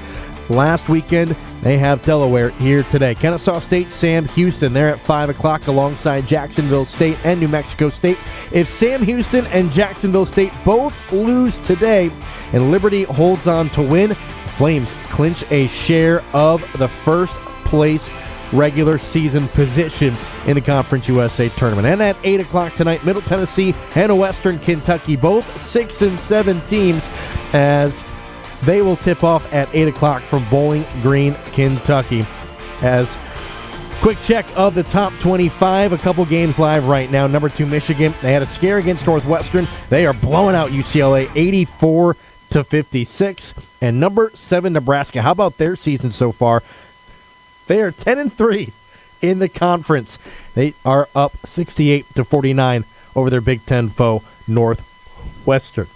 last weekend, they have Delaware here today. Kennesaw State, Sam Houston, they're at 5 o'clock alongside Jacksonville State and New Mexico State. If Sam Houston and Jacksonville State both lose today and Liberty holds on to win, Flames clinch a share of the first place regular season position in the Conference USA tournament. And at 8 o'clock tonight, Middle Tennessee and Western Kentucky, both 6-7 teams, as they will tip off at 8 o'clock from Bowling Green, Kentucky. As quick check of the top 25, a couple games live right now. Number 2, Michigan, they had a scare against Northwestern. They are blowing out UCLA 84-56. And number 7, Nebraska, how about their season so far? They are 10-3 in the conference. They are up 68-49 over their Big Ten foe, Northwestern.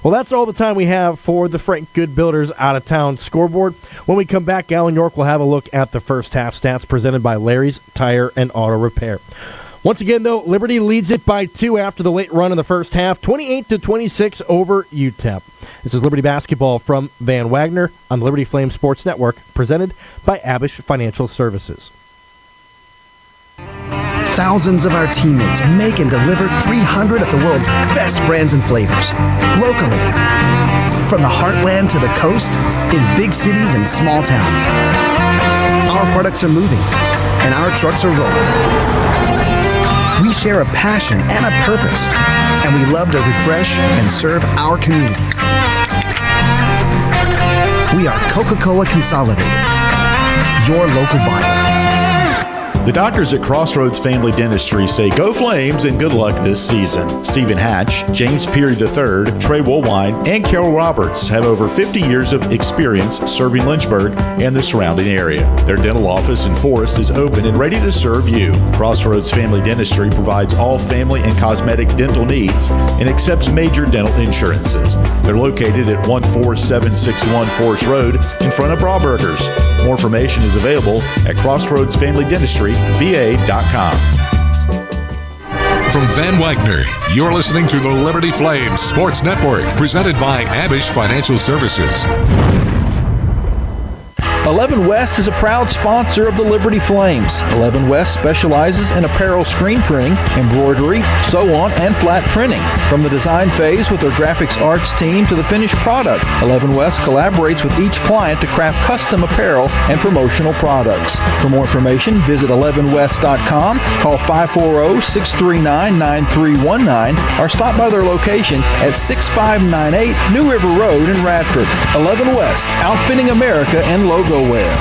Well, that's all the time we have for the Frank Good Builders Out of Town scoreboard. When we come back, Alan York will have a look at the first half stats presented by Larry's Tire and Auto Repair. Once again, though, Liberty leads it by 2 after the late run in the first half, 28-26 over UTEP. This is Liberty Basketball from Van Wagner on the Liberty Flame Sports Network, presented by Abish Financial Services. Thousands of our teammates make and deliver 300 of the world's best brands and flavors, locally. From the heartland to the coast, in big cities and small towns. Our products are moving, and our trucks are rolling. We share a passion and a purpose, and we love to refresh and serve our communities. We are Coca-Cola Consolidated, your local buyer. The doctors at Crossroads Family Dentistry say go Flames and good luck this season. Stephen Hatch, James Peary III, Trey Woolwine, and Carol Roberts have over 50 years of experience serving Lynchburg and the surrounding area. Their dental office in Forest is open and ready to serve you. Crossroads Family Dentistry provides all family and cosmetic dental needs and accepts major dental insurances. They're located at 14761 Forest Road in front of Brawburgers. More information is available at CrossroadsFamilyDentistryVA.com. From Van Wagner, you're listening to the Liberty Flames Sports Network, presented by Abish Financial Services. 11 West is a proud sponsor of the Liberty Flames. 11 West specializes in apparel screen printing, embroidery, sew-on, and flat printing. From the design phase with their graphics arts team to the finished product, 11 West collaborates with each client to craft custom apparel and promotional products. For more information, visit 11west.com, call 540-639-9319, or stop by their location at 6598 New River Road in Radford. 11 West, outfitting America and logo wear.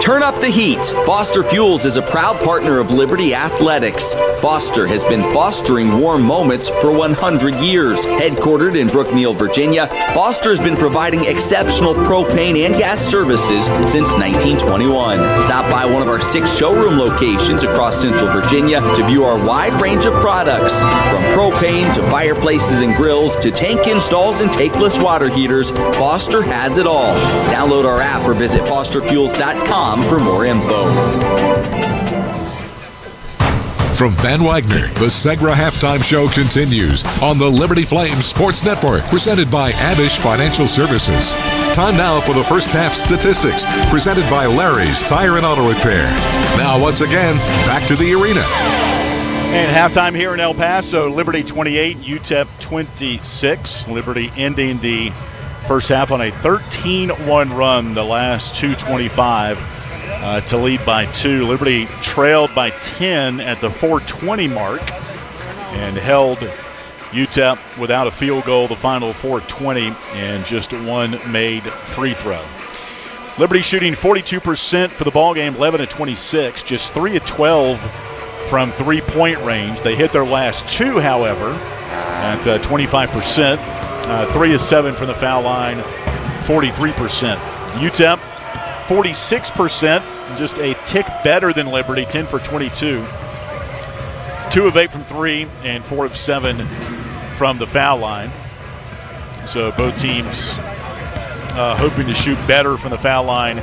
Turn up the heat. Foster Fuels is a proud partner of Liberty Athletics. Foster has been fostering warm moments for 100 years. Headquartered in Brookneal, Virginia, Foster has been providing exceptional propane and gas services since 1921. Stop by one of our 6 showroom locations across Central Virginia to view our wide range of products. From propane to fireplaces and grills to tank installs and tankless water heaters, Foster has it all. Download our app or visit fosterfuels.com for more info. From Van Wagner, the Segra Halftime Show continues on the Liberty Flames Sports Network, presented by Abish Financial Services. Time now for the first half statistics, presented by Larry's Tire and Auto Repair. Now, once again, back to the arena. And halftime here in El Paso, Liberty 28, UTEP 26. Liberty ending the first half on a 13-1 run, the last 2:25 to lead by 2. Liberty trailed by 10 at the 4:20 mark and held UTEP without a field goal the final 4:20 and just one made free throw. Liberty shooting 42% for the ballgame, 11-26, just 3 of 12 from three-point range. They hit their last 2, however, at 25%. 3 of 7 from the foul line, 43%. UTEP, 46%, just a tick better than Liberty, 10 for 22. 2 of 8 from 3 and 4 of 7 from the foul line. So both teams hoping to shoot better from the foul line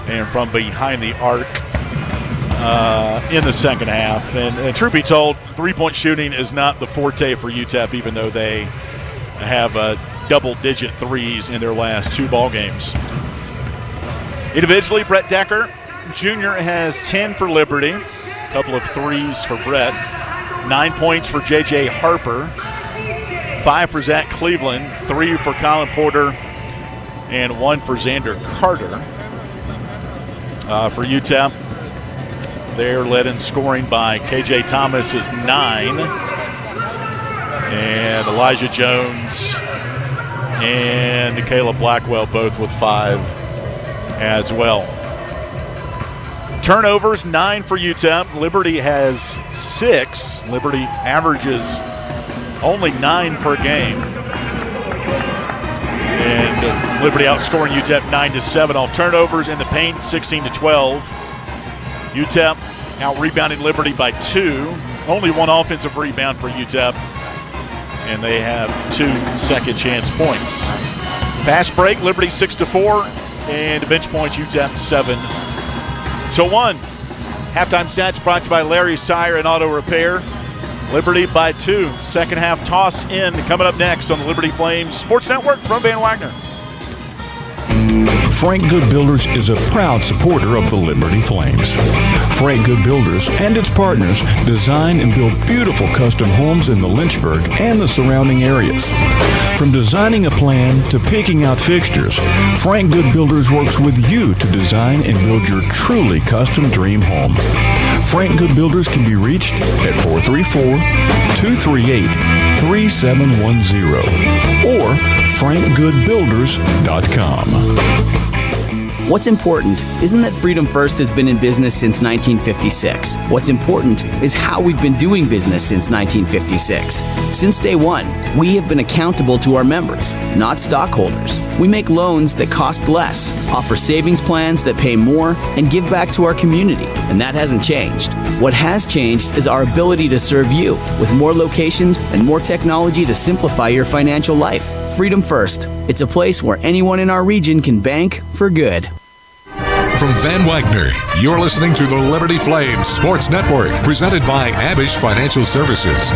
and from behind the arc in the second half. And truth be told, three-point shooting is not the forte for UTEP, even though they have double-digit threes in their last 2 ball games. Individually, Brett Decker Jr. has 10 for Liberty, a couple of threes for Brett, 9 points for J.J. Harper, 5 for Zach Cleveland, 3 for Colin Porter, and 1 for Xander Carter. For UTEP, they're led in scoring by K.J. Thomas is 9, and Elijah Jones and Caleb Blackwell both with 5 as well. Turnovers, 9 for UTEP. Liberty has 6. Liberty averages only 9 per game. And Liberty outscoring UTEP 9-7 off turnovers in the paint, 16-12. UTEP out-rebounding Liberty by 2. Only 1 offensive rebound for UTEP. And they have 2 second chance points. Fast break, Liberty 6-4. And bench points, UTEP 7-1. Halftime stats brought to you by Larry's Tire and Auto Repair. Liberty by 2. Second half toss in coming up next on the Liberty Flames Sports Network from Van Wagner. Frank Good Builders is a proud supporter of the Liberty Flames. Frank Good Builders and its partners design and build beautiful custom homes in the Lynchburg and the surrounding areas. From designing a plan to picking out fixtures, Frank Good Builders works with you to design and build your truly custom dream home. Frank Good Builders can be reached at 434-238-3710 or frankgoodbuilders.com. What's important isn't that Freedom First has been in business since 1956. What's important is how we've been doing business since 1956. Since day one, we have been accountable to our members, not stockholders. We make loans that cost less, offer savings plans that pay more, and give back to our community, and that hasn't changed. What has changed is our ability to serve you with more locations and more technology to simplify your financial life. Freedom First. It's a place where anyone in our region can bank for good. From Van Wagner, you're listening to the Liberty Flames Sports Network, presented by Abish Financial Services.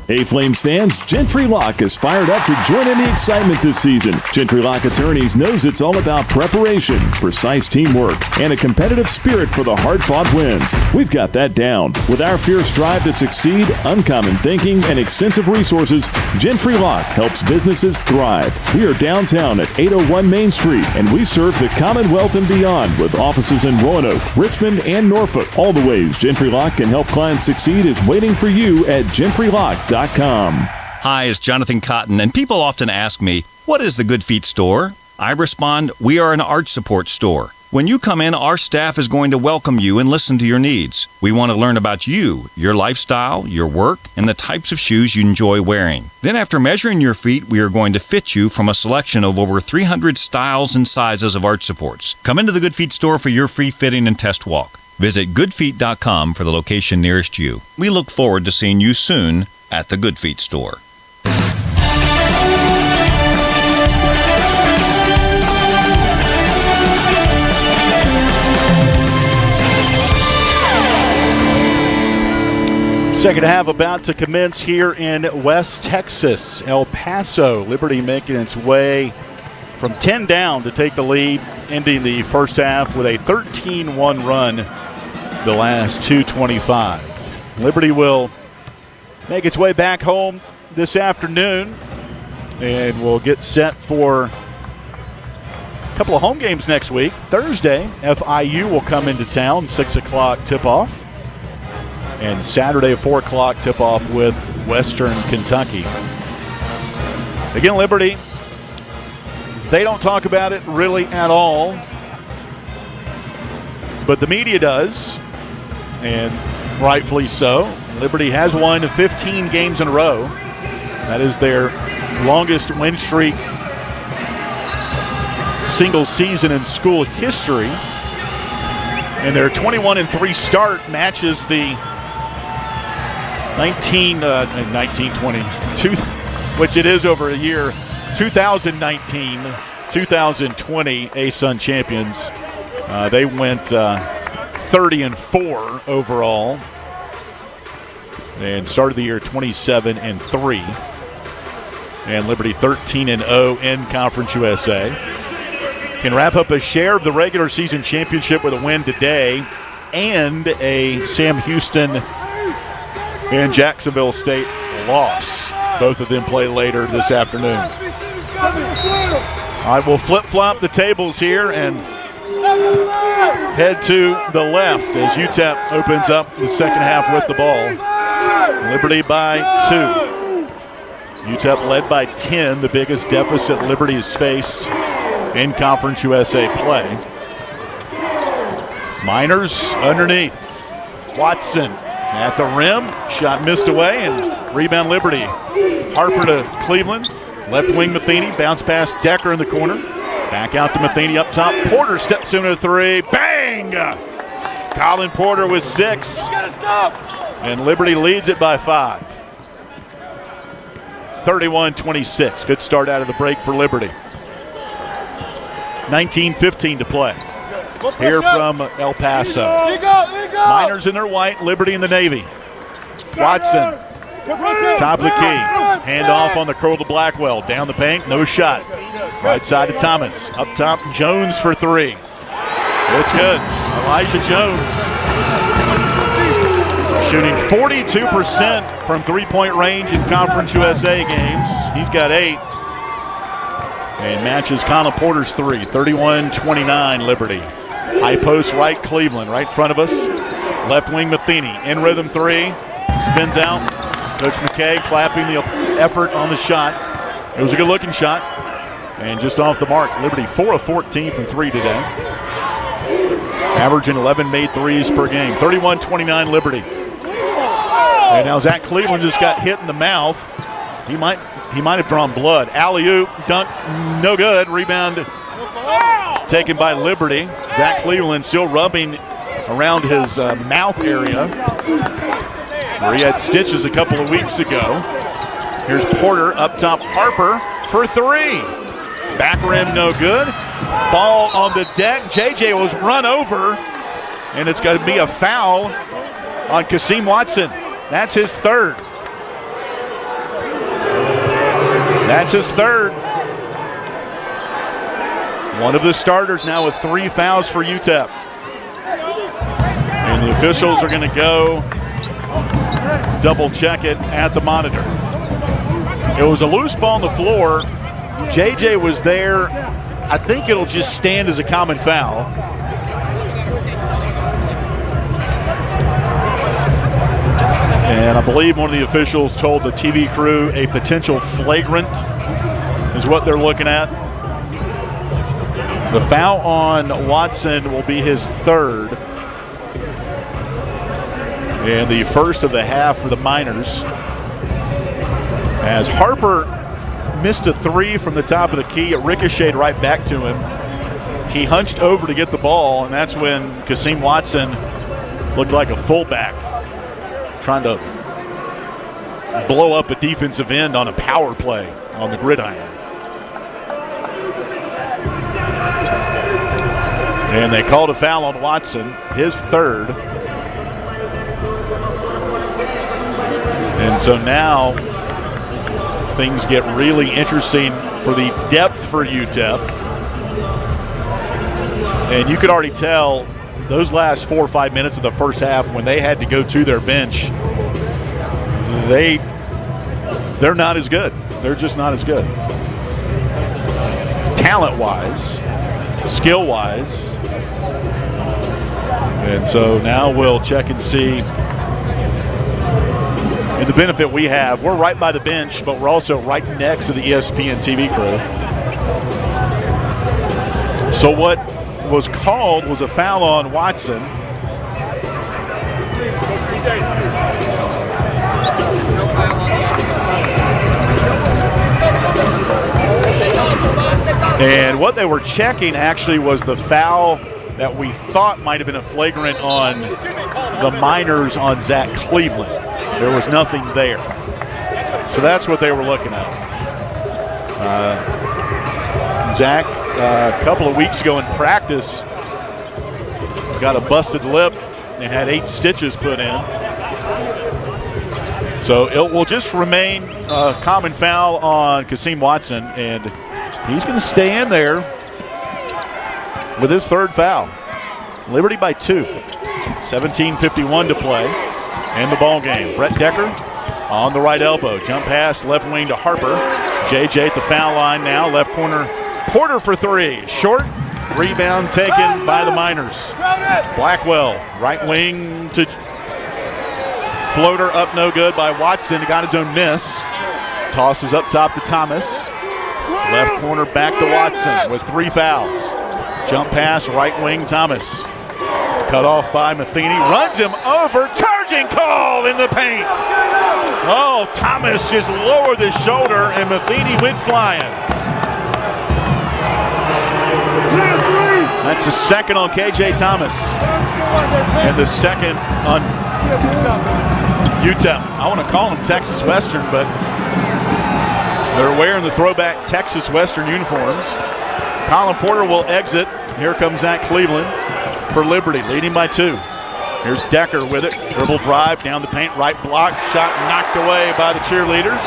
Hey Flames fans, Gentry Lock is fired up to join in the excitement this season. Gentry Lock Attorneys knows it's all about preparation, precise teamwork, and a competitive spirit for the hard-fought wins. We've got that down. With our fierce drive to succeed, uncommon thinking, and extensive resources, Gentry Lock helps businesses thrive. We are downtown at 801 Main Street, and we serve the Commonwealth and beyond with offices in Roanoke, Richmond, and Norfolk. All the ways Gentry Lock can help clients succeed is waiting for you at GentryLock.com. Hi, it's Jonathan Cotton, and people often ask me, what is the Good Feet store? I respond, we are an arch support store. When you come in, our staff is going to welcome you and listen to your needs. We want to learn about you, your lifestyle, your work, and the types of shoes you enjoy wearing. Then after measuring your feet, we are going to fit you from a selection of over 300 styles and sizes of arch supports. Come into the Good Feet store for your free fitting and test walk. Visit goodfeet.com for the location nearest you. We look forward to seeing you soon at the Good Feet store. Second half about to commence here in West Texas, El Paso. Liberty making its way from 10 down to take the lead, ending the first half with a 13-1 run the last 2:25. Liberty will make its way back home this afternoon and will get set for a couple of home games next week. Thursday, FIU will come into town, 6 o'clock tip-off. And Saturday, 4 o'clock tip-off with Western Kentucky. Again, Liberty, they don't talk about it really at all, but the media does, and rightfully so. Liberty has won 15 games in a row. That is their longest win streak single season in school history. And their 21-3 start matches the 1920, which it is over a year, 2019-2020 ASUN champions. They went 30-4 overall and started the year 27-3. And Liberty 13-0 in Conference USA. Can wrap up a share of the regular season championship with a win today and a Sam Houston and Jacksonville State loss. Both of them play later this afternoon. All right, we'll flip-flop the tables here and head to the left as UTEP opens up the second half with the ball. Liberty by 2. UTEP led by 10, the biggest deficit Liberty has faced in Conference USA play. Miners underneath. Watson at the rim, shot missed away, and rebound Liberty. Harper to Cleveland, left wing Matheny, bounce pass Decker in the corner. Back out to Matheny up top. Porter steps into 3, bang! Colin Porter with 6, and Liberty leads it by 5. 31-26, good start out of the break for Liberty. 19:15 to play. Here from El Paso. Miners in their white, Liberty in the navy. Watson, top of the key. Hand off on the curl to Blackwell. Down the paint, no shot. Right side to Thomas. Up top, Jones for 3. It's good. Elijah Jones shooting 42% from three-point range in Conference USA games. He's got 8. And matches Colin Porter's 3. 31-29 Liberty. High post right, Cleveland, right in front of us. Left wing Matheny, in rhythm 3. Spins out. Coach McKay clapping the effort on the shot. It was a good-looking shot. And just off the mark, Liberty 4 of 14 from 3 today. Averaging 11 made threes per game. 31-29 Liberty. And now Zach Cleveland just got hit in the mouth. He might have drawn blood. Alley-oop, dunk, no good. Rebound taken by Liberty. Zach Cleveland still rubbing around his mouth area where he had stitches a couple of weeks ago. Here's Porter up top. Harper for 3. Back rim no good. Ball on the deck. JJ was run over, and it's going to be a foul on Kasim Watson. That's his 3rd. That's his 3rd. One of the starters now with 3 fouls for UTEP. And the officials are going to go double check it at the monitor. It was a loose ball on the floor. JJ was there. I think it'll just stand as a common foul. And I believe one of the officials told the TV crew a potential flagrant is what they're looking at. The foul on Watson will be his third. And the first of the half for the Miners. As Harper missed a three from the top of the key, it ricocheted right back to him. He hunched over to get the ball, and that's when Kasim Watson looked like a fullback trying to blow up a defensive end on a power play on the gridiron. And they called a foul on Watson, his third. And so now things get really interesting for the depth for UTEP. And you could already tell those last 4 or 5 minutes of the first half when they had to go to their bench, they're not as good. They're just not as good. Talent-wise, skill-wise. And so now we'll check and see. And the benefit we have, we're right by the bench, but we're also right next to the ESPN TV crew. So what was called was a foul on Watson. And what they were checking actually was the foul that we thought might have been a flagrant on the Miners on Zach Cleveland. There was nothing there. So that's what they were looking at. Zach, a couple of weeks ago in practice, got a busted lip and had 8 stitches put in. So it will just remain a common foul on Kasim Watson, and he's going to stay in there with his third foul. Liberty by 2. 17:51 to play in the ball game. Brett Decker on the right elbow. Jump pass left wing to Harper. JJ at the foul line now. Left corner. Porter for 3. Short. Rebound taken by the Miners. Blackwell, right wing to floater up no good by Watson. He got his own miss. Tosses up top to Thomas. Left corner back to Watson with 3 fouls. Jump pass, right wing, Thomas. Cut off by Matheny. Runs him over. Charging call in the paint. Oh, Thomas just lowered his shoulder and Matheny went flying. That's the second on KJ Thomas. And the second on UTEP. I want to call them Texas Western, but they're wearing the throwback Texas Western uniforms. Colin Porter will exit. Here comes Zach Cleveland for Liberty, leading by 2. Here's Decker with it. Dribble drive down the paint, right block. Shot knocked away by the cheerleaders.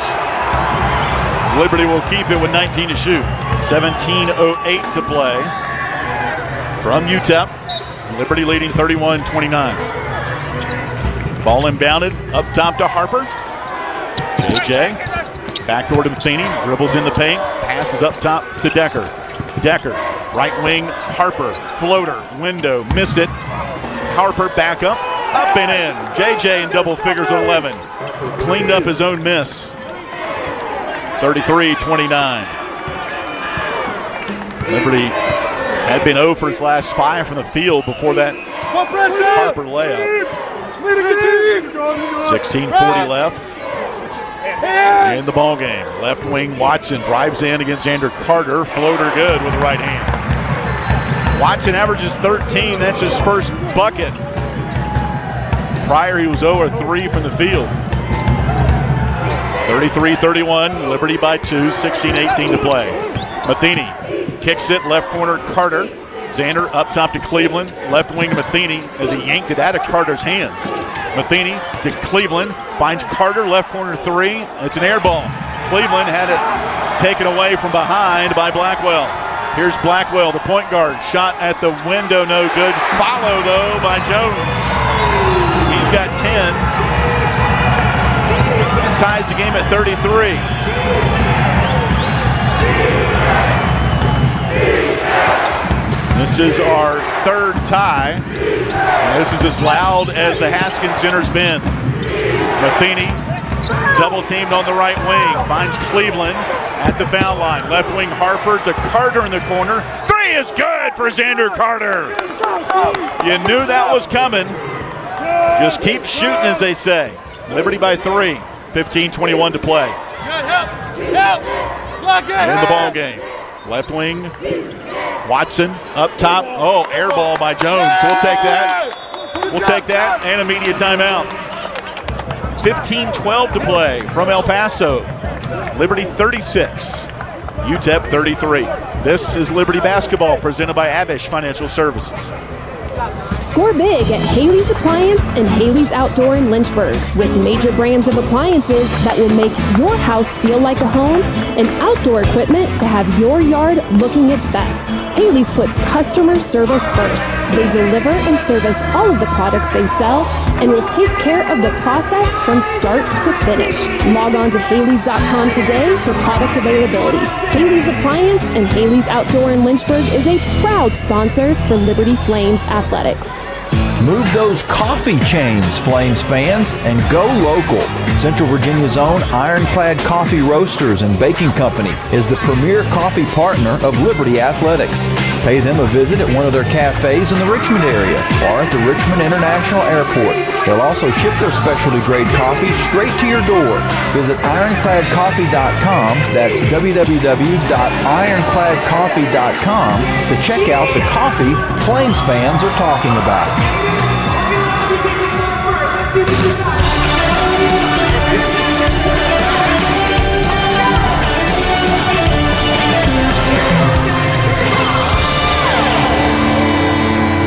Liberty will keep it with 19 to shoot. 17:08 to play from UTEP. Liberty leading 31-29. Ball inbounded up top to Harper. JJ backdoor to Matheny. Dribbles in the paint. Passes up top to Decker. Decker, right wing, Harper, floater, window, missed it. Harper back up and in. JJ in double figures with 11. Cleaned up his own miss. 33-29. Liberty had been 0 for his last 5 from the field before that Harper layup. 16:40 left in the ball game. Left wing Watson drives in against Andrew Carter. Floater good with the right hand. Watson averages 13. That's his first bucket. Prior he was 0 or 3 from the field. 33-31. Liberty by 2. 16:18 to play. Matheny kicks it left corner Carter. Xander up top to Cleveland. Left wing Matheny as he yanked it out of Carter's hands. Matheny to Cleveland. Finds Carter, left corner 3. It's an air ball. Cleveland had it taken away from behind by Blackwell. Here's Blackwell, the point guard. Shot at the window, no good. Follow, though, by Jones. He's got 10. Ties the game at 33. This is our third tie. And this is as loud as the Haskins Center's been. Matheny double teamed on the right wing. Finds Cleveland at the foul line. Left wing Harper to Carter in the corner. 3! three is good for Xander Carter. You knew that was coming. Just keep shooting, as they say. Liberty by 3. 15-21 to play. In the ball game. Left wing, Watson up top. Oh, air ball by Jones. We'll take that. We'll take that and immediate timeout. 15-12 to play from El Paso. Liberty 36, UTEP 33. This is Liberty basketball presented by Avish Financial Services. Score big at Haley's Appliance and Haley's Outdoor in Lynchburg with major brands of appliances that will make your house feel like a home and outdoor equipment to have your yard looking its best. Haley's puts customer service first. They deliver and service all of the products they sell and will take care of the process from start to finish. Log on to Haley's.com today for product availability. Haley's Appliance and Haley's Outdoor in Lynchburg is a proud sponsor for Liberty Flames Athletics. Move those coffee chains, Flames fans, and go local. Central Virginia's own Ironclad Coffee Roasters and Baking Company is the premier coffee partner of Liberty Athletics. Pay them a visit at one of their cafes in the Richmond area or at the Richmond International Airport. They'll also ship their specialty grade coffee straight to your door. Visit ironcladcoffee.com. That's www.ironcladcoffee.com to check out the coffee Flames fans are talking about.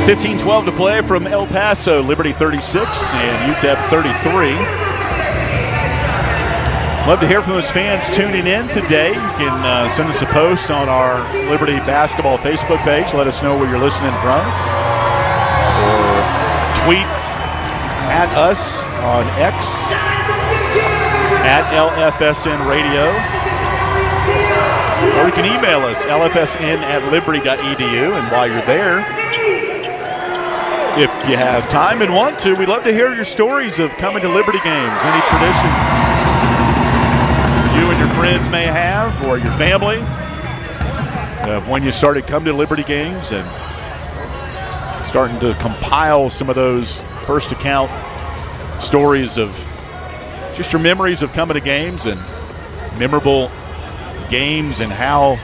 15-12 to play from El Paso. Liberty 36 and UTEP 33. Love to hear from those fans tuning in today. You can send us a post on our Liberty basketball Facebook page. Let us know where you're listening from. Or tweet at us on X at LFSN Radio. Or you can email us, lfsn@liberty.edu. And while you're there, if you have time and want to, we'd love to hear your stories of coming to Liberty games, any traditions you and your friends may have, or your family, when you started coming to Liberty games, and starting to compile some of those first account stories of just your memories of coming to games and memorable games and how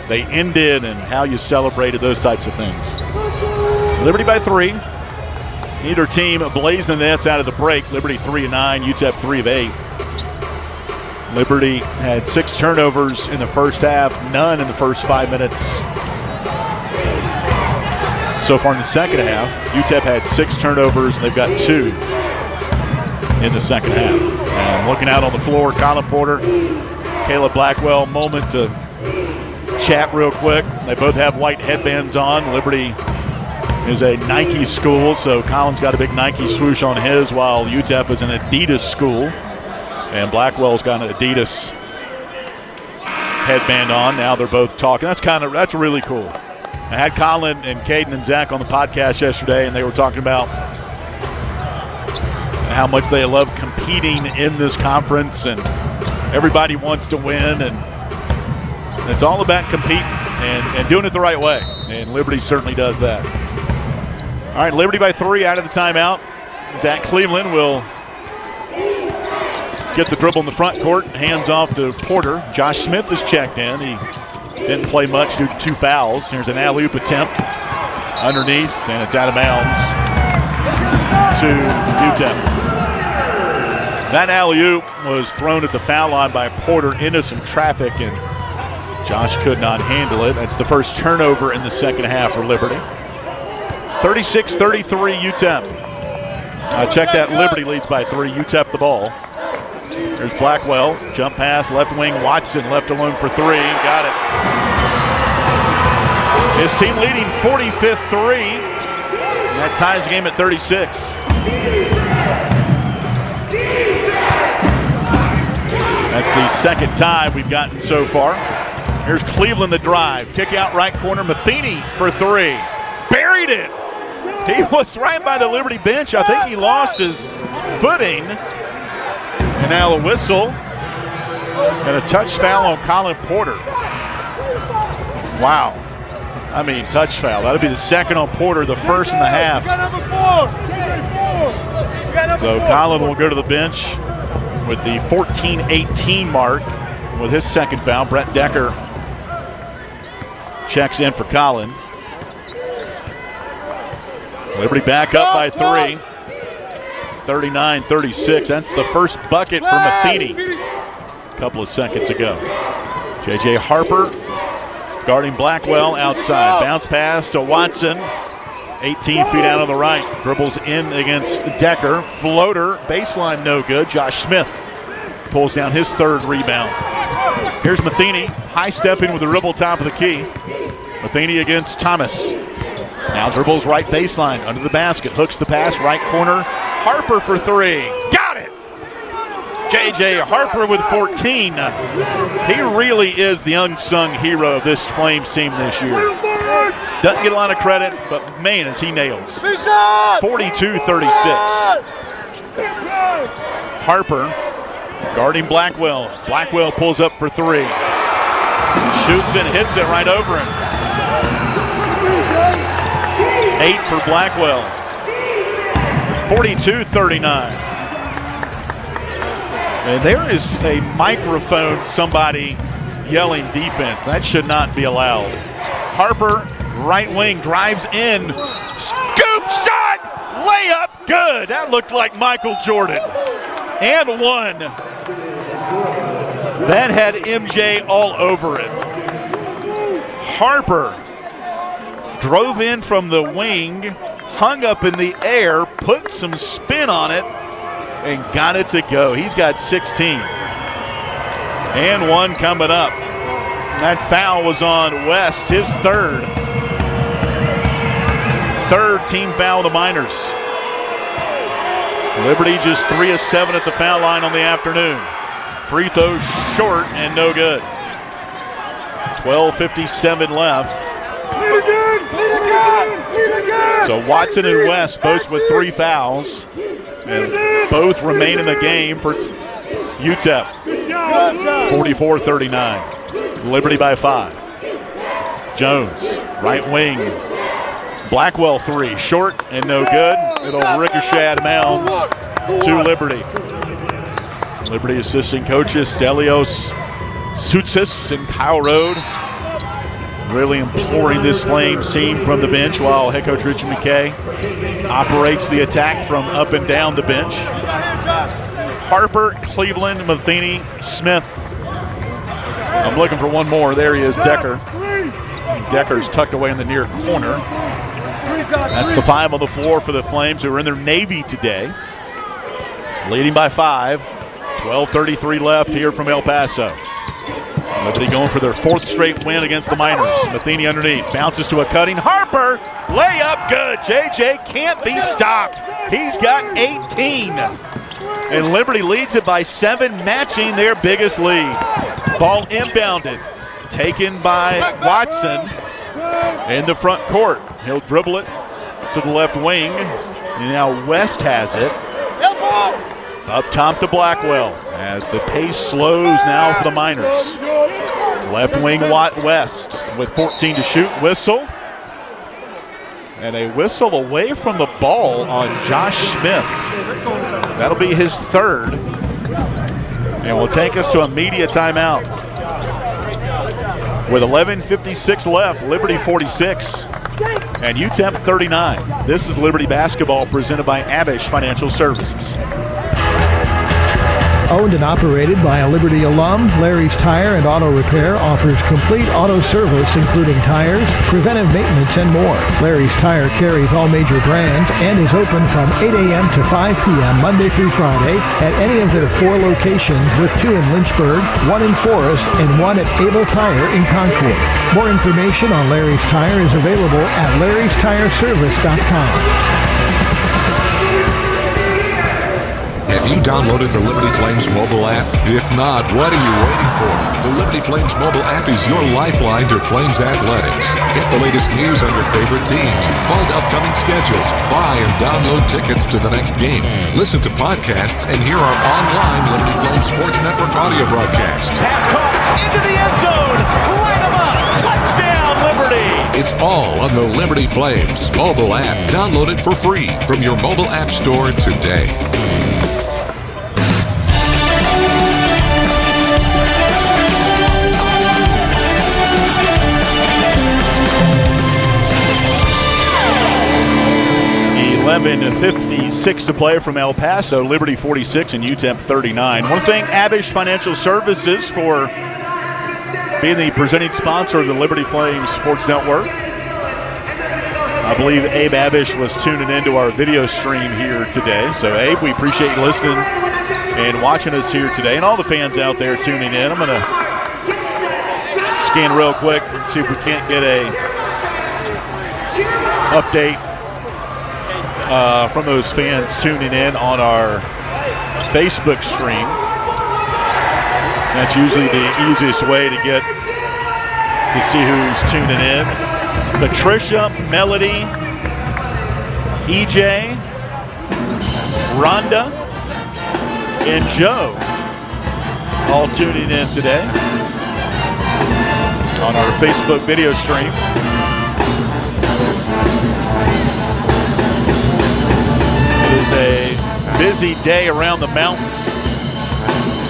they ended and how you celebrated, those types of things. Liberty by 3. Neither team blazing the nets out of the break. Liberty 3 of 9, UTEP 3 of 8. Liberty had 6 turnovers in the first half, none in the first 5 minutes. So far in the second half, UTEP had 6 turnovers, and they've got 2 in the second half. And looking out on the floor, Colin Porter, Caleb Blackwell, moment to chat real quick. They both have white headbands on. Liberty is a Nike school, so Colin's got a big Nike swoosh on his, while UTEP is an Adidas school. And Blackwell's got an Adidas headband on. Now they're both talking. That's really cool. I had Colin and Caden and Zach on the podcast yesterday, and they were talking about how much they love competing in this conference, and everybody wants to win, and it's all about competing and doing it the right way. And Liberty certainly does that. All right, Liberty by 3 out of the timeout. Zach Cleveland will get the dribble in the front court, hands off to Porter. Josh Smith is checked in. He didn't play much due to 2 fouls. Here's an alley-oop attempt underneath, and it's out of bounds to UTEP. That alley-oop was thrown at the foul line by Porter into some traffic, and Josh could not handle it. That's the first turnover in the second half for Liberty. 36-33 UTEP. Check that, Liberty leads by 3. UTEP the ball. There's Blackwell, jump pass, left wing, Watson left alone for 3, got it. His team leading 45-3, and that ties the game at 36. That's the second tie we've gotten so far. Here's Cleveland the drive, kick out right corner, Matheny for 3, buried it. He was right by the Liberty bench. I think he lost his footing. And now a whistle and a touch foul on Colin Porter. Wow. touch foul. That'll be the second on Porter, the first in the half. So Collin will go to the bench with the 14-18 mark with his second foul. Brett Decker checks in for Collin. Liberty back up by 3. 39-36. That's the first bucket for Matheny a couple of seconds ago. J.J. Harper guarding Blackwell outside. Bounce pass to Watson. 18 feet out on the right. Dribbles in against Decker. Floater. Baseline no good. Josh Smith pulls down his third rebound. Here's Matheny. High stepping with the dribble top of the key. Matheny against Thomas. Now dribbles right baseline under the basket. Hooks the pass. Right corner. Harper for 3. Got it! J.J. Harper with 14. He really is the unsung hero of this Flames team this year. Doesn't get a lot of credit, but man, as he nails. 42-36. Harper guarding Blackwell. Blackwell pulls up for 3. Shoots and hits it right over him. 8 for Blackwell. 42-39. And there is a microphone, somebody yelling defense. That should not be allowed. Harper, right wing, drives in. Scoop shot! Layup, good. That looked like Michael Jordan. And 1. That had MJ all over it. Harper drove in from the wing, hung up in the air, put some spin on it, and got it to go. He's got 16. And 1 coming up. That foul was on West, his third. Third team foul of the Miners. Liberty just 3 of 7 at the foul line on the afternoon. Free throw short and no good. 12:57 left. So Watson and West both with 3 fouls. And both remain in the game for UTEP. 44-39. Liberty by 5. Jones, right wing. Blackwell 3, short and no good. It'll ricochet out of bounds to Liberty. Liberty assistant coaches Stelios Soutsis and Kyle Rode really imploring this Flames team from the bench, while head coach Richie McKay operates the attack from up and down the bench. Harper, Cleveland, Matheny, Smith. I'm looking for one more. There he is, Decker. Decker's tucked away in the near corner. That's the 5 on the floor for the Flames, who are in their Navy today. Leading by 5. 12:33 left here from El Paso. Liberty going for their 4th straight win against the Miners. Matheny underneath, bounces to a cutting. Harper, layup, good. JJ can't be stopped. He's got 18. And Liberty leads it by 7, matching their biggest lead. Ball inbounded, taken by Watson in the front court. He'll dribble it to the left wing. And now West has it. Up top to Blackwell as the pace slows now for the Miners. Left wing West with 14 to shoot. Whistle. And a whistle away from the ball on Josh Smith. That'll be his 3rd. And will take us to a media timeout. With 11:56 left, Liberty 46 and UTEP 39. This is Liberty Basketball presented by Abish Financial Services. Owned and operated by a Liberty alum, Larry's Tire and Auto Repair offers complete auto service including tires, preventive maintenance, and more. Larry's Tire carries all major brands and is open from 8 a.m. to 5 p.m. Monday through Friday at any of their 4 locations, with 2 in Lynchburg, 1 in Forest, and 1 at Able Tire in Concord. More information on Larry's Tire is available at larrystireservice.com. Have you downloaded the Liberty Flames mobile app? If not, what are you waiting for? The Liberty Flames mobile app is your lifeline to Flames athletics. Get the latest news on your favorite teams, find upcoming schedules, buy and download tickets to the next game, listen to podcasts, and hear our online Liberty Flames Sports Network audio broadcasts. Pass caught into the end zone. Light 'em up. Touchdown, Liberty. It's all on the Liberty Flames mobile app. Download it for free from your mobile app store today. .56 to play from El Paso. Liberty 46 and UTEP 39. Want to thank Abish Financial Services for being the presenting sponsor of the Liberty Flames Sports Network. I believe Abe Abish was tuning into our video stream here today. So, Abe, we appreciate you listening and watching us here today, and all the fans out there tuning in. I'm going to scan real quick and see if we can't get a update from those fans tuning in on our Facebook stream. That's usually the easiest way to get to see who's tuning in. Patricia, Melody, EJ, Rhonda, and Joe all tuning in today on our Facebook video stream. It is a busy day around the mountain.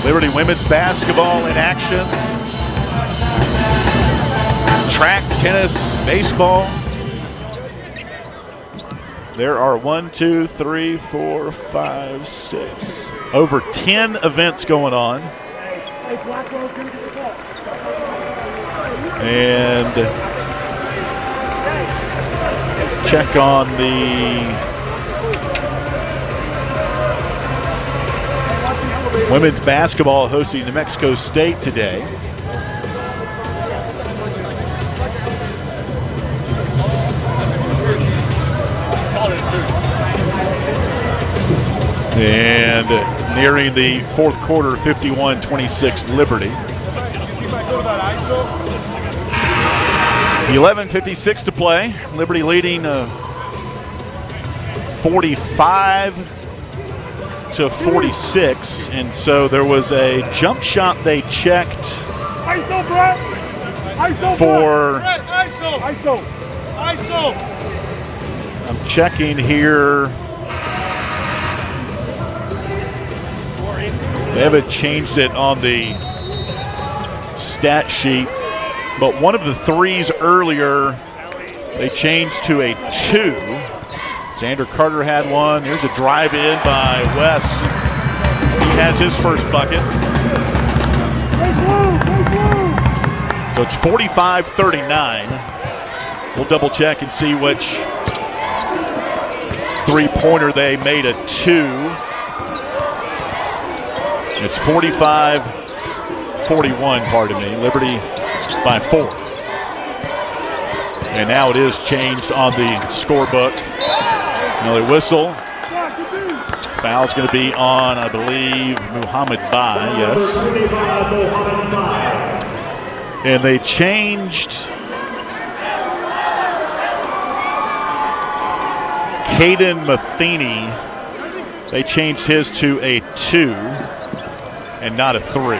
Liberty women's basketball in action. Track, tennis, baseball. There are over 10 events going on. And check on the women's basketball hosting New Mexico State today. And nearing the fourth quarter, 51-26 Liberty. 11:56 to play. Liberty leading 45-46, and so there was a jump shot they checked for. I'm checking here. They haven't changed it on the stat sheet, but one of the threes earlier they changed to a 2. Xander Carter had one. Here's a drive in by West. He has his first bucket. So it's 45-39. We'll double check and see which three-pointer they made a 2. It's 45-41, pardon me. Liberty by 4. And now it is changed on the scorebook. Another whistle. Foul's going to be on, I believe, Muhammad Bai, yes. And they changed Caden Matheny. They changed his to a 2 and not a 3.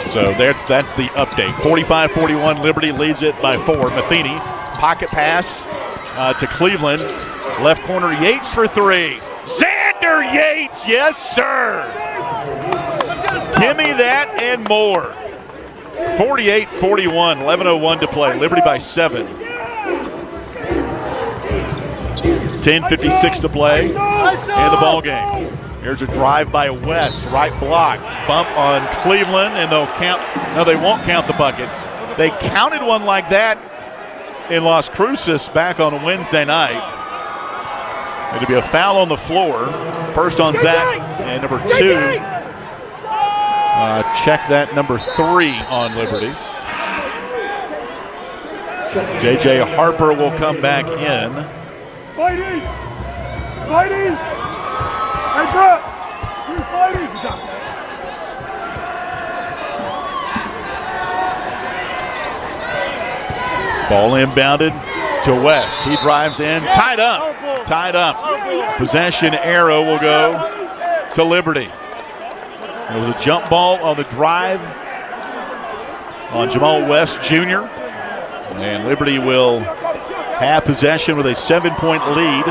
So that's the update. 45-41, Liberty leads it by 4. Matheny, pocket pass to Cleveland. Left corner, Yates for 3. Xander Yates, yes, sir. Give me that and more. 48-41, 11:01 to play. Liberty by 7. 10:56 to play in the ball game. Here's a drive by West, right block. Bump on Cleveland, and they'll count. No, they won't count the bucket. They counted one like that in Las Cruces back on a Wednesday night. It'll be a foul on the floor. First on Zach, and number 2. Check that, number 3 on Liberty. J.J. Harper will come back in. Spidey! Spidey! Hey, Brett! Here's Spidey! Ball inbounded to West. He drives in. Tied up. Tied up. Possession arrow will go to Liberty. There was a jump ball on the drive on Jamal West Jr. And Liberty will have possession with a 7-point lead.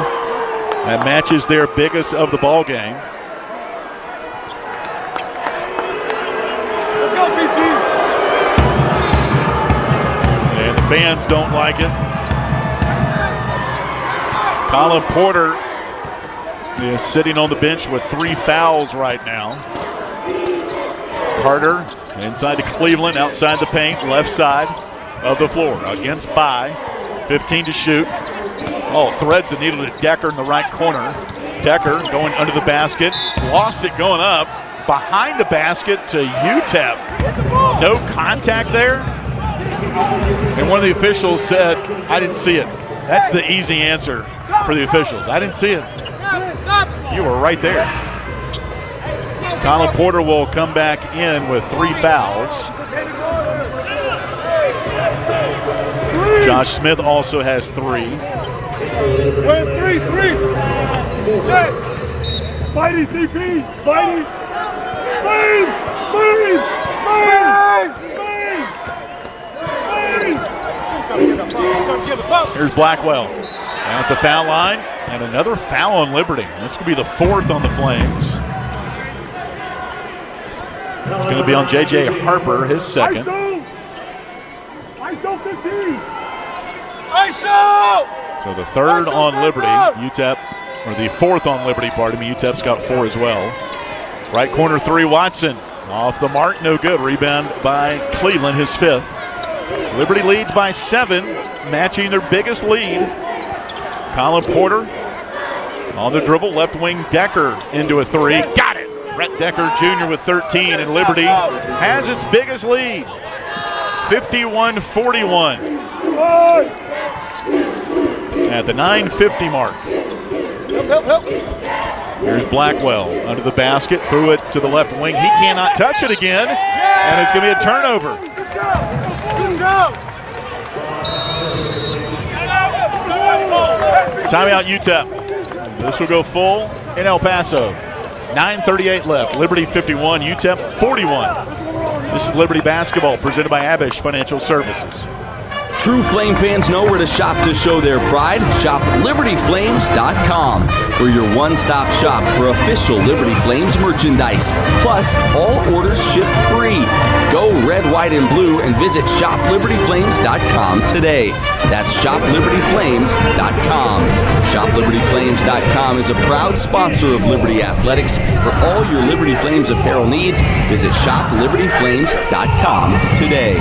That matches their biggest of the ball game. Let's go, BT. And the fans don't like it. Colin Porter is sitting on the bench with 3 fouls right now. Carter inside to Cleveland, outside the paint, left side of the floor. Against By, 15 to shoot. Oh, threads the needle to Decker in the right corner. Decker going under the basket, lost it going up. Behind the basket to UTEP. No contact there. And one of the officials said, I didn't see it. That's the easy answer for the officials. I didn't see it. You were right there. Colin Porter will come back in with 3 fouls. Josh Smith also has 3. 3. Check. Spidey, CP. Spidey. Speed. Here's Blackwell at the foul line, and another foul on Liberty. This could be the 4th on the Flames. It's going to be on J.J. Harper, his second. ISO 15. ISO! So the 3rd on Liberty. UTEP, or the 4th on Liberty, pardon me. UTEP's got 4 as well. Right corner 3, Watson. Off the mark, no good. Rebound by Cleveland, his 5th. Liberty leads by 7, matching their biggest lead. Colin Porter on the dribble, left wing Decker into a 3. Got it! Brett Decker Jr. with 13, and Liberty has its biggest lead. 51-41. At the 9:50 mark. Here's Blackwell under the basket, threw it to the left wing. He cannot touch it again, and it's going to be a turnover. Timeout UTEP. This will go full in El Paso. 9:38 left. Liberty 51, UTEP 41. This is Liberty Basketball presented by Abish Financial Services. True Flame fans know where to shop to show their pride. Shop LibertyFlames.com. We're your one-stop shop for official Liberty Flames merchandise. Plus, all orders ship free. Go red, white, and blue and visit ShopLibertyFlames.com today. That's ShopLibertyFlames.com. ShopLibertyFlames.com is a proud sponsor of Liberty Athletics. For all your Liberty Flames apparel needs, visit ShopLibertyFlames.com today.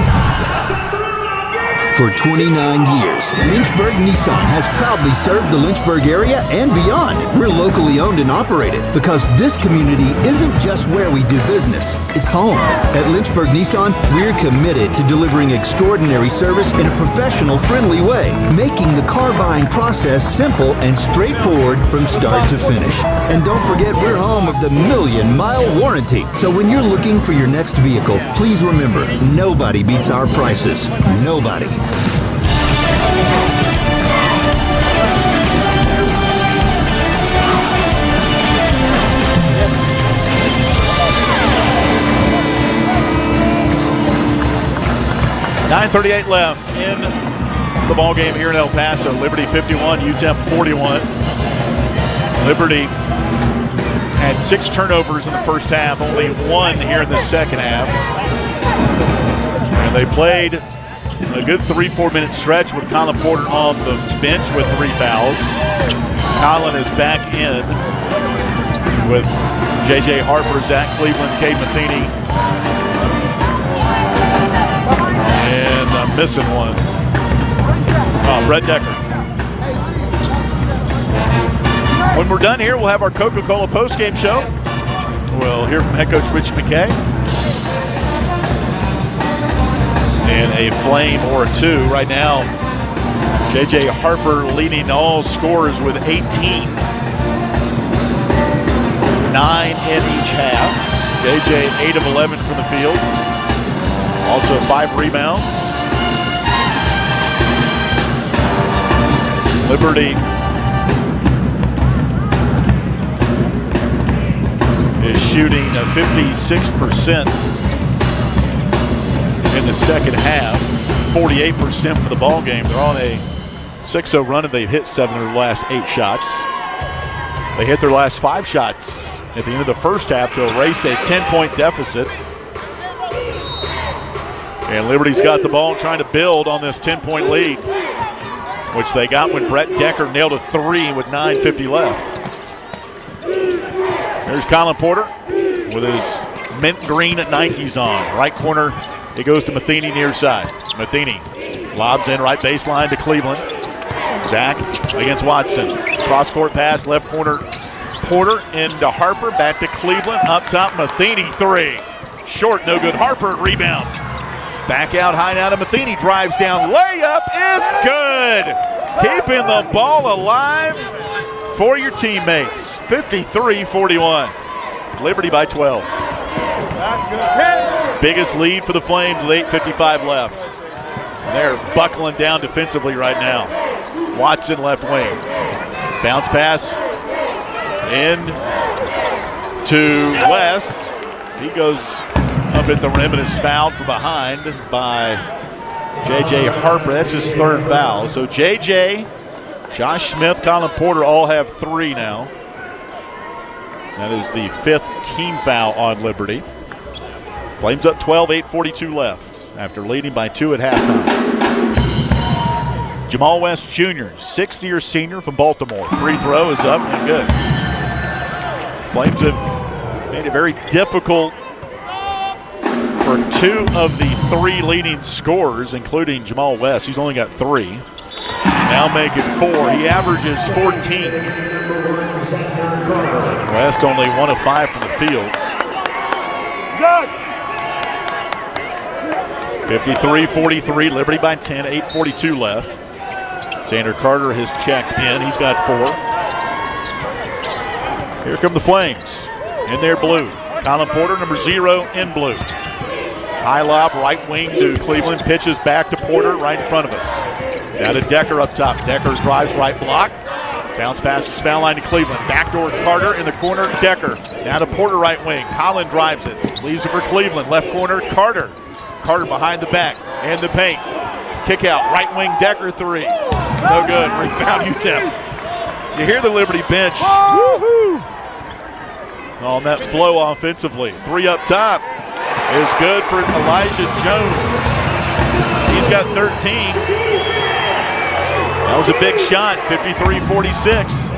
For 29 years, Lynchburg Nissan has proudly served the Lynchburg area and beyond. We're locally owned and operated because this community isn't just where we do business, it's home. At Lynchburg Nissan, we're committed to delivering extraordinary service in a professional, friendly way, making the car buying process simple and straightforward from start to finish. And don't forget, we're home of the 1,000,000-mile warranty. So when you're looking for your next vehicle, please remember, nobody beats our prices. Nobody. .938 left in the ball game here in El Paso. Liberty 51, UTEP 41. Liberty had 6 turnovers in the first half, only 1 here in the second half. And they played a good 3-4 minute stretch with Colin Porter on the bench with 3 fouls. Colin is back in with J.J. Harper, Zach Cleveland, Cade Matheny. And I'm missing one. Oh, Brett Decker. When we're done here, we'll have our Coca-Cola postgame show. We'll hear from head coach Richie McKay. And a flame or 2. Right now, J.J. Harper leading all scorers with 18. 9 in each half. J.J. 8 of 11 from the field. Also 5 rebounds. Liberty is shooting a 56% in the second half. 48% for the ball game. They're on a 6-0 run, and they've hit 7 of their last 8 shots. They hit their last 5 shots at the end of the first half to erase a 10-point deficit. And Liberty's got the ball trying to build on this 10-point lead, which they got when Brett Decker nailed a 3 with 9:50 left. There's Colin Porter with his mint green Nikes on. Right corner, it goes to Matheny near side. Matheny lobs in right baseline to Cleveland. Zach against Watson. Cross-court pass, left corner, Porter into Harper, back to Cleveland. Up top, Matheny 3. Short, no good. Harper, rebound. Back out high now to Matheny, drives down. Layup is good. Keeping the ball alive for your teammates. 53-41. Liberty by 12. Biggest lead for the Flames with 8:55 left. And they're buckling down defensively right now. Watson left wing. Bounce pass in to West. He goes up at the rim and is fouled from behind by J.J. Harper. That's his 3rd foul. So J.J., Josh Smith, Colin Porter all have 3 now. That is the 5th team foul on Liberty. Flames up 12, 8:42 left after leading by 2 at halftime. Jamal West Jr., 6th-year senior from Baltimore. Free throw is up and good. Flames have made it very difficult for 2 of the 3 leading scorers, including Jamal West. He's only got 3. Now make it 4. He averages 14. West only 1 of 5 from the field. 53-43, Liberty by 10, 8:42 left. Xander Carter has checked in. He's got 4. Here come the Flames in their blue. Colin Porter, number 0, in blue. High lob, right wing to Cleveland. Pitches back to Porter right in front of us. Now to Decker up top. Decker drives right block. Bounce passes foul line to Cleveland. Backdoor Carter in the corner. Decker. Now to Porter right wing. Colin drives it. Leaves it for Cleveland. Left corner, Carter. Carter behind the back and the paint. Kick out. Right wing Decker 3. No good. Rebound UTEP. You hear the Liberty bench. Woohoo! On that flow offensively. 3 up top is good for Elijah Jones. He's got 13. That was a big shot. 53-46.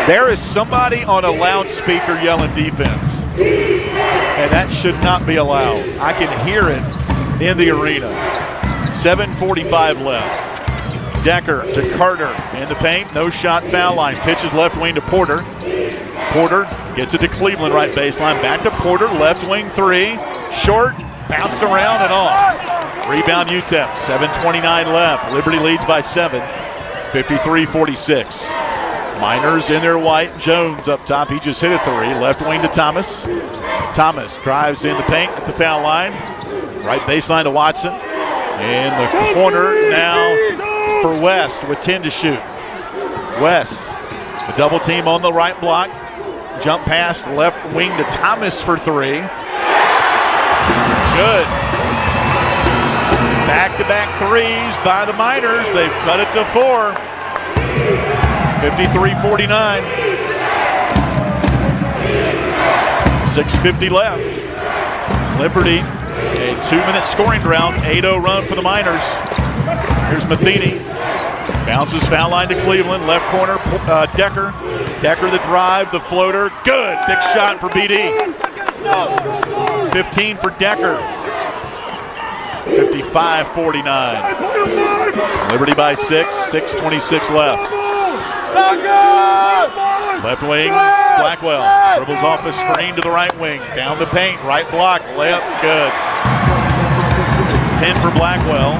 There is somebody on a loudspeaker yelling defense. And that should not be allowed. I can hear it in the arena. 7:45 left. Decker to Carter in the paint. No shot, foul line. Pitches left wing to Porter. Porter gets it to Cleveland right baseline. Back to Porter, left wing 3. Short, bounced around and off. Rebound UTEP. 7:29 left. Liberty leads by 7. 53-46. Miners in their white. Jones up top. He just hit a 3. Left wing to Thomas. Thomas drives in the paint at the foul line. Right baseline to Watson. In the corner now for West with 10 to shoot. West, a double team on the right block. Jump pass left wing to Thomas for 3. Good. Back-to-back 3s by the Miners. They've cut it to 4. 53-49. 6:50 left. Liberty, a 2-minute scoring drought. 8-0 run for the Miners. Here's Matheny. Bounces foul line to Cleveland. Left corner, Decker. Decker the drive, the floater. Good. Big shot for BD. 15 for Decker. 55-49. Liberty by 6. 6:26 left. Left wing, Blackwell. Dribbles off the screen to the right wing. Down the paint, right block, layup, good. 10 for Blackwell.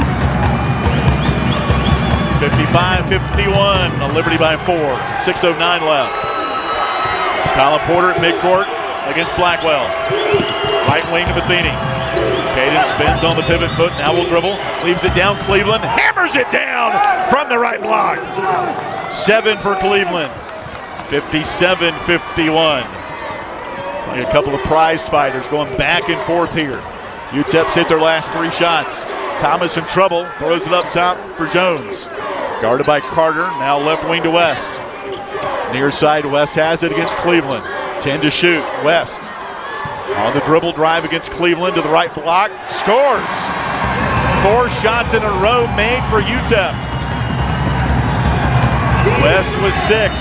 55-51, Liberty by 4. 6:09 left. Colin Porter at midcourt against Blackwell. Right wing to Matheny. Caden spins on the pivot foot, now will dribble. Leaves it down, Cleveland hammers it down from the right block. 7 for Cleveland. 57-51. It's like a couple of prize fighters going back and forth here. UTEP's hit their last 3 shots. Thomas in trouble, throws it up top for Jones. Guarded by Carter, now left wing to West. Near side, West has it against Cleveland. 10 to shoot, West. On the dribble drive against Cleveland to the right block, scores. 4 shots in a row made for UTEP. West was 6.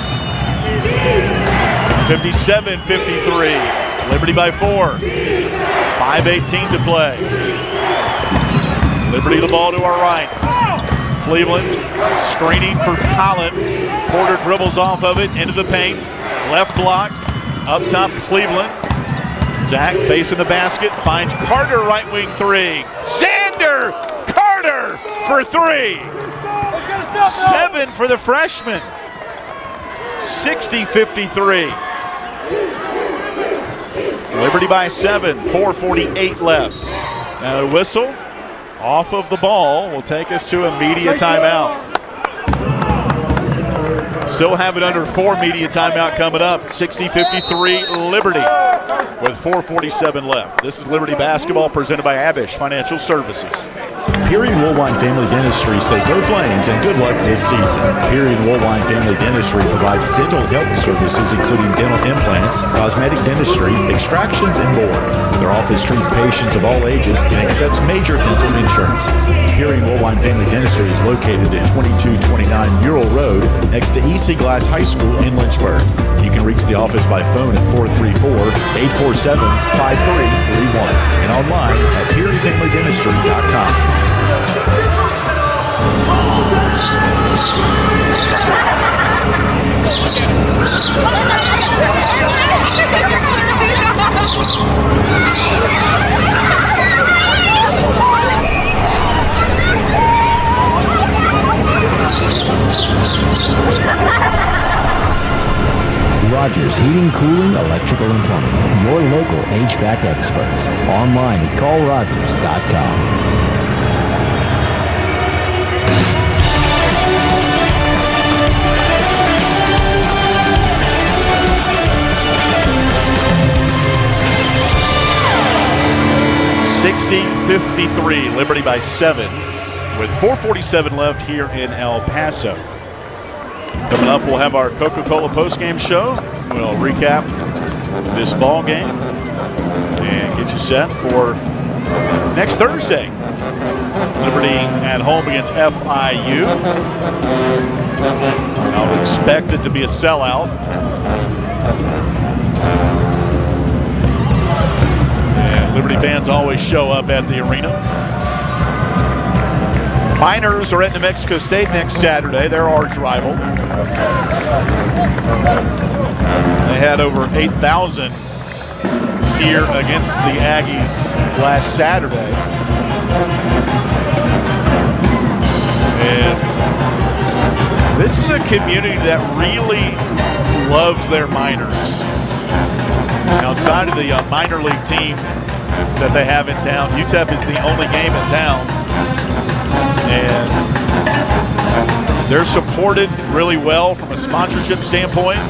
57-53. Liberty by 4. 5:18 to play. Liberty the ball to our right. Cleveland screening for Collin. Porter dribbles off of it into the paint. Left block. Up top Cleveland. Zach facing the basket. Finds Carter right wing 3. Xander Carter for 3. 7 for the freshman. 60-53. Liberty by 7. 4:48 left. Now a whistle off of the ball will take us to a media timeout. Still have it under 4 media timeout coming up. 60-53 Liberty with 4:47 left. This is Liberty basketball presented by Abish Financial Services. Period Woolwine Family Dentistry say go Flames and good luck this season. Period Woolwine Family Dentistry provides dental health services including dental implants, cosmetic dentistry, extractions, and more. Their office treats patients of all ages and accepts major dental insurances. Period Woolwine Family Dentistry is located at 2229 Mural Road next to EC Glass High School in Lynchburg. You can reach the office by phone at 434-847-5331 and online at periodfamilydentistry.com. Rogers Heating, Cooling, Electrical, and Plumbing. Your local HVAC experts. Online at callrogers.com. (60-53) Liberty by 7 with 4:47 left here in El Paso. Coming up, we'll have our Coca-Cola postgame show. We'll recap this ball game and get you set for next Thursday. Liberty at home against FIU. I would expect it to be a sellout. And Liberty fans always show up at the arena. Miners are at New Mexico State next Saturday, their arch rival. They had over 8,000 here against the Aggies last Saturday. And this is a community that really loves their Miners. Outside of the minor league team that they have in town, UTEP is the only game in town. And they're supported really well from a sponsorship standpoint.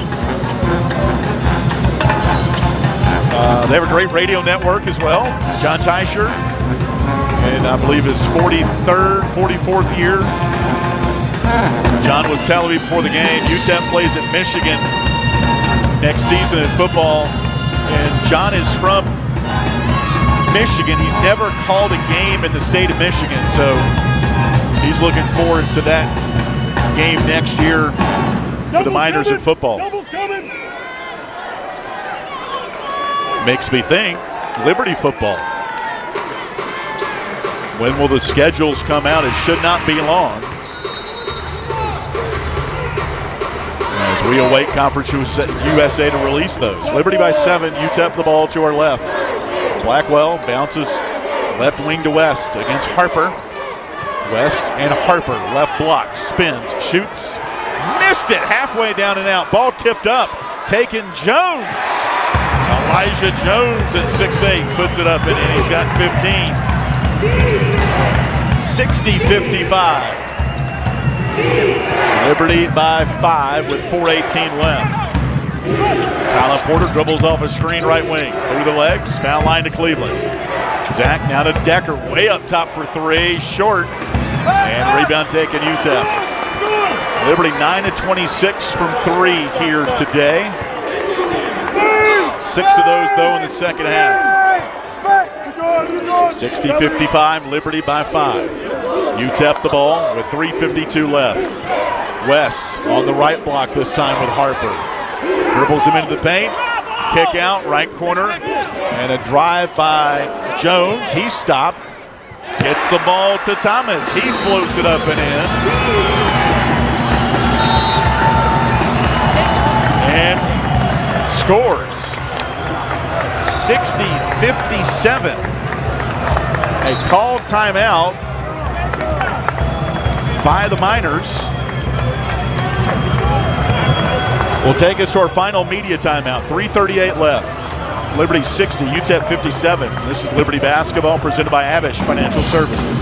They have a great radio network as well. John Teicher, and I believe his 43rd, 44th year. John was telling me before the game, UTEP plays at Michigan next season in football. And John is from Michigan. He's never called a game in the state of Michigan, so he's looking forward to that game next year for the Miners in football. Makes me think, Liberty football. When will the schedules come out? It should not be long. As we await Conference USA to release those. Liberty by 7, UTEP the ball to our left. Blackwell bounces left wing to West against Harper. West and Harper, left block, spins, shoots, missed it, halfway down and out. Ball tipped up, taken Jones. Elijah Jones at 6'8", puts it up and in. He's got 15. 60-55. Liberty by 5 with 4:18 left. Colin Porter dribbles off a screen right wing. Through the legs, foul line to Cleveland. Zach now to Decker, way up top for three, short, and rebound taken UTEP. Liberty 9-26 from three here today. 6 of those, though, in the second half. 60-55, Liberty by 5. UTEP the ball with 3:52 left. West on the right block this time with Harper. Dribbles him into the paint. Kick out, right corner. And a drive by Jones. He's stopped. Gets the ball to Thomas. He floats it up and in. And scores. 60-57. A called timeout by the Miners. We'll take us to our final media timeout. 3:38 left. Liberty 60, UTEP 57. This is Liberty Basketball presented by Abish Financial Services.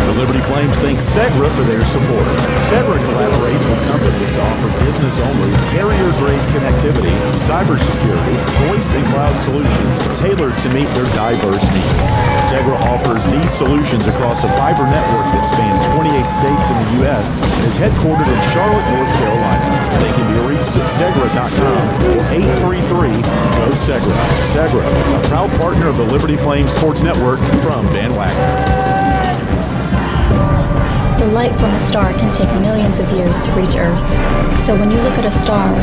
The Liberty Flames thank Segra for their support. Segra collaborates with companies to offer business-only, carrier-grade connectivity, cybersecurity, voice and cloud solutions tailored to meet their diverse needs. Segra offers these solutions across a fiber network that spans 28 states in the U.S. and is headquartered in Charlotte, North Carolina. They can be reached at segra.com or 833-GO-SEGRA. Segra, a proud partner of the Liberty Flames Sports Network from Van Wagner. The light from a star can take millions of years to reach Earth. So when you look at a star,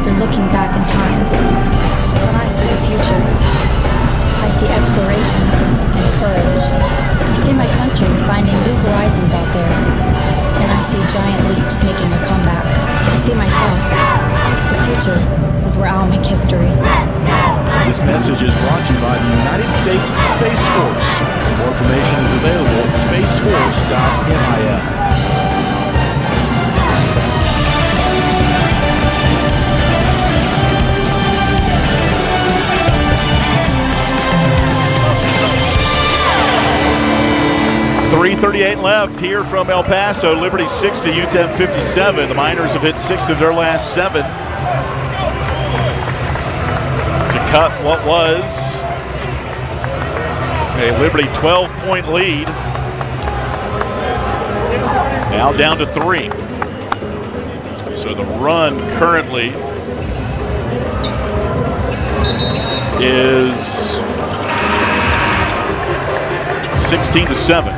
you're looking back in time. When I see the future, I see exploration and courage. I see my country finding new horizons out there. And I see giant leaps making a comeback. I see myself. The future is where I'll make history. This message is brought to you by the United States Space Force. More information is available at spaceforce.mil. 3:38 left here from El Paso. Liberty 60, UTEP 57. The Miners have hit 6 of their last 7 to cut what was a Liberty 12-point lead. Now down to 3. So the run currently is 16-7.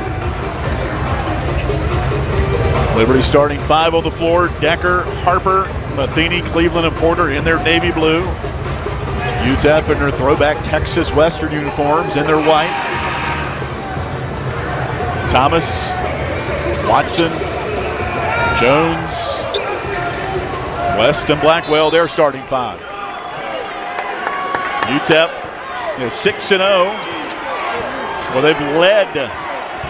Liberty starting 5 on the floor. Decker, Harper, Matheny, Cleveland, and Porter in their navy blue. UTEP in their throwback Texas Western uniforms in their white. Thomas, Watson, Jones, West, and Blackwell, they're starting 5. UTEP is 6-0. Well, they've led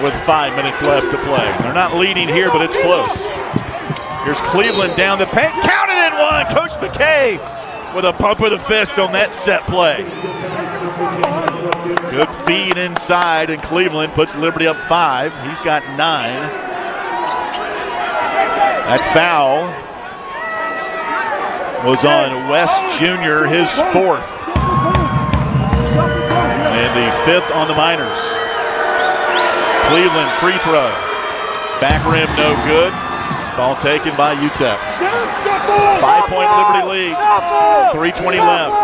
with 5 minutes left to play. They're not leading here, but it's close. Here's Cleveland down the paint. Counted in one. Coach McKay with a pump of the fist on that set play. Good feed inside, and Cleveland puts Liberty up 5. He's got 9. That foul was on West Jr., his 4th. And the 5th on the Miners. Cleveland free throw. Back rim no good. Ball taken by UTEP. 5-point Liberty lead. 3:20 left.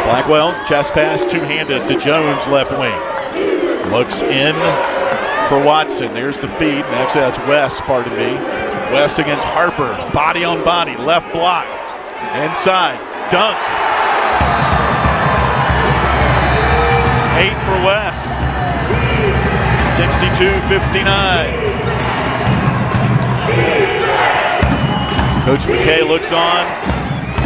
Blackwell, chest pass, two-handed to Jones, left wing. Looks in for Watson. There's the feed. Actually, that's West, pardon me. West against Harper. Body on body. Left block. Inside. Dunk. 8 for West. 62-59. Coach McKay looks on,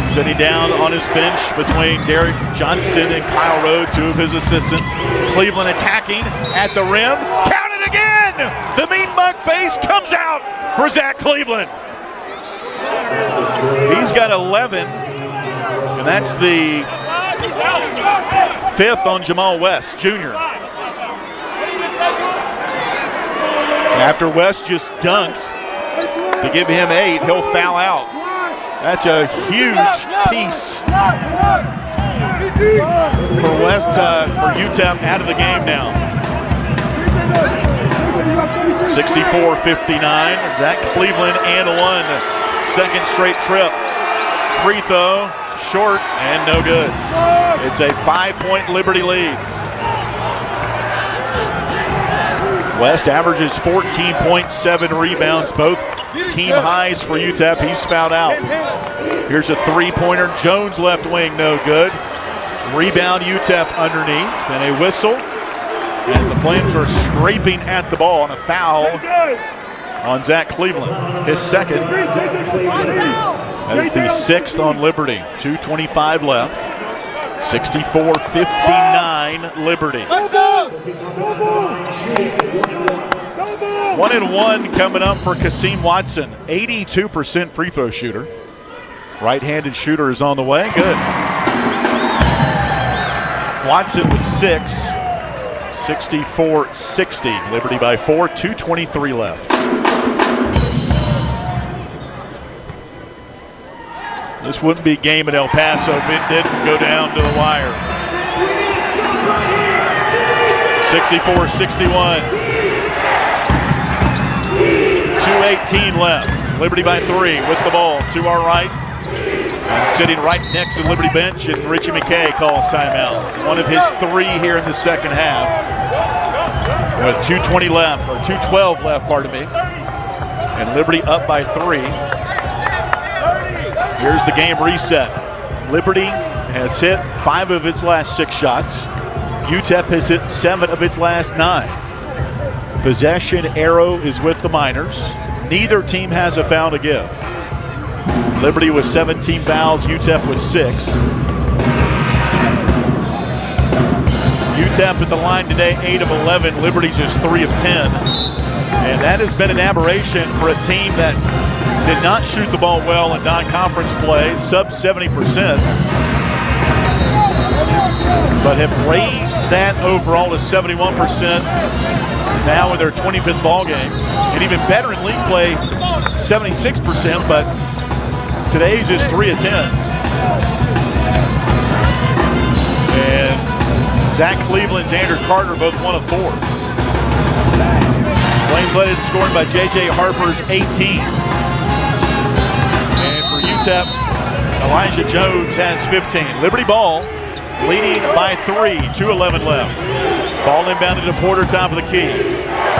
sitting down on his bench between Derek Johnston and Kyle Rowe, 2 of his assistants. Cleveland attacking at the rim. Count it again! The mean mug face comes out for Zach Cleveland. He's got 11, and that's the 5th on Jamal West, Jr. After West just dunked to give him 8, he'll foul out. That's a huge piece for UTEP out of the game now. 64-59. Zach Cleveland and one. Second straight trip. Free throw, short, and no good. It's a 5-point Liberty lead. West averages 14.7 rebounds, both team highs for UTEP. He's fouled out. Here's a three-pointer. Jones left wing, no good. Rebound UTEP underneath, and a whistle as the Flames are scraping at the ball, and a foul on Zach Cleveland. His second. That is the sixth on Liberty. 2:25 left. 64-59 Liberty. 1-1 coming up for Kasim Watson. 82% free throw shooter. Right-handed shooter is on the way. Good. Watson with 6. 64-60. Liberty by 4. 2:23 left. This wouldn't be a game at El Paso if it didn't go down to the wire. 64-61. 2:18 left. Liberty by 3 with the ball to our right. And sitting right next to the Liberty bench, and Richie McKay calls timeout. One of his 3 here in the second half. With 2:20 left, or 2:12 left, pardon me. And Liberty up by 3. Here's the game reset. Liberty has hit 5 of its last 6 shots. UTEP has hit 7 of its last 9. Possession arrow is with the Miners. Neither team has a foul to give. Liberty with 17 fouls, UTEP with 6. UTEP at the line today, 8 of 11. Liberty just 3 of 10. And that has been an aberration for a team that did not shoot the ball well in non-conference play, sub 70%, but have raised that overall to 71% now in their 25th ball game. And even better in league play, 76%, but today just 3 of 10. And Zach Cleveland's Andrew Carter both 1 of 4. Flames led in scoring by J.J. Harper's 18. And for UTEP, Elijah Jones has 15. Liberty ball, leading by 3, 2:11 left. Ball inbounded to Porter, top of the key.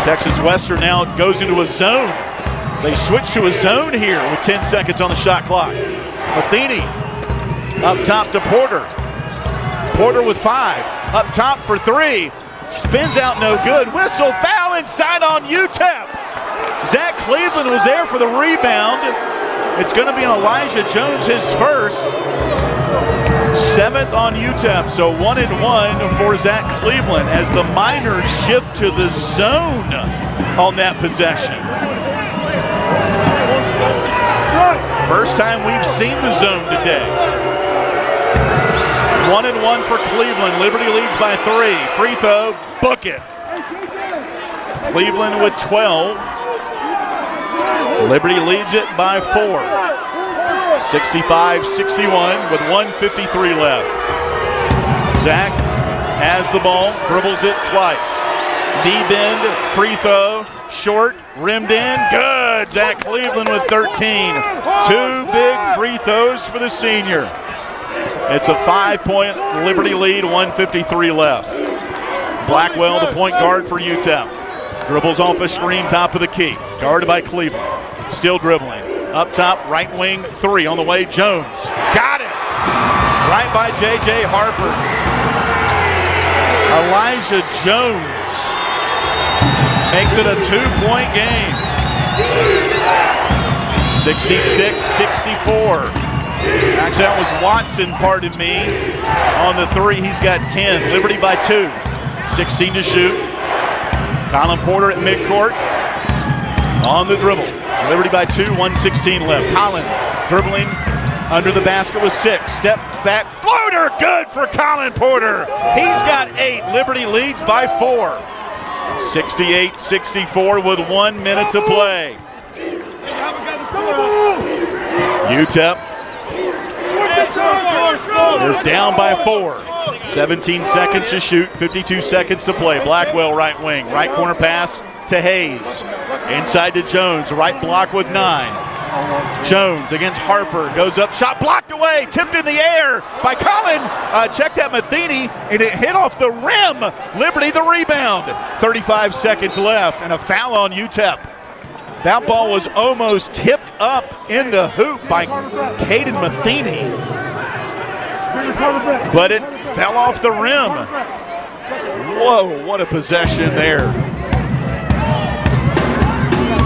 Texas Western now goes into a zone. They switch to a zone here with 10 seconds on the shot clock. Matheny up top to Porter. Porter with 5. Up top for 3. Spins out, no good. Whistle, foul inside on UTEP. Zach Cleveland was there for the rebound. It's going to be Elijah Jones, his first. 7th on UTEP, so 1-1 for Zach Cleveland as the Miners shift to the zone on that possession. First time we've seen the zone today. 1-1 for Cleveland. Liberty leads by 3. Free throw, book it. Cleveland with 12. Liberty leads it by 4. 65-61 with 1:53 left. Zach has the ball, dribbles it twice. Knee bend, free throw, short, rimmed in, good. Zach Cleveland with 13. 2 big free throws for the senior. It's a 5-point Liberty lead, 1:53 left. Blackwell, the point guard for UTEP. Dribbles off a screen, top of the key. Guarded by Cleveland. Still dribbling. Up top, right wing, 3 on the way. Jones got it. Right by J.J. Harper. Elijah Jones makes it a 2-point game. 66-64. Actually, that was Watson, pardon me, on the 3. He's got 10. Liberty by 2. 16 to shoot. Colin Porter at midcourt on the dribble. Liberty by 2, 1:16 left. Colin dribbling under the basket with 6. Step back, floater, good for Colin Porter. He's got 8. Liberty leads by 4. 68-64 with 1 minute to play. UTEP is down by 4. 17 seconds to shoot, 52 seconds to play. Blackwell right wing, right corner pass to Hayes. Inside to Jones, right block with 9. Jones against Harper, goes up, shot blocked away, tipped in the air by Colin. Check that Matheny, and it hit off the rim. Liberty the rebound. 35 seconds left, and a foul on UTEP. That ball was almost tipped up in the hoop by Caden Matheny, but it fell off the rim. Whoa, what a possession there.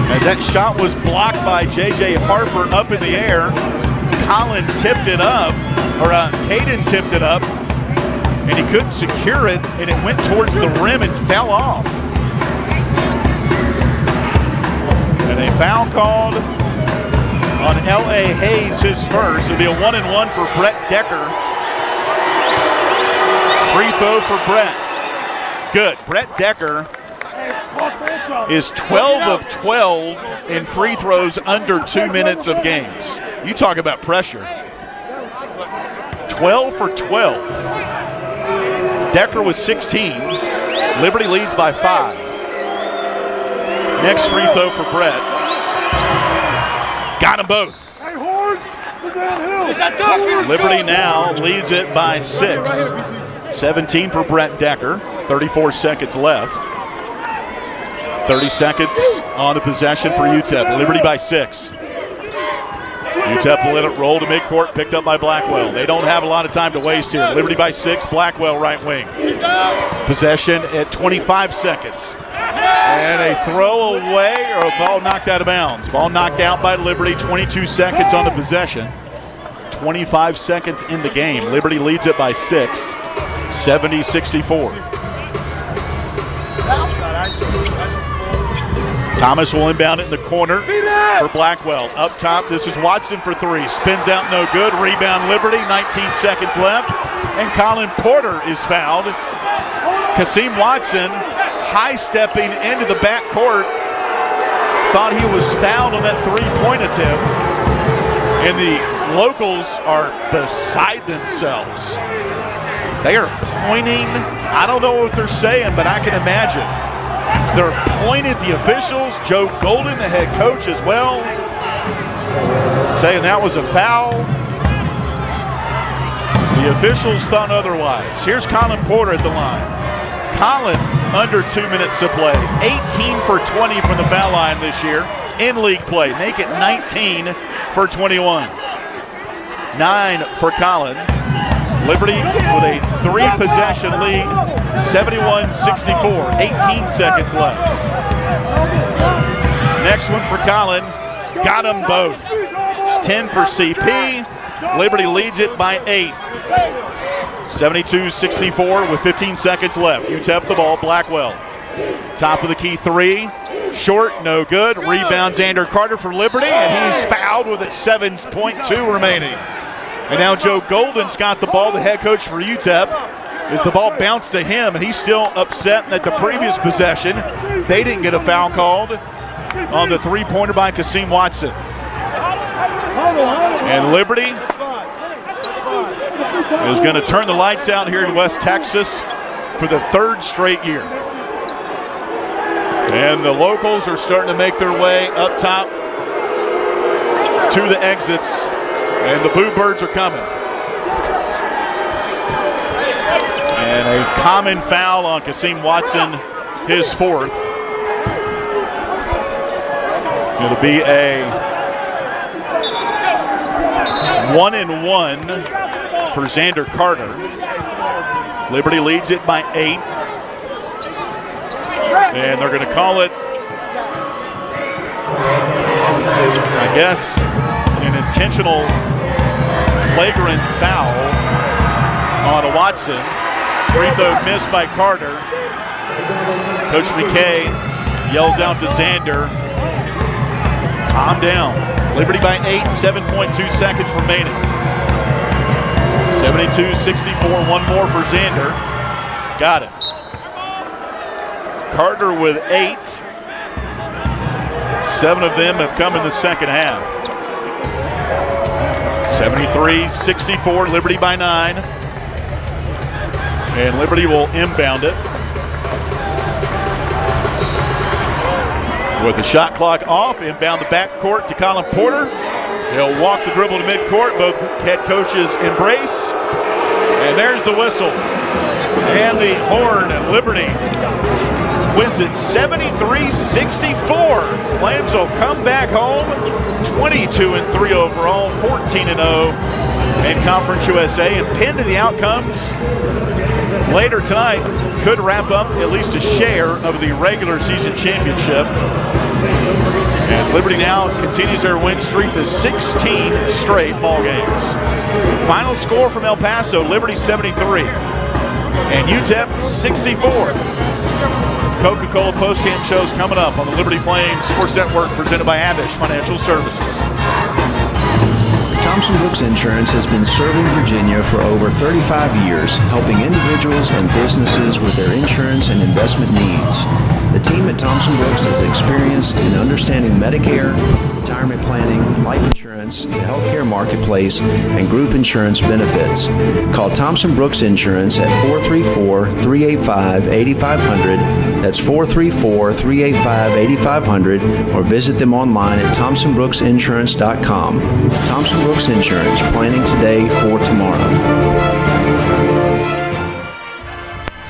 As that shot was blocked by J.J. Harper up in the air, Colin tipped it up, or Caden tipped it up, and he couldn't secure it, and it went towards the rim and fell off. And a foul called on L.A. Hayes, his first. It'll be a 1-and-1 for Brett Decker. Free throw for Brett. Good. Brett Decker is 12 of 12 in free throws under 2 minutes of games. You talk about pressure. 12 for 12. Decker was 16. Liberty leads by 5. Next free throw for Brett. Got them both. Liberty now leads it by 6. 17 for Brett Decker. 34 seconds left. 30 seconds on the possession for UTEP. Liberty by 6. UTEP let it roll to midcourt, picked up by Blackwell. They don't have a lot of time to waste here. Liberty by 6, Blackwell right wing. Possession at 25 seconds. And a throw away, or a ball knocked out of bounds. Ball knocked out by Liberty, 22 seconds on the possession. 25 seconds in the game. Liberty leads it by 6, 70-64. Thomas will inbound it in the corner for Blackwell. Up top, this is Watson for 3. Spins out, no good. Rebound Liberty, 19 seconds left. And Colin Porter is fouled. Kasim Watson high-stepping into the backcourt. Thought he was fouled on that three-point attempt. And the locals are beside themselves. They are pointing. I don't know what they're saying, but I can imagine. They're pointing at the officials. Joe Golden, the head coach, as well, saying that was a foul. The officials thought otherwise. Here's Colin Porter at the line. Colin, under 2 minutes to play. 18 for 20 from the foul line this year in league play. Make it 19 for 21. 9 for Colin. Liberty with a 3-possession lead, 71-64, 18 seconds left. Next one for Colin, got them both. 10 for CP, Liberty leads it by 8. 72-64 with 15 seconds left. UTEP the ball, Blackwell. Top of the key 3, short, no good. Rebound Xander Carter for Liberty, and he's fouled with 7.2 remaining. And now Joe Golden's got the ball, the head coach for UTEP, as the ball bounced to him, and he's still upset that the previous possession, they didn't get a foul called on the three-pointer by Kasim Watson. And Liberty is going to turn the lights out here in West Texas for the 3rd straight year. And the locals are starting to make their way up top to the exits. And the Boo Birds are coming. And a common foul on Kasim Watson, his 4th. It'll be a 1-and-1 for Xander Carter. Liberty leads it by 8. And they're going to call it, I guess, an intentional flagrant foul on a Watson. Free throw missed by Carter. Coach McKay yells out to Xander, calm down. Liberty by 8, 7.2 seconds remaining. 72-64, one more for Xander. Got it. Carter with 8. 7 of them have come in the second half. 73-64, Liberty by 9. And Liberty will inbound it. With the shot clock off, inbound the backcourt to Colin Porter. He'll walk the dribble to midcourt. Both head coaches embrace. And there's the whistle. And the horn. Liberty wins it 73-64. Flames will come back home 22-3 overall, 14-0 in Conference USA. And pinned to the outcomes later tonight could wrap up at least a share of the regular season championship, as Liberty now continues their win streak to 16 straight ball games. Final score from El Paso, Liberty 73 and UTEP 64. Coca-Cola postgame shows coming up on the Liberty Flames Sports Network, presented by Abish Financial Services. Thompson Brooks Insurance has been serving Virginia for over 35 years, helping individuals and businesses with their insurance and investment needs. The team at Thompson Brooks is experienced in understanding Medicare, retirement planning, life insurance, the healthcare marketplace, and group insurance benefits. Call Thompson Brooks Insurance at 434-385-8500. That's 434-385-8500, or visit them online at thompsonbrooksinsurance.com. Thompson Brooks Insurance, planning today for tomorrow.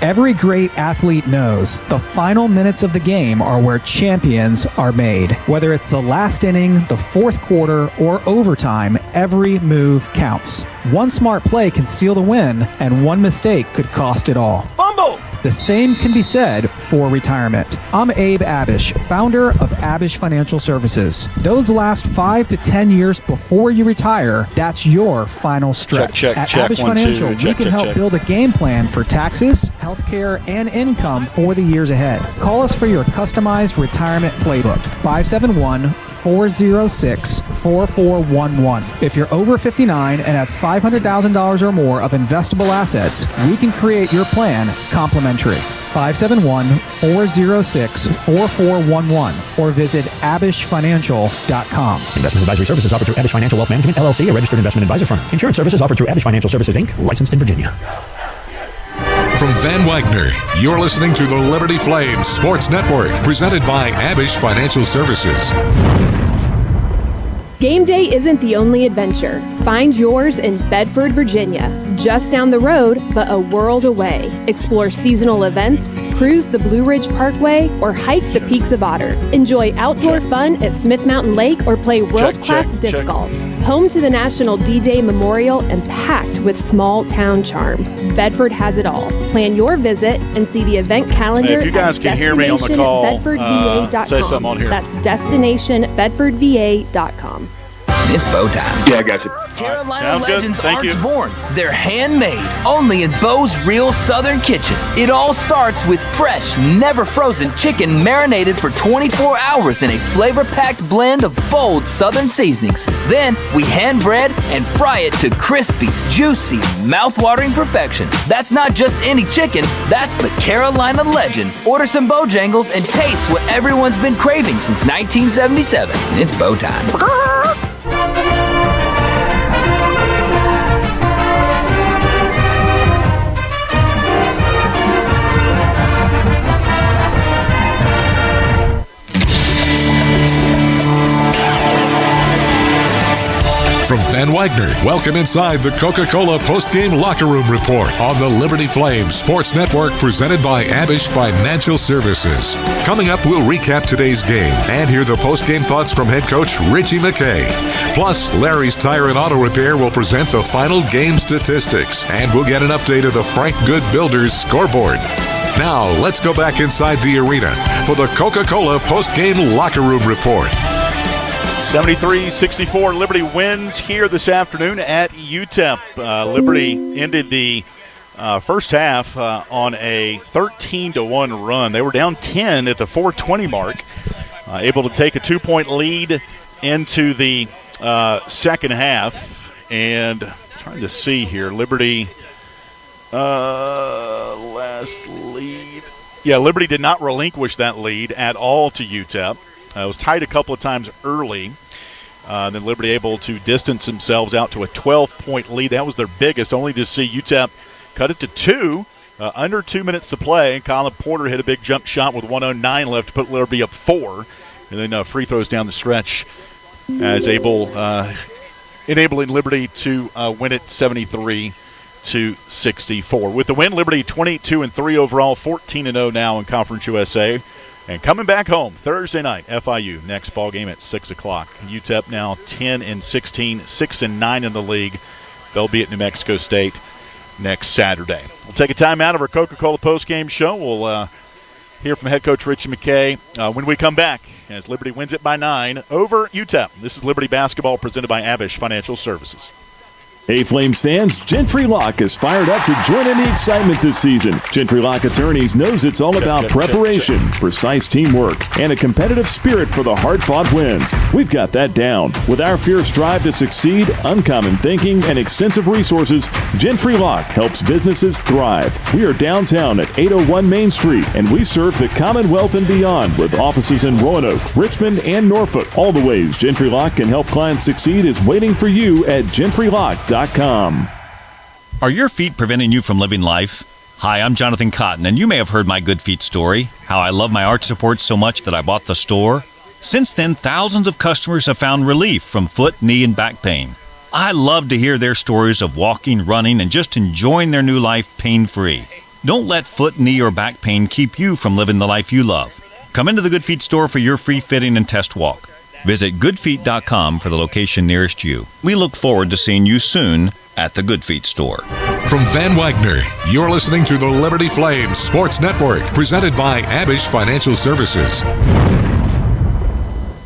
Every great athlete knows the final minutes of the game are where champions are made. Whether it's the last inning, the fourth quarter, or overtime, every move counts. One smart play can seal the win, and one mistake could cost it all. Fumble! The same can be said for retirement. I'm Abe Abish, founder of Abish Financial Services. Those last 5 to 10 years before you retire, that's your final stretch. At Abish Financial, we can help build a game plan for taxes, healthcare, and income for the years ahead. Call us for your customized retirement playbook. 571-406-4411. If you're over 59 and have $500,000 or more of investable assets, we can create your plan complimentary. 571-406-4411 or visit abishfinancial.com. Investment advisory services offered through Abish Financial Wealth Management, LLC, a registered investment advisor firm. Insurance services offered through Abish Financial Services, Inc., licensed in Virginia. From Van Wagner, you're listening to the Liberty Flames Sports Network, presented by Abish Financial Services. Game day isn't the only adventure. Find yours in Bedford, Virginia. Just down the road, but a world away. Explore seasonal events, cruise the Blue Ridge Parkway, or hike the peaks of Otter. Enjoy outdoor fun at Smith Mountain Lake or play world-class disc golf. Home to the National D-Day Memorial and packed with small-town charm. Bedford has it all. Plan your visit and see the event calendar if you guys at can hear me on the call, destinationbedfordva.com. say something on here. That's destinationbedfordva.com. It's bow time. Yeah, I got you. Carolina legends aren't born. They're handmade, only in Bo's Real Southern Kitchen. It all starts with fresh, never frozen chicken marinated for 24 hours in a flavor-packed blend of bold Southern seasonings. Then we hand bread and fry it to crispy, juicy, mouth-watering perfection. That's not just any chicken, that's the Carolina legend. Order some Bojangles and taste what everyone's been craving since 1977. It's bow time. From Van Wagner, welcome inside the Coca-Cola postgame locker room report on the Liberty Flames Sports Network, presented by Abish Financial Services. Coming up, we'll recap today's game and hear the postgame thoughts from head coach Richie McKay. Plus, Larry's Tire and Auto Repair will present the final game statistics, and we'll get an update of the Frank Good Builders scoreboard. Now, let's go back inside the arena for the Coca-Cola postgame locker room report. 73-64, Liberty wins here this afternoon at UTEP. Liberty ended the first half on a 13-1 run. They were down 10 at the 4:20 mark, able to take a 2-point lead into the second half. And trying to see here, Liberty last lead. Yeah, Liberty did not relinquish that lead at all to UTEP. It was tied a couple of times early. Then Liberty able to distance themselves out to a 12-point lead. That was their biggest, only to see UTEP cut it to 2. Under 2 minutes to play. Colin Porter hit a big jump shot with 1:09 left to put Liberty up 4. And then free throws down the stretch as enabling Liberty to win it 73-64. With the win, Liberty 22-3 overall, 14-0 now in Conference USA. And coming back home Thursday night, FIU next ball game at 6 o'clock. UTEP now 10-16, 6-9 in the league. They'll be at New Mexico State next Saturday. We'll take a time out of our Coca-Cola postgame show. We'll hear from head coach Richie McKay when we come back as Liberty wins it by 9 over UTEP. This is Liberty basketball presented by Abish Financial Services. Hey, Flames fans, Gentry Lock is fired up to join in the excitement this season. Gentry Lock Attorneys knows it's all about preparation, precise teamwork, and a competitive spirit for the hard-fought wins. We've got that down. With our fierce drive to succeed, uncommon thinking, and extensive resources, Gentry Lock helps businesses thrive. We are downtown at 801 Main Street, and we serve the Commonwealth and beyond with offices in Roanoke, Richmond, and Norfolk. All the ways Gentry Lock can help clients succeed is waiting for you at GentryLock.com. Are your feet preventing you from living life? Hi, I'm Jonathan Cotton, and you may have heard my Good Feet story, how I love my arch support so much that I bought the store. Since then, thousands of customers have found relief from foot, knee, and back pain. I love to hear their stories of walking, running, and just enjoying their new life pain-free. Don't let foot, knee, or back pain keep you from living the life you love. Come into the Good Feet store for your free fitting and test walk. Visit goodfeet.com for the location nearest you. We look forward to seeing you soon at the Good Feet store. From Van Wagner, you're listening to the Liberty Flames Sports Network, presented by Abish Financial Services.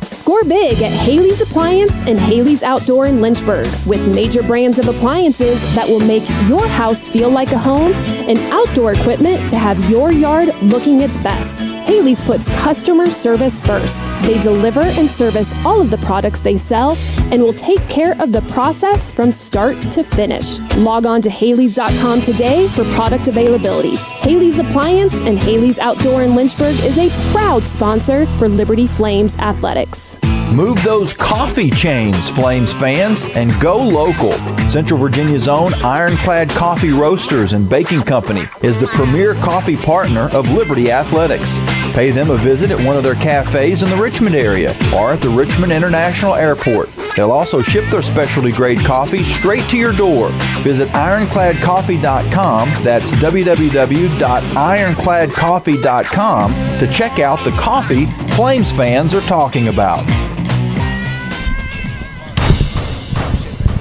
Score big at Haley's Appliance and Haley's Outdoor in Lynchburg with major brands of appliances that will make your house feel like a home and outdoor equipment to have your yard looking its best. Haley's puts customer service first. They deliver and service all of the products they sell and will take care of the process from start to finish. Log on to Haley's.com today for product availability. Haley's Appliance and Haley's Outdoor in Lynchburg is a proud sponsor for Liberty Flames Athletics. Move those coffee chains, Flames fans, and go local. Central Virginia's own Ironclad Coffee Roasters and Baking Company is the premier coffee partner of Liberty Athletics. Pay them a visit at one of their cafes in the Richmond area or at the Richmond International Airport. They'll also ship their specialty grade coffee straight to your door. Visit ironcladcoffee.com, that's www.ironcladcoffee.com, to check out the coffee Flames fans are talking about.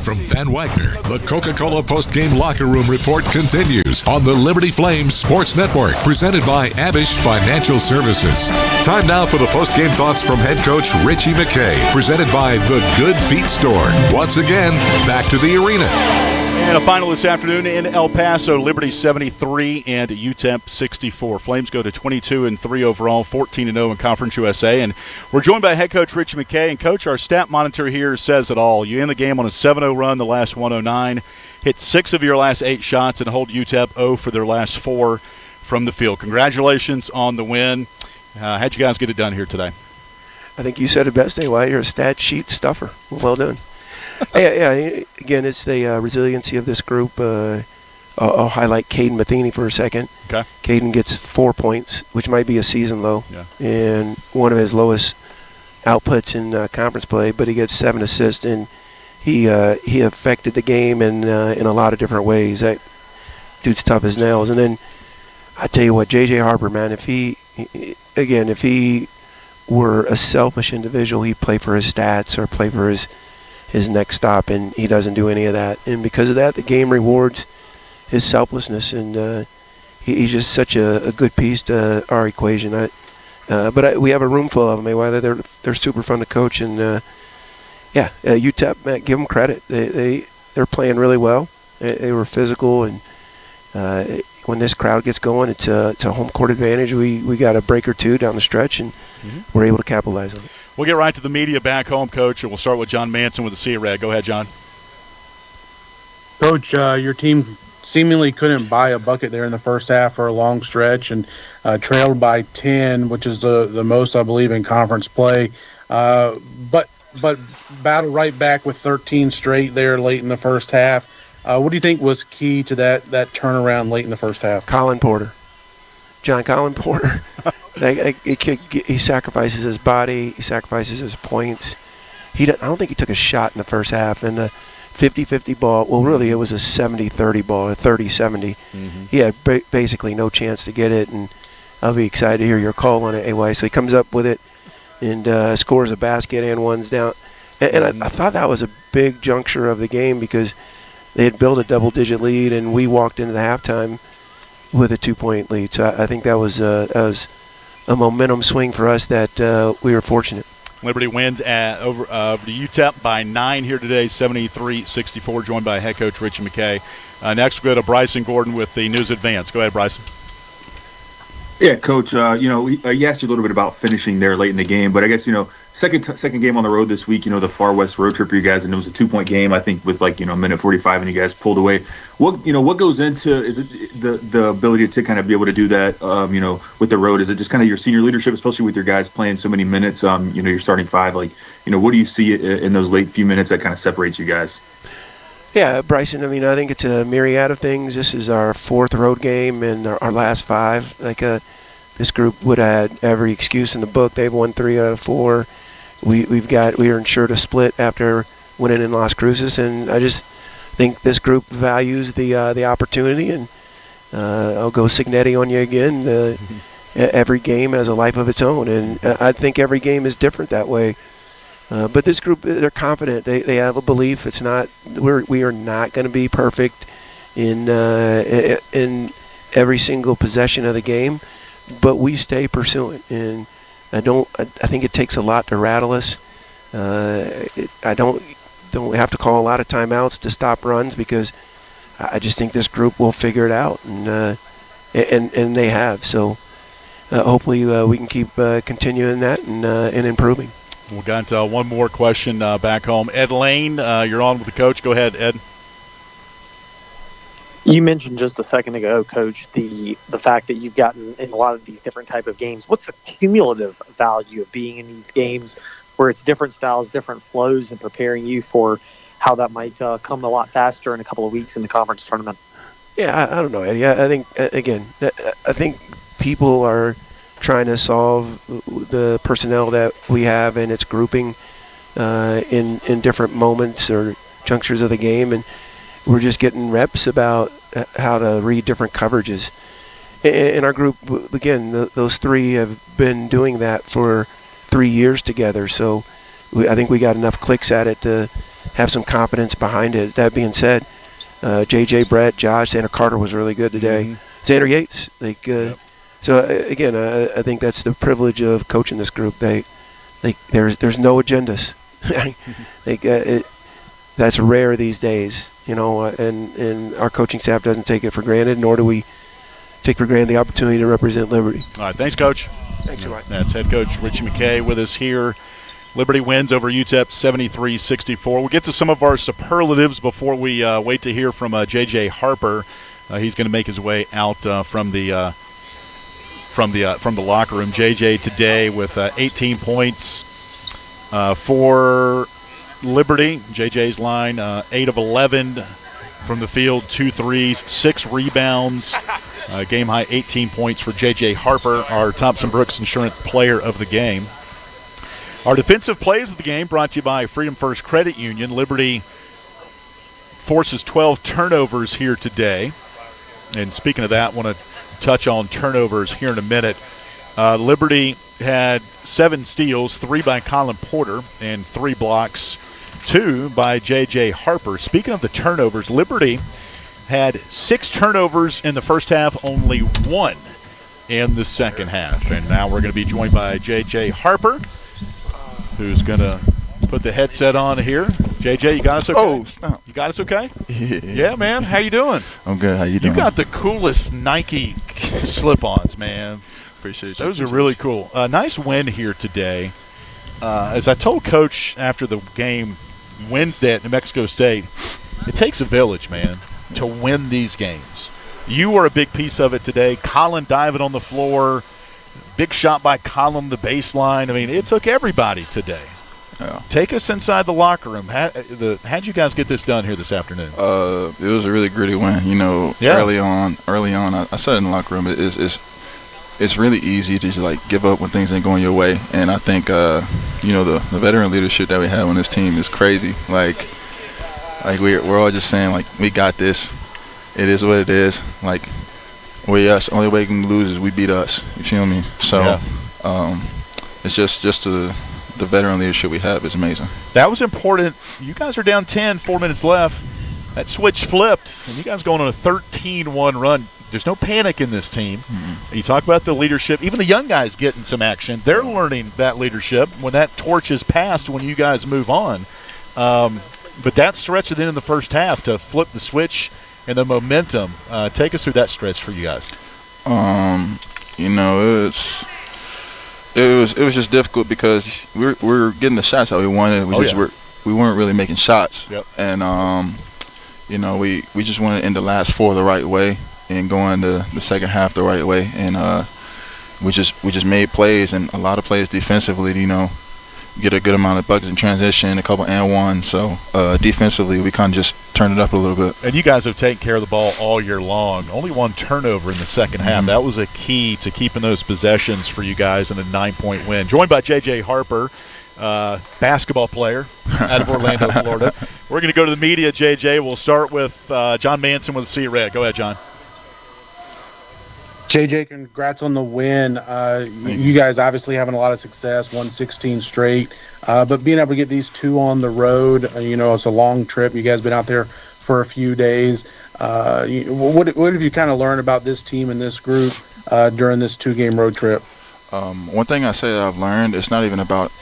From Van Wagner, the Coca-Cola postgame locker room report continues on the Liberty Flames Sports Network, presented by Abish Financial Services. Time now for the postgame thoughts from head coach Richie McKay, presented by the Good Feet Store. Once again, back to the arena. And a final this afternoon in El Paso, Liberty 73 and UTEP 64. Flames go to 22-3 overall, 14-0 in Conference USA. And we're joined by head coach Richie McKay. And, Coach, our stat monitor here says it all. You end the game on a 7-0 run, the last 109, hit 6 of your last 8 shots, and hold UTEP 0 for their last 4 from the field. Congratulations on the win. How'd you guys get it done here today? I think you said it best, AY. You're a stat sheet stuffer. Well done. Yeah, again, it's the resiliency of this group. I'll highlight Caden Matheny for a second. Okay. Caden gets 4 points, which might be a season low, and one of his lowest outputs in conference play, but he gets 7 assists, and he affected the game in a lot of different ways. That dude's tough as nails. And then I tell you what, J.J. Harper, man, if he were a selfish individual, he'd play for his stats or play for his next stop, and he doesn't do any of that. And because of that, the game rewards his selflessness, and he's just such a good piece to our equation. We have a room full of them. They're super fun to coach, and UTEP, man, give them credit. They're playing really well. They were physical, and when this crowd gets going, it's a home court advantage. We got a break or two down the stretch, and we're able to capitalize on it. We'll get right to the media back home, Coach, and we'll start with John Manson with the Sea Red. Go ahead, John. Coach, your team seemingly couldn't buy a bucket there in the first half for a long stretch and trailed by 10, which is the most, I believe, in conference play. But battled right back with 13 straight there late in the first half. What do you think was key to that turnaround late in the first half? Colin Porter. John Colin Porter. He sacrifices his body. He sacrifices his points. I don't think he took a shot in the first half. And the 50-50 ball, well, really it was a 70-30 ball, a 30-70. He had basically no chance to get it, and I'll be excited to hear your call on it, AY. So he comes up with it and scores a basket and one's down. And I thought that was a big juncture of the game because they had built a double-digit lead, and we walked into the halftime with a 2-point lead. So I think that was a momentum swing for us that we were fortunate. Liberty wins over the UTEP by 9 here today, 73-64, joined by head coach Richie McKay. Next, we'll go to Bryson Gordon with the News Advance. Go ahead, Bryson. Yeah, Coach, he asked you a little bit about finishing there late in the game, but I guess, second game on the road this week, the Far West road trip for you guys, and it was a 2-point game, I think, with a minute 45, and you guys pulled away. What goes into, is it the ability to kind of be able to do that, with the road? Is it just kind of your senior leadership, especially with your guys playing so many minutes, your starting five, what do you see in those late few minutes that kind of separates you guys? Yeah, Bryson, I think it's a myriad of things. This is our fourth road game in our last five. This group would have had every excuse in the book. They've won 3 out of 4. We are insured a split after winning in Las Cruces, and I just think this group values the opportunity, and I'll go Signetti on you again. Every game has a life of its own, and I think every game is different that way. But this group, they're confident. They have a belief. We are not going to be perfect in every single possession of the game, but we stay pursuant. And I think it takes a lot to rattle us. I don't have to call a lot of timeouts to stop runs because I just think this group will figure it out, and they have. So hopefully we can keep continuing that and improving. We got one more question back home. Ed Lane, you're on with the coach. Go ahead, Ed. You mentioned just a second ago, Coach, the fact that you've gotten in a lot of these different type of games. What's the cumulative value of being in these games where it's different styles, different flows, and preparing you for how that might come a lot faster in a couple of weeks in the conference tournament? Yeah, I don't know, Eddie. I think people are trying to solve the personnel that we have and its grouping in different moments or junctures of the game, and we're just getting reps about how to read different coverages. In our group, again, those three have been doing that for 3 years together, so I think we got enough clicks at it to have some confidence behind it. That being said, JJ, Brett, Josh, Xander Carter was really good today. Xander Yates, So again, I think that's the privilege of coaching this group. There's no agendas. That's rare these days, and our coaching staff doesn't take it for granted, nor do we take for granted the opportunity to represent Liberty. All right, thanks, Coach. Thanks a lot. That's head coach Richie McKay with us here. Liberty wins over UTEP 73-64. We'll get to some of our superlatives before we wait to hear from J.J. Harper. He's going to make his way out from the locker room. JJ today with 18 points for Liberty. JJ's line 8 of 11 from the field, 2 threes, 6 rebounds, game high 18 points for JJ Harper, our Thompson Brooks Insurance Player of the Game. Our defensive plays of the game brought to you by Freedom First Credit Union. Liberty forces 12 turnovers here today. And speaking of that, I want to touch on turnovers here in a minute. Liberty had 7 steals, 3 by Colin Porter and 3 blocks, 2 by J.J. Harper. Speaking of the turnovers, Liberty had 6 turnovers in the first half, only 1 in the second half. And now we're going to be joined by J.J. Harper, who's going to put the headset on here. JJ, you got us okay? Oh, stop. You got us okay? Yeah, man. How you doing? I'm good. How you doing? You got the coolest Nike slip-ons, man. Appreciate you. Those are really cool. Nice win here today. As I told Coach after the game Wednesday at New Mexico State, it takes a village, man, to win these games. You were a big piece of it today. Colin diving on the floor. Big shot by Colin, the baseline. I mean, it took everybody today. Take us inside the locker room. How'd you guys get this done here this afternoon? It was a really gritty win. Early on, I said in the locker room, it's really easy to just like give up when things ain't going your way. And I think, the veteran leadership that we have on this team is crazy. Like we're all just saying, like, we got this. It is what it is. Like, us. Only way we can lose is we beat us. You feel me? So, it's just the veteran leadership we have is amazing. That was important. You guys are down 10, 4 minutes left. That switch flipped, and you guys going on a 13-1 run. There's no panic in this team. Mm-hmm. You talk about the leadership. Even the young guys getting some action. They're learning that leadership when that torch is passed when you guys move on. But that stretch at the end of the first half to flip the switch and the momentum. Take us through that stretch for you guys. It was just difficult because we're getting the shots that we wanted. We weren't really making shots. Yep. And we just wanted to end the last four the right way and go into the second half the right way. And we just made plays, and a lot of plays defensively. Get a good amount of buckets in transition, a couple and one. So defensively, we kind of just turned it up a little bit. And you guys have taken care of the ball all year long. Only one turnover in the second half. Mm-hmm. That was a key to keeping those possessions for you guys in a 9-point win. Joined by J.J. Harper, basketball player out of Orlando, Florida. We're going to go to the media, J.J. We'll start with John Manson with C Red. Go ahead, John. JJ, congrats on the win. You guys obviously having a lot of success, won 16 straight. But being able to get these two on the road, it's a long trip. You guys been out there for a few days. What have you kind of learned about this team and this group during this 2-game road trip? One thing I say that I've learned, it's not even about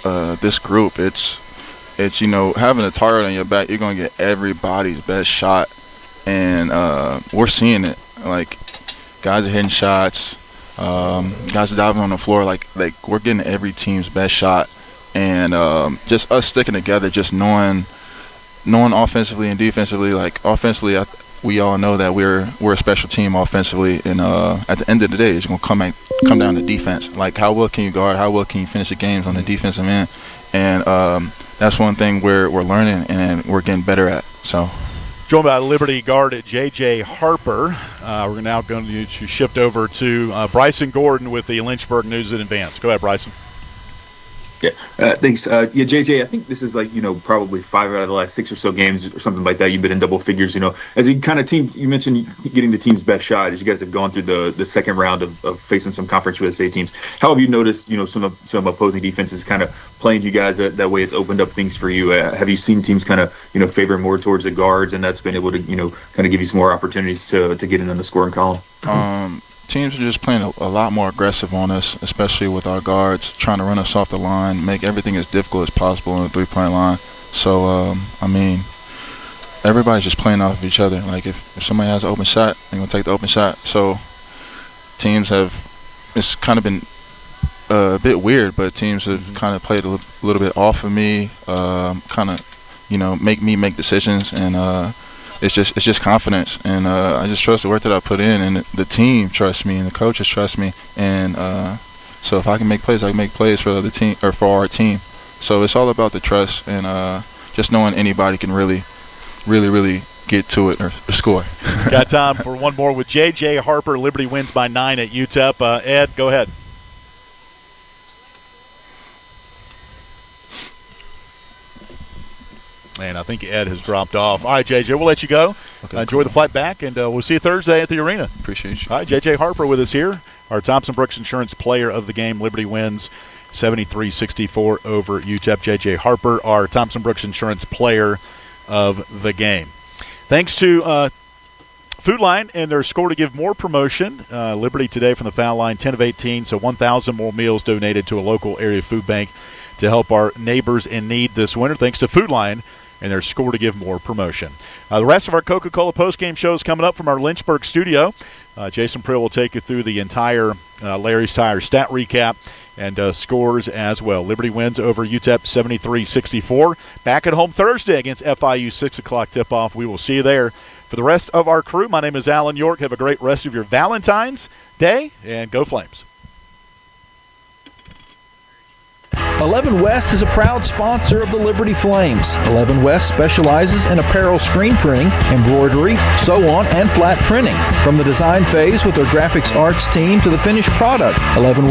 this group. It's having a target on your back, you're going to get everybody's best shot. And we're seeing it. Like, guys are hitting shots. Guys are diving on the floor. Like we're getting every team's best shot, and just us sticking together, just knowing offensively and defensively. Like offensively, we all know that we're a special team offensively, and at the end of the day, it's gonna come down to defense. Like how well can you guard? How well can you finish the games on the defensive end? And that's one thing we're learning and we're getting better at. So. Joined by Liberty guard J.J. Harper. We're now going to shift over to Bryson Gordon with the Lynchburg News in Advance. Go ahead, Bryson. Yeah, thanks. JJ, I think this is like, probably 5 out of the last 6 or so games or something like that. You've been in double figures, as a kind of team. You mentioned getting the team's best shot as you guys have gone through the second round of facing some Conference USA teams. How have you noticed, some opposing defenses kind of playing you guys that way? It's opened up things for you. Have you seen teams kind of, favor more towards the guards, and that's been able to, kind of give you some more opportunities to get in on the scoring column? Teams are just playing a lot more aggressive on us, especially with our guards, trying to run us off the line, make everything as difficult as possible on the three-point line. So, everybody's just playing off of each other. Like, if somebody has an open shot, they're going to take the open shot. So, it's kind of been a bit weird, but teams have kind of played a little bit off of me, make me make decisions, and it's just confidence, and I just trust the work that I put in, and the team trusts me, and the coaches trust me, and so if I can make plays, I can make plays for the team or for our team. So it's all about the trust and just knowing anybody can really get to it or score. Got time for one more with J.J. Harper. Liberty wins by 9 at UTEP. Ed, go ahead. Man, I think Ed has dropped off. All right, JJ, we'll let you go. Okay, enjoy the flight back, and we'll see you Thursday at the arena. Appreciate you. All right, JJ Harper with us here, our Thompson Brooks Insurance player of the game. Liberty wins 73-64 over UTEP. JJ Harper, our Thompson Brooks Insurance player of the game. Thanks to Food Line and their Score to Give More promotion. Liberty today from the foul line, 10 of 18, so 1,000 more meals donated to a local area food bank to help our neighbors in need this winter. Thanks to Food Line and their Score to Give More promotion. The rest of our Coca-Cola postgame show is coming up from our Lynchburg studio. Jason Prill will take you through the entire Larry's Tire stat recap and scores as well. Liberty wins over UTEP 73-64. Back at home Thursday against FIU, 6 o'clock tip-off. We will see you there. For the rest of our crew, my name is Alan York. Have a great rest of your Valentine's Day, and go Flames. 11 West is a proud sponsor of the Liberty Flames. 11 West specializes in apparel screen printing, embroidery, sew-on, and flat printing. From the design phase with their graphics arts team to the finished product, 11 West